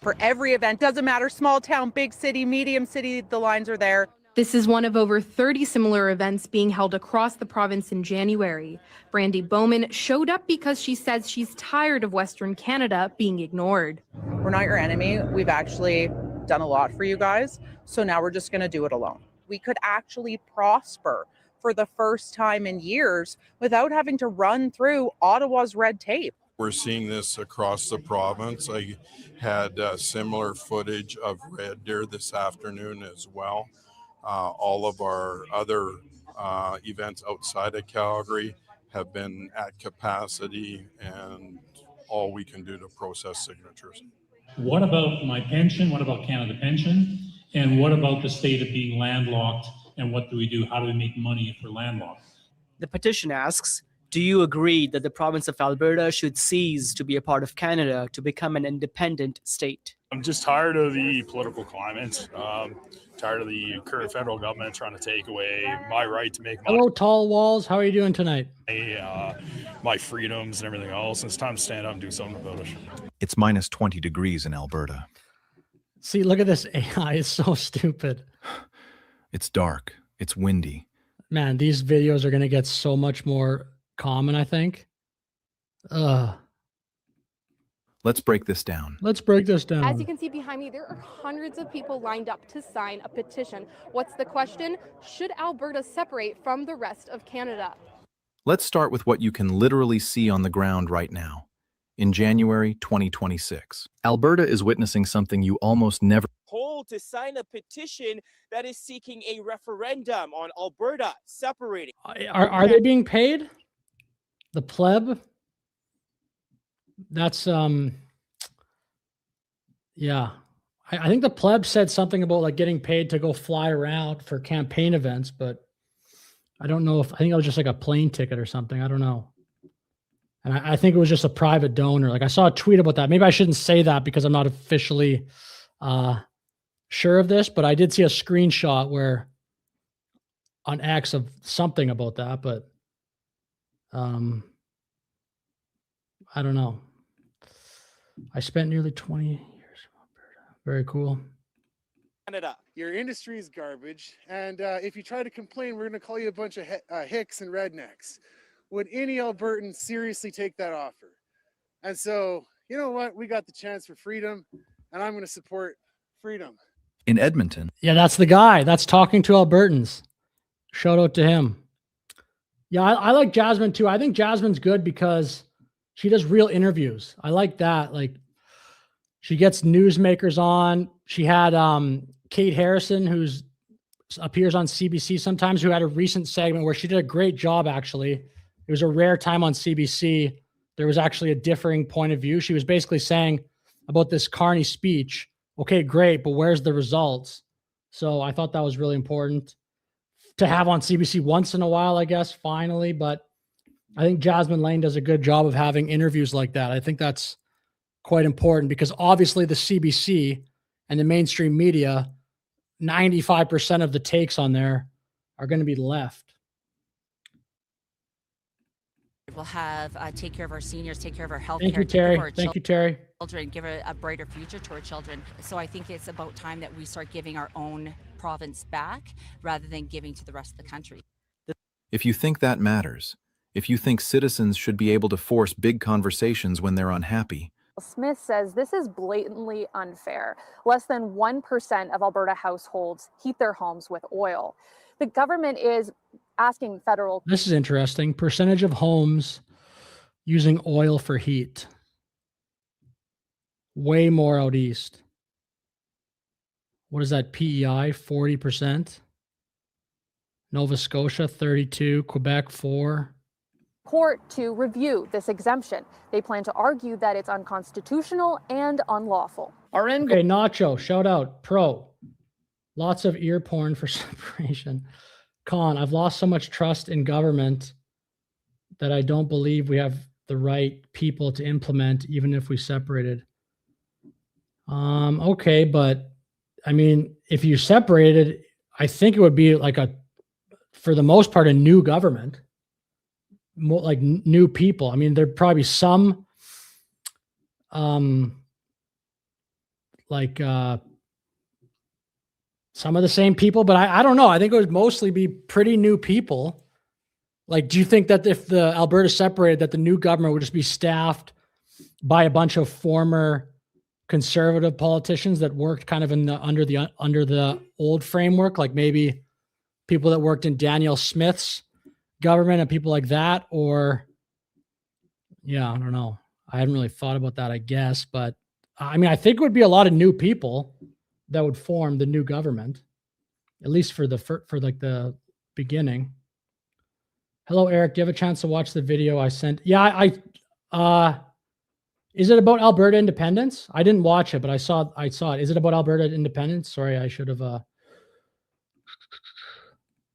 For every event, doesn't matter, small town, big city, medium city, the lines are there. This is one of over 30 similar events being held across the province in January. Brandy Bowman showed up because she says she's tired of Western Canada being ignored. We're not your enemy. We've actually done a lot for you guys. So now we're just going to do it alone. We could actually prosper for the first time in years without having to run through Ottawa's red tape. We're seeing this across the province. I had similar footage of red deer this afternoon as well. All of our other events outside of Calgary have been at capacity, and all we can do to process signatures. What about my pension? What about Canada Pension? And what about the state of being landlocked? And what do we do? How do we make money if we're landlocked? The petition asks, do you agree that the province of Alberta should cease to be a part of Canada to become an independent state? I'm just tired of the political climate, tired of the current federal government trying to take away my right to make Hello, Tall Walls. How are you doing tonight? my freedoms and everything else. It's time to stand up and do something about it. It's minus 20 degrees in Alberta. See, look at this AI. It's so stupid. It's dark. It's windy. Man, these videos are going to get so much more common, I think. Let's break this down. Let's break this down. As you can see behind me, there are hundreds of people lined up to sign a petition. What's the question? Should Alberta separate from the rest of Canada? Let's start with what you can literally see on the ground right now. In January 2026, Alberta is witnessing something you almost never Poll to sign a petition that is seeking a referendum on Alberta separating. Are they being paid? The pleb? That's yeah. I think the pleb said something about like getting paid to go fly around for campaign events, but I don't know if I think it was just like a plane ticket or something. I don't know. And I think it was just a private donor. Like I saw a tweet about that. Maybe I shouldn't say that because I'm not officially sure of this, but I did see a screenshot where on X of something about that, but I don't know. I spent nearly 20 years in Alberta. Very cool. Canada. Your industry is garbage, and if you try to complain, we're going to call you a bunch of hicks and rednecks. Would any Albertan seriously take that offer? And so, you know what? We got the chance for freedom, and I'm going to support freedom. in Edmonton. Yeah, that's the guy. That's talking to Albertans. Shout out to him. Yeah, I like Jasmine too. I think Jasmine's good because she does real interviews. I like that. Like she gets newsmakers on. She had Kate Harrison, who's appears on CBC sometimes, who had a recent segment where she did a great job, actually. It was a rare time on CBC. There was actually a differing point of view. She was basically saying about this Carney speech, okay, great, but where's the results? So I thought that was really important to have on CBC once in a while, I guess, finally. But I think Jasmine Lane does a good job of having interviews like that. I think that's quite important because obviously the CBC and the mainstream media, 95% of the takes on there are going to be left. We'll have take care of our seniors, take care of our health Thank care. you, Terry. Thank you, Terry. Children, give a brighter future to our children. So I think it's about time that we start giving our own province back rather than giving to the rest of the country. If you think that matters, if you think citizens should be able to force big conversations when they're unhappy, Smith says this is blatantly unfair. Less than 1% of Alberta households heat their homes with oil. The government is asking federal. This is interesting. Percentage of homes using oil for heat. Way more out east. What is that? PEI, 40%. Nova Scotia, 32. Quebec, 4. Court to review this exemption. They plan to argue that it's unconstitutional and unlawful. Okay, Nacho, shout out. Pro. Lots of ear porn for separation. Con, I've lost so much trust in government that I don't believe we have the right people to implement, even if we separated. Okay, but I mean, if you separated, I think it would be like for the most part, a new government. More like new people. I mean, there'd probably some some of the same people, but I don't know. I think it would mostly be pretty new people. Like, do you think that if the Alberta separated, that the new government would just be staffed by a bunch of former conservative politicians that worked kind of in the under the old framework, like maybe people that worked in Danielle Smith's government and people like that? Or yeah, I don't know. I haven't really thought about that, I guess, but I mean, I think it would be a lot of new people that would form the new government, at least for like the beginning. Hello, Eric. Do you have a chance to watch the video I sent? Yeah, is it about Alberta independence? I didn't watch it, but I saw it. Is it about Alberta independence? Sorry, I should have.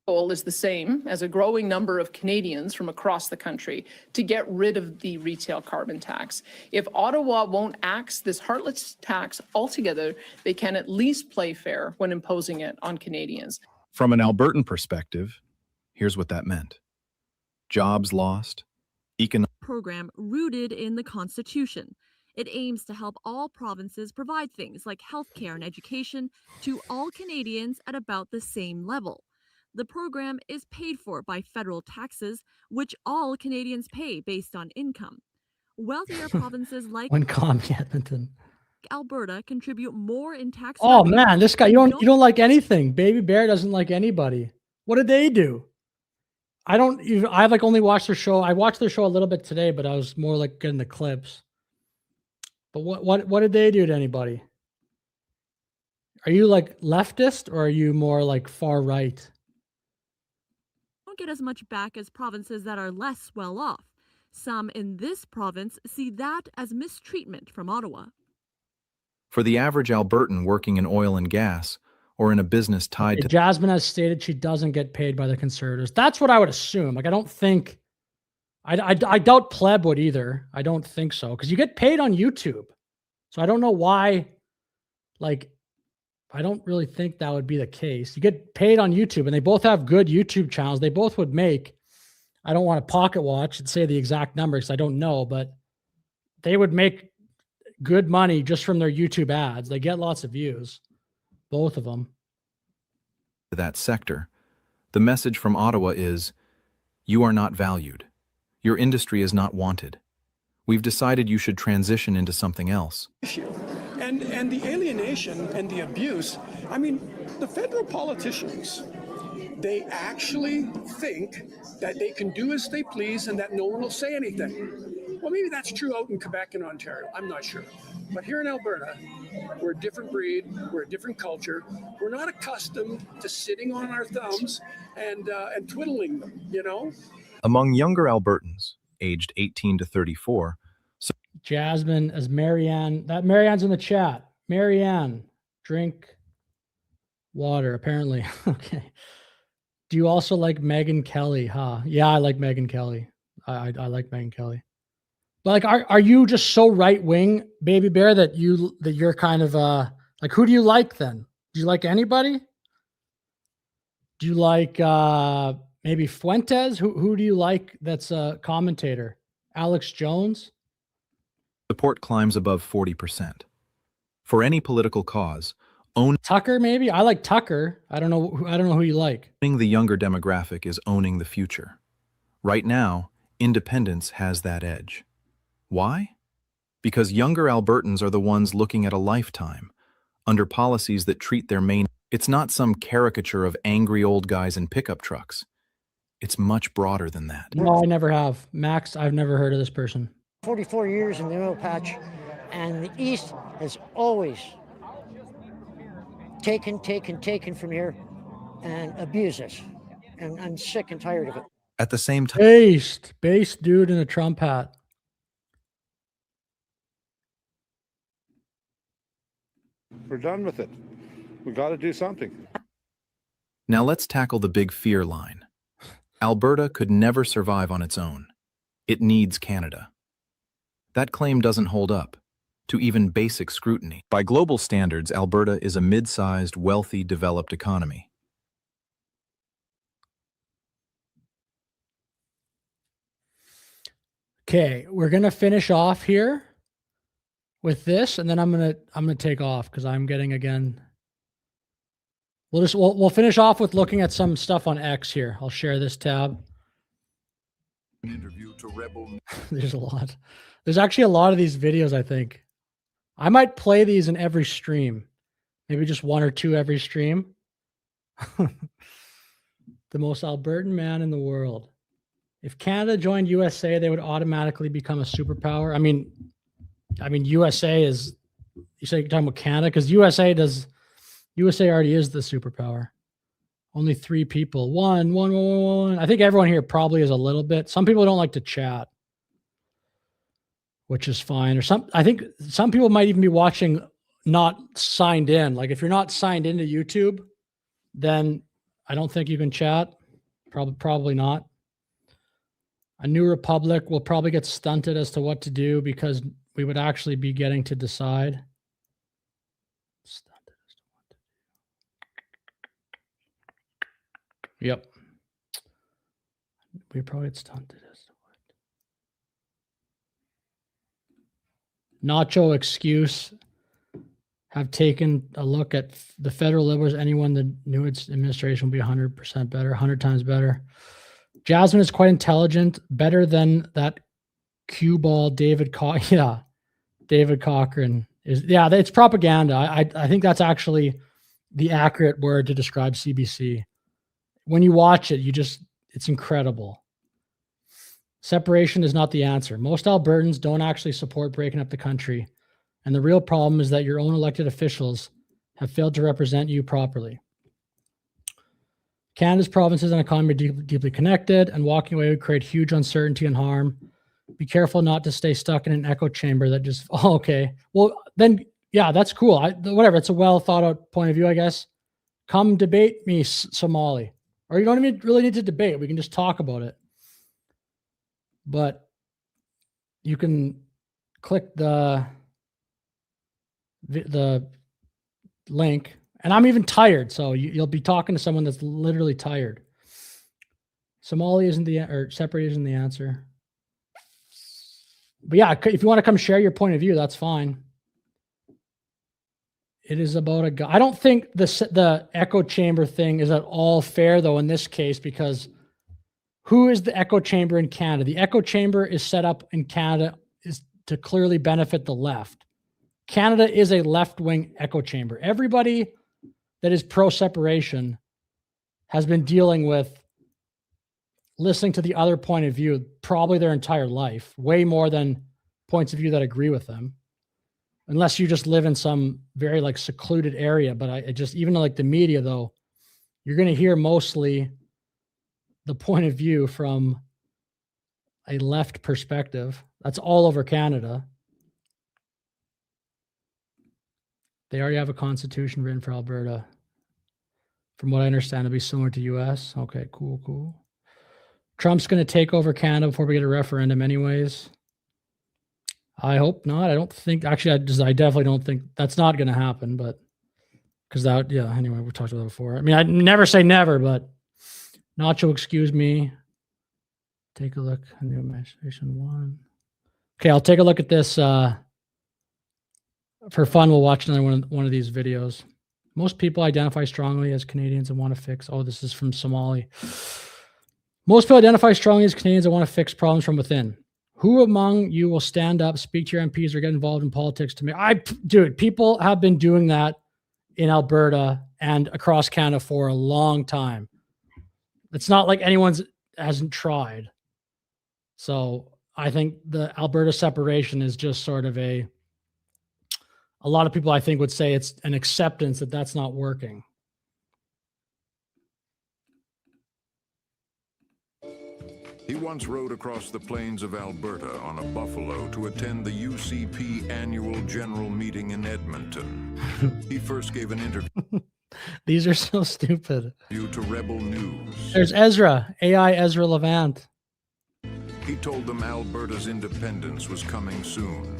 Goal is the same as a growing number of Canadians from across the country to get rid of the retail carbon tax. If Ottawa won't axe this heartless tax altogether, they can at least play fair when imposing it on Canadians. from an Albertan perspective, here's what that meant. Jobs lost, economic program rooted in the Constitution. It aims to help all provinces provide things like healthcare and education to all Canadians at about the same level. The program is paid for by federal taxes, which all Canadians pay based on income. Wealthier provinces like When commie Edmonton. Alberta contribute more in tax Oh revenue man, this guy, and you don't like anything. Baby Bear doesn't like anybody. What did they do? I've like only watched their show. I watched their show a little bit today, but I was more like getting the clips. But what did they do to anybody? Are you like leftist or are you more like far right? don't get as much back as provinces that are less well off. Some in this province see that as mistreatment from Ottawa. For the average Albertan working in oil and gas or in a business tied to Jasmine has stated she doesn't get paid by the Conservatives. That's what I would assume. Like, I don't think, I doubt Pleb would either. I don't think so. Because you get paid on YouTube. So I don't know why, like, I don't really think that would be the case. You get paid on YouTube and they both have good YouTube channels. They both would make, I don't want to pocket watch and say the exact numbers. I don't know, but they would make good money just from their YouTube ads. They get lots of views, both of them. that sector, the message from Ottawa is, you are not valued. Your industry is not wanted. We've decided you should transition into something else. And the alienation and the abuse, I mean, the federal politicians, they actually think that they can do as they please and that no one will say anything. Well, maybe that's true out in Quebec and Ontario. I'm not sure. But here in Alberta, we're a different breed. We're a different culture. We're not accustomed to sitting on our thumbs and twiddling them, you know? Among younger Albertans, aged 18 to 34, Jasmine as Marianne. That Marianne's in the chat. Marianne, drink water, apparently. Okay. Do you also like Megyn Kelly? Huh? Yeah, I like Megyn Kelly. I like Megyn Kelly. But like, are you just so right wing, Baby Bear, that you're kind of like, who do you like then? Do you like anybody? Do you like maybe Fuentes? Who do you like that's a commentator? Alex Jones? support climbs above 40%. For any political cause, owning Tucker, maybe? I like Tucker. I don't know who you like. the younger demographic is owning the future. Right now, independence has that edge. Why? Because younger Albertans are the ones looking at a lifetime, under policies that treat their main... It's not some caricature of angry old guys in pickup trucks. It's much broader than that. No, I never have. Max, I've never heard of this person. 44 years in the oil patch, and the East has always taken from here and abused us. And I'm sick and tired of it. At the same time, Based dude in a Trump hat. We're done with it. We got to do something. now let's tackle the big fear line. Alberta could never survive on its own. It needs Canada. That claim doesn't hold up to even basic scrutiny. By global standards, Alberta is a mid-sized, wealthy, developed economy. Okay, we're gonna finish off here with this, and then I'm gonna take off because I'm getting again. We'll finish off with looking at some stuff on X here. I'll share this tab. Interview to Rebel. There's a lot. There's actually a lot of these videos, I think. I might play these in every stream. Maybe just one or two every stream. The most Albertan man in the world. If Canada joined USA, they would automatically become a superpower. I mean, USA is, you say you're talking about Canada? Because USA already is the superpower. Only 3 people. One. I think everyone here probably is a little bit. Some people don't like to chat, which is fine. I think some people might even be watching not signed in. Like if you're not signed into YouTube, then I don't think you can chat. Probably not. A New Republic will probably get stunted as to what to do because we would actually be getting to decide. Stunted as to what to do. Yep. We probably get stunted as to what. Nacho excuse. Have taken a look at the federal Liberals. Anyone the new administration will be 100% better, 100 times better. Jasmine is quite intelligent, better than that Cue ball, David David Cochran is, it's propaganda. I think that's actually the accurate word to describe CBC. When you watch it, it's incredible. Separation is not the answer. Most Albertans don't actually support breaking up the country. And the real problem is that your own elected officials have failed to represent you properly. Canada's provinces and economy are deeply connected, and walking away would create huge uncertainty and harm. Be careful not to stay stuck in an echo chamber that just, okay. Well, then, that's cool. Whatever. It's a well thought out point of view, I guess. Come debate me, Somali. Or you don't even really need to debate. We can just talk about it. But you can click the link, and I'm even tired, so you'll be talking to someone that's literally tired. Somali separate isn't the answer. But if you want to come share your point of view, that's fine. It is about a guy. I don't think the echo chamber thing is at all fair, though, in this case, because who is the echo chamber in Canada? The echo chamber is set up in Canada is to clearly benefit the left. Canada is a left-wing echo chamber. Everybody that is pro-separation has been dealing with listening to the other point of view probably their entire life, way more than points of view that agree with them. Unless you just live in some very secluded area. But even the media, though, you're going to hear mostly the point of view from a left perspective. That's all over Canada. They already have a constitution written for Alberta. From what I understand, it'll be similar to US. Okay, cool. Trump's going to take over Canada before we get a referendum anyways. I hope not. I don't think, actually, I definitely don't think that's not going to happen, but because anyway, we talked about that before. I mean, I never say never, but Nacho, excuse me. Take a look. New administration 1. Okay, I'll take a look at this. For fun, we'll watch another one of these videos. Most people identify strongly as Canadians and want to fix. Oh, this is from Somali. Most people identify strongly as Canadians and want to fix problems from within. Who among you will stand up, speak to your MPs, or get involved in politics to make? Dude, people have been doing that in Alberta and across Canada for a long time. It's not like anyone hasn't tried. So I think the Alberta separation is just sort of a lot of people, I think, would say it's an acceptance that that's not working. He once rode across the plains of Alberta on a buffalo to attend the UCP annual general meeting in Edmonton. He first gave an interview. These are so stupid. To Rebel News. There's Ezra, AI Ezra Levant. He told them Alberta's independence was coming soon.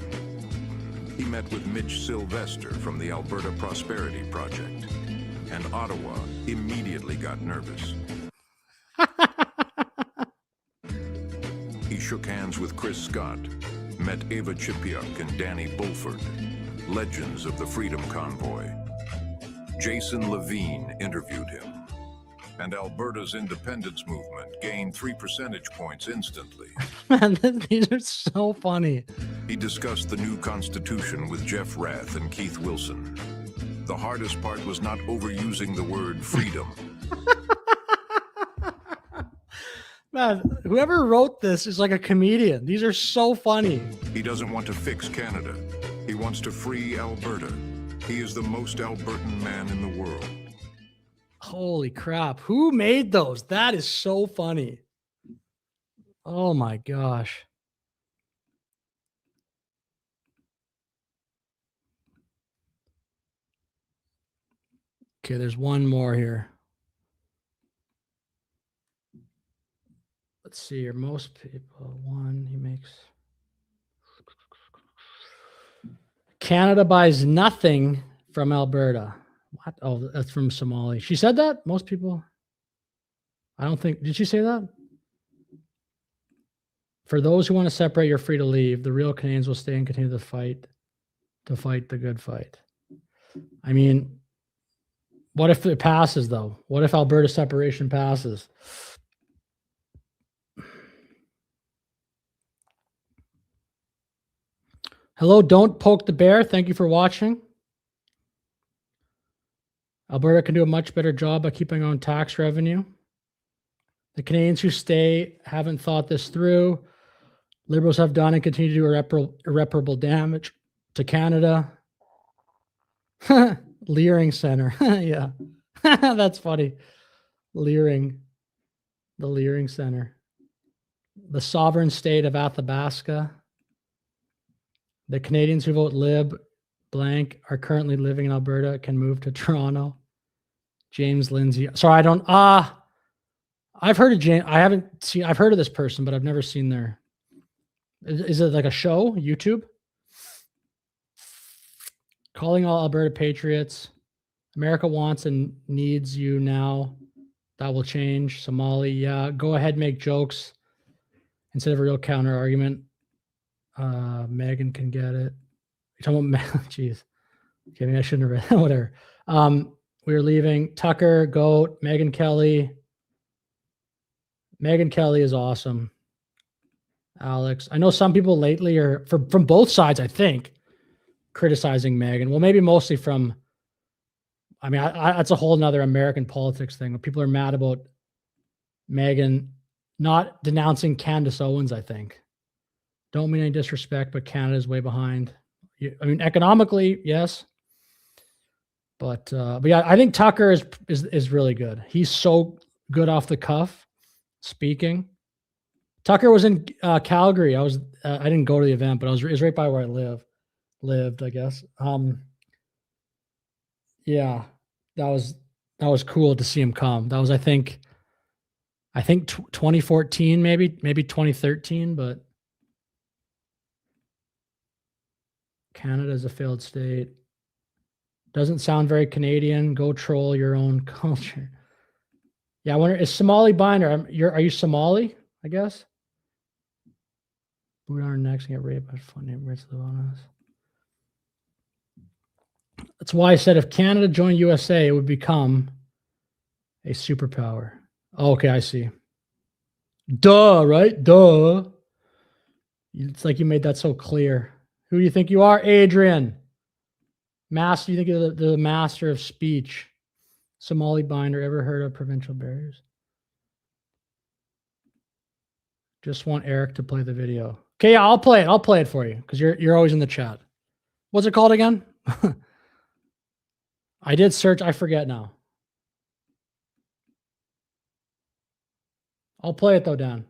He met with Mitch Sylvester from the Alberta Prosperity Project, and Ottawa immediately got nervous. He shook hands with Chris Scott, met Ava Chipiuk and Danny Bulford, legends of the Freedom Convoy. Jason Levine interviewed him, and Alberta's independence movement gained 3 percentage points instantly. Man, these are so funny. He discussed the new Constitution with Jeff Rath and Keith Wilson. The hardest part was not overusing the word freedom. Man, whoever wrote this is like a comedian. These are so funny. He doesn't want to fix Canada. He wants to free Alberta. He is the most Albertan man in the world. Holy crap. Who made those? That is so funny. Oh my gosh. Okay, there's one more here. Let's see here. Most people, he makes. Canada buys nothing from Alberta. What? Oh, that's from Somali. She said that? Most people? I don't think. Did she say that? For those who want to separate, you're free to leave. The real Canadians will stay and continue to fight the good fight. I mean, what if it passes, though? What if Alberta separation passes? Hello, don't poke the bear. Thank you for watching. Alberta can do a much better job by keeping on tax revenue. The Canadians who stay haven't thought this through. Liberals have done and continue to do irreparable damage to Canada. Leering Center. Yeah. That's funny. Leering. The Leering Center. The sovereign state of Athabasca. The Canadians who vote Lib blank are currently living in Alberta can move to Toronto. James Lindsay. Sorry, I don't. I've heard of James. I've heard of this person, but I've never seen their. Is it like a show? YouTube? Calling all Alberta patriots. America wants and needs you now. That will change. Somali. Yeah. Go ahead, make jokes instead of a real counter argument. Megan can get it. You're talking about, jeez. Okay, maybe I shouldn't have read. Whatever. We're leaving. Tucker, Goat, Megan Kelly. Megan Kelly is awesome. Alex. I know some people lately are from both sides, I think, criticizing Megan. Well, maybe mostly from, I mean, that's a whole nother American politics thing. People are mad about Megan not denouncing Candace Owens, I think. Don't mean any disrespect, but Canada's way behind. I mean, economically, yes. But yeah, I think Tucker is really good. He's so good off the cuff speaking. Tucker was in Calgary. I didn't go to the event, but it was right by where I lived, I guess. Yeah, that was cool to see him come. That was, I think 2014, maybe 2013, but Canada is a failed state. Doesn't sound very Canadian. Go troll your own culture. Yeah, I wonder, is Somali binder? Are you Somali, I guess? We are next and get raped by fun neighborhoods live on us. That's why I said if Canada joined USA, it would become a superpower. Oh, okay, I see. Duh, right? Duh. It's like you made that so clear. Who do you think you are, Adrian? Master, you think you're the master of speech? Somali binder, ever heard of provincial barriers? Just want Eric to play the video. Okay, yeah, I'll play it. I'll play it for you because you're always in the chat. What's it called again? I did search. I forget now. I'll play it though, Dan.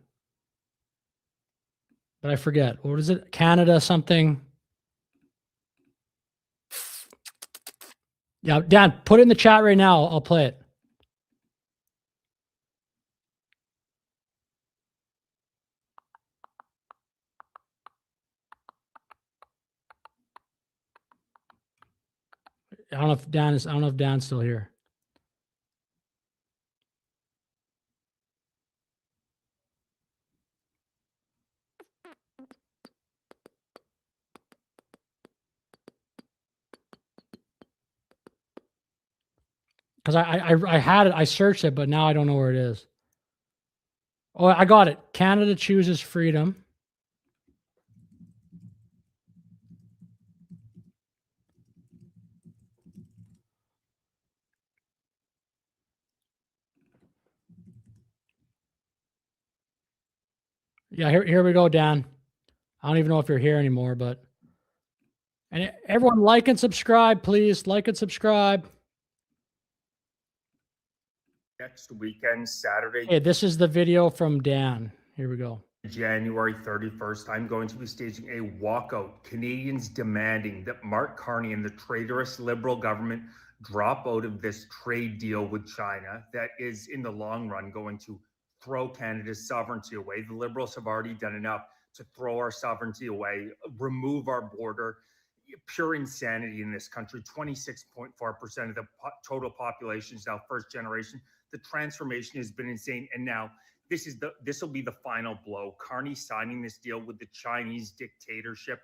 But I forget. What is it? Canada something. Yeah, Dan, put it in the chat right now. I'll play it. I don't know if Dan's still here. Because I had it, I searched it, but now I don't know where it is. Oh, I got it. Canada chooses freedom. Yeah, here we go, Dan. I don't even know if you're here anymore, but and everyone like and subscribe, please. Like and subscribe. Next weekend, Saturday. Hey, this is the video from Dan. Here we go. January 31st, I'm going to be staging a walkout. Canadians demanding that Mark Carney and the traitorous Liberal government drop out of this trade deal with China that is, in the long run, going to throw Canada's sovereignty away. The Liberals have already done enough to throw our sovereignty away, remove our border. Pure insanity in this country. 26.4% of the total population is now first generation. The transformation has been insane. And now this will be the final blow. Carney signing this deal with the Chinese dictatorship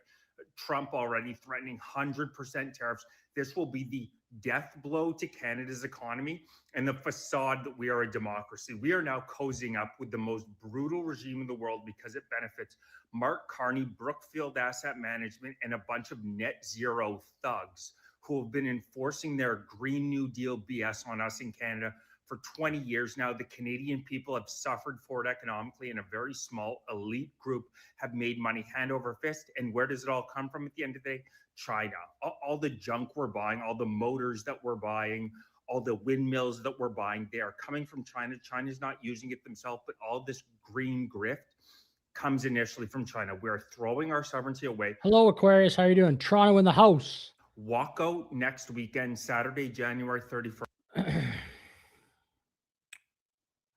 Trump already threatening 100% tariffs. This will be the death blow to Canada's economy and the facade that we are a democracy. We are now cozying up with the most brutal regime in the world because it benefits Mark Carney, Brookfield Asset Management, and a bunch of net zero thugs who have been enforcing their Green New Deal BS on us in Canada for 20 years now. The Canadian people have suffered for it economically, and a very small elite group have made money hand over fist. And where does it all come from at the end of the day? China. All the junk we're buying, all the motors that we're buying, all the windmills that we're buying, they are coming from China. China's not using it themselves, but all this green grift comes initially from China. We're throwing our sovereignty away. Hello, Aquarius. How are you doing? Toronto in the house. Walkout next weekend, Saturday, January 31st.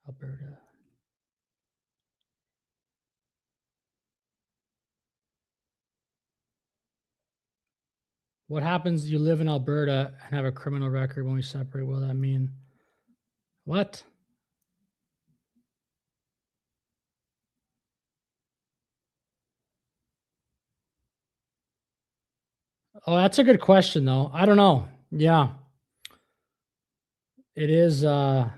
Alberta. What happens? You live in Alberta and have a criminal record when we separate. What does that mean? What? Oh, that's a good question, though. I don't know. Yeah. It is. I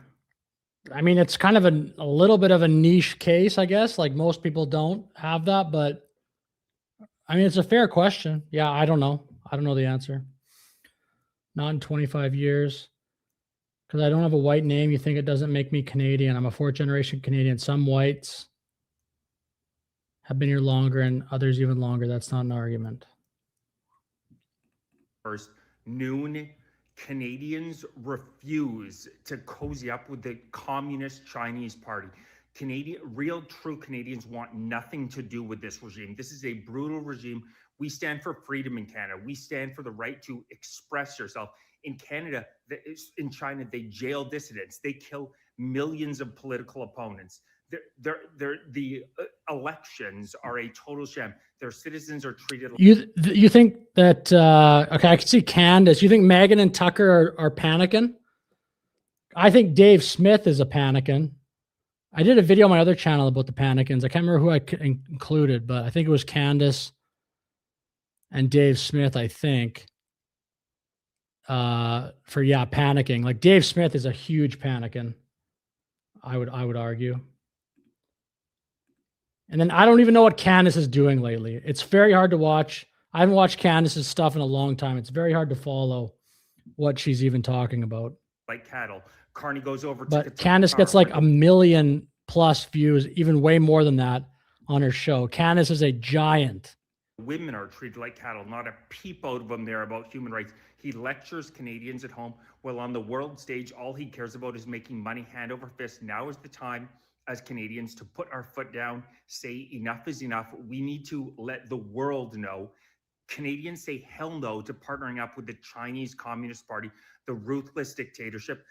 mean, it's kind of a little bit of a niche case, I guess. Like most people don't have that, but I mean, it's a fair question. Yeah, I don't know. I don't know the answer. Not in 25 years. Because I don't have a white name, you think it doesn't make me Canadian. I'm a fourth-generation Canadian. Some whites have been here longer and others even longer. That's not an argument. First, noon, Canadians refuse to cozy up with the Communist Chinese Party. Real true Canadians want nothing to do with this regime. This is a brutal regime. We stand for freedom in Canada. We stand for the right to express yourself. In Canada, in China, they jail dissidents. They kill millions of political opponents. The elections are a total sham. Their citizens are treated like... You think that, okay, I can see Candace. You think Meghan and Tucker are panicking? I think Dave Smith is a panicking. I did a video on my other channel about the panicins. I can't remember who I included, but I think it was Candace and Dave Smith, I think. For panicking. Like Dave Smith is a huge panicking. I would argue. And then I don't even know what Candace is doing lately. It's very hard to watch. I haven't watched Candace's stuff in a long time. It's very hard to follow what she's even talking about. Like cattle. Carney goes over to... But Candace gets like 1 million plus views, even way more than that on her show. Candace is a giant. Women are treated like cattle. Not a peep out of them there about human rights. He lectures Canadians at home, while on the world stage, all he cares about is making money hand over fist. Now is the time as Canadians to put our foot down, say enough is enough. We need to let the world know. Canadians say hell no to partnering up with the Chinese Communist Party, the ruthless dictatorship.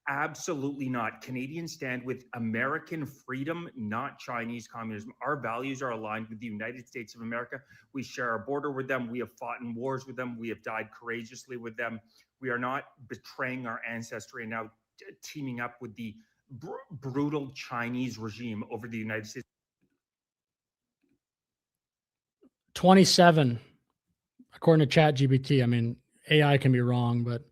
Absolutely not. Canadians stand with American freedom, not Chinese communism. Our values are aligned with the United States of America. We share our border with them. We have fought in wars with them. We have died courageously with them. We are not betraying our ancestry and now teaming up with the brutal Chinese regime over the United States. 27, according to ChatGPT. I mean, AI can be wrong, but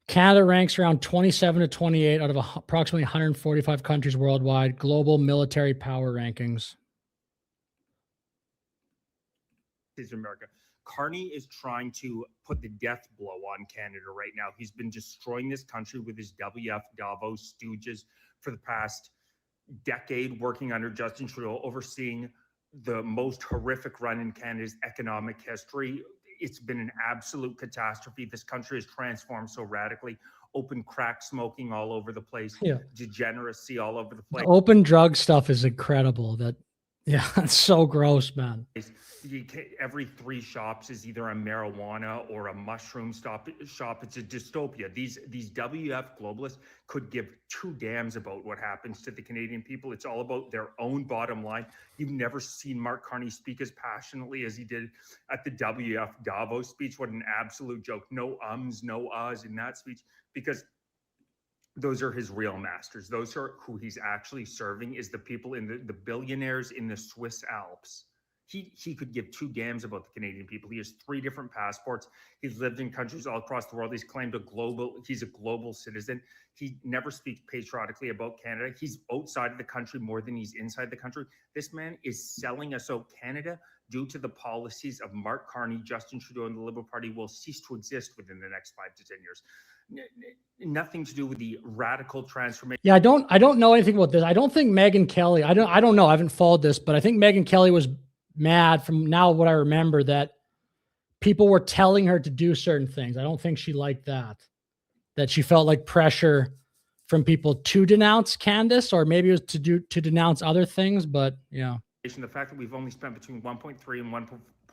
Canada ranks around 27 to 28 out of approximately 145 countries worldwide. Global military power rankings. America. Carney is trying to put the death blow on Canada right now. He's been destroying this country with his WF Davos stooges for the past decade, working under Justin Trudeau, overseeing the most horrific run in Canada's economic history. It's been an absolute catastrophe. This country has transformed so radically. Open crack smoking all over the place. Yeah. Degeneracy all over the place. The open drug stuff is incredible. It's so gross, man. Every 3 shops is either a marijuana or a mushroom shop. It's a dystopia. These WF globalists could give 2 damns about what happens to the Canadian people. It's all about their own bottom line. You've never seen Mark Carney speak as passionately as he did at the WF Davos speech. What an absolute joke. No ums, no ahs in that speech, because those are his real masters. Those are who he's actually serving, is the people in the billionaires in the Swiss Alps. He could give two damns about the Canadian people. He has 3 different passports. He's lived in countries all across the world. He's claimed he's a global citizen. He never speaks patriotically about Canada. He's outside of the country more than he's inside the country. This man is selling us out. Canada, due to the policies of Mark Carney, Justin Trudeau, and the Liberal Party, will cease to exist within the next 5 to 10 years. Nothing to do with the radical transformation. Yeah, I don't know anything about this. I don't think Megyn Kelly, I don't know. I haven't followed this, but I think Megyn Kelly was mad from now what I remember that people were telling her to do certain things. I don't think she liked that she felt like pressure from people to denounce Candace, or maybe it was to denounce other things, but yeah. The fact that we've only spent between 1.3 and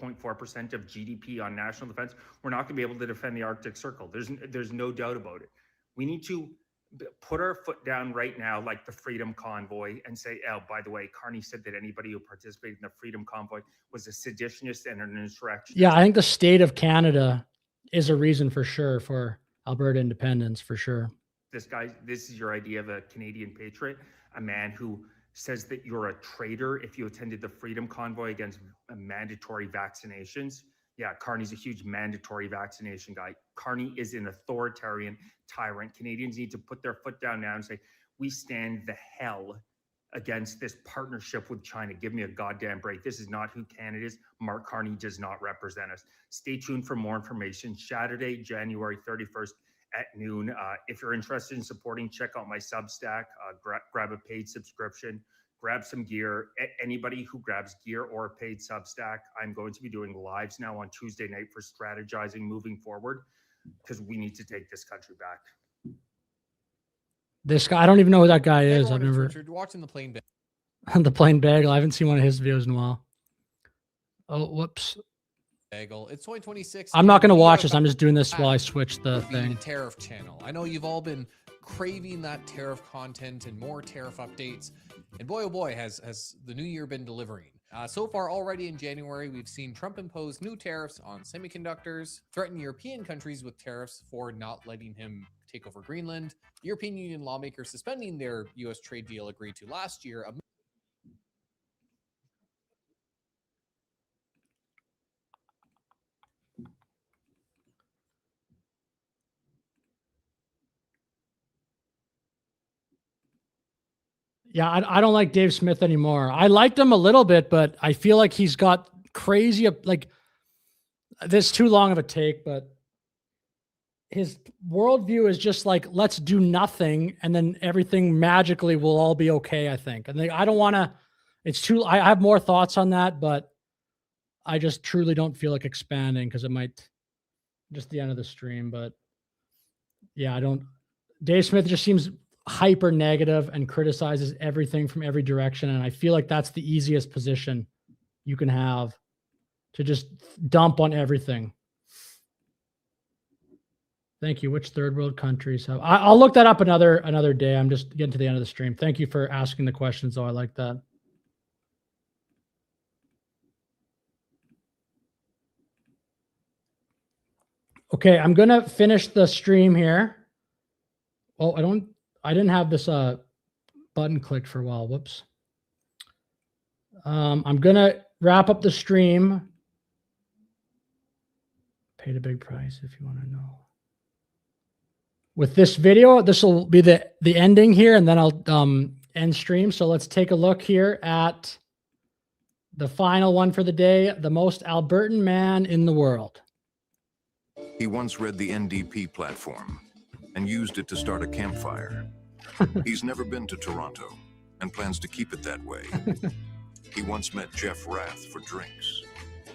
1.4% of GDP on national defense, we're not going to be able to defend the Arctic Circle. There's no doubt about it. We need to put our foot down right now, like the Freedom Convoy, and say, oh, by the way, Carney said that anybody who participated in the Freedom Convoy was a seditionist and an insurrectionist. Yeah, I think the state of Canada is a reason for sure for Alberta independence, for sure. This is your idea of a Canadian patriot, a man who says that you're a traitor if you attended the Freedom Convoy against mandatory vaccinations. Yeah, Carney's a huge mandatory vaccination guy. Carney is an authoritarian tyrant. Canadians need to put their foot down now and say, we stand the hell against this partnership with China. Give me a goddamn break. This is not who Canada is. Mark Carney does not represent us. Stay tuned for more information. Saturday, January 31st at noon. If you're interested in supporting, check out my Substack, grab a paid subscription, grab some gear. Anybody who grabs gear or a paid Substack, I'm going to be doing lives now on Tuesday night for strategizing moving forward, because we need to take this country back. This guy, I don't even know who that guy is. Hey, I've never Richard, watching the Plain the Plain Bagel. I haven't seen one of his videos in a while. Oh, whoops. Bagel. It's 2026. I'm not going to watch this. I'm just doing this while I switch the being thing. a tariff channel. I know you've all been craving that tariff content and more tariff updates. And boy, oh boy, has the new year been delivering. So far, already in January, we've seen Trump impose new tariffs on semiconductors, threaten European countries with tariffs for not letting him take over Greenland. The European Union lawmakers suspending their U.S. trade deal agreed to last year. Yeah, I don't like Dave Smith anymore. I liked him a little bit, but I feel like he's got crazy, like, this too long of a take, but his worldview is just like, let's do nothing, and then everything magically will all be okay, I think. And I don't want to, I have more thoughts on that, but I just truly don't feel like expanding because it might just the end of the stream. But yeah, Dave Smith just seems hyper negative and criticizes everything from every direction. And I feel like that's the easiest position you can have, to just dump on everything. Thank you. Which third world countries have? I'll look that up another day. I'm just getting to the end of the stream. Thank you for asking the questions, though. I like that. Okay, I'm gonna finish the stream here. Oh, I didn't have this button clicked for a while. Whoops. I'm gonna wrap up the stream. Paid a big price if you want to know. With this video, this will be the ending here, and then I'll end stream. So let's take a look here at the final one for the day, the most Albertan man in the world. He once read the NDP platform and used it to start a campfire. He's never been to Toronto and plans to keep it that way. He once met Jeff Rath for drinks.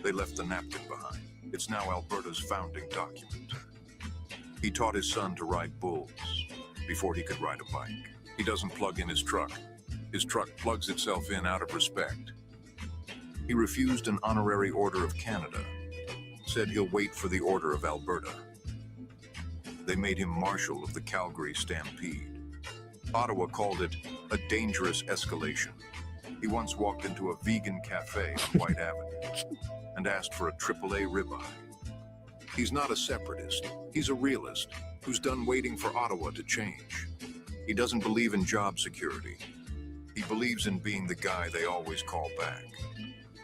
They left the napkin behind. It's now Alberta's founding document. He taught his son to ride bulls before he could ride a bike. He doesn't plug in his truck. His truck plugs itself in out of respect. He refused an honorary Order of Canada, said he'll wait for the Order of Alberta. They made him Marshal of the Calgary Stampede. Ottawa called it a dangerous escalation. He once walked into a vegan cafe on White Avenue and asked for a AAA ribeye. He's not a separatist. He's a realist who's done waiting for Ottawa to change. He doesn't believe in job security. He believes in being the guy they always call back.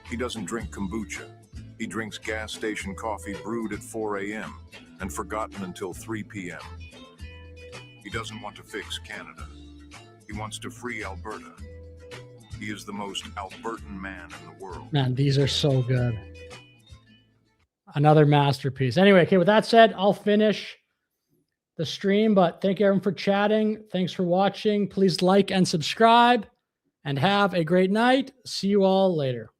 He doesn't drink kombucha. He drinks gas station coffee brewed at 4 a.m. and forgotten until 3 p.m. He doesn't want to fix Canada. He wants to free Alberta. He is the most Albertan man in the world. Man, these are so good. Another masterpiece. Anyway, okay, with that said, I'll finish the stream, but thank you everyone for chatting. Thanks for watching. Please like and subscribe and have a great night. See you all later.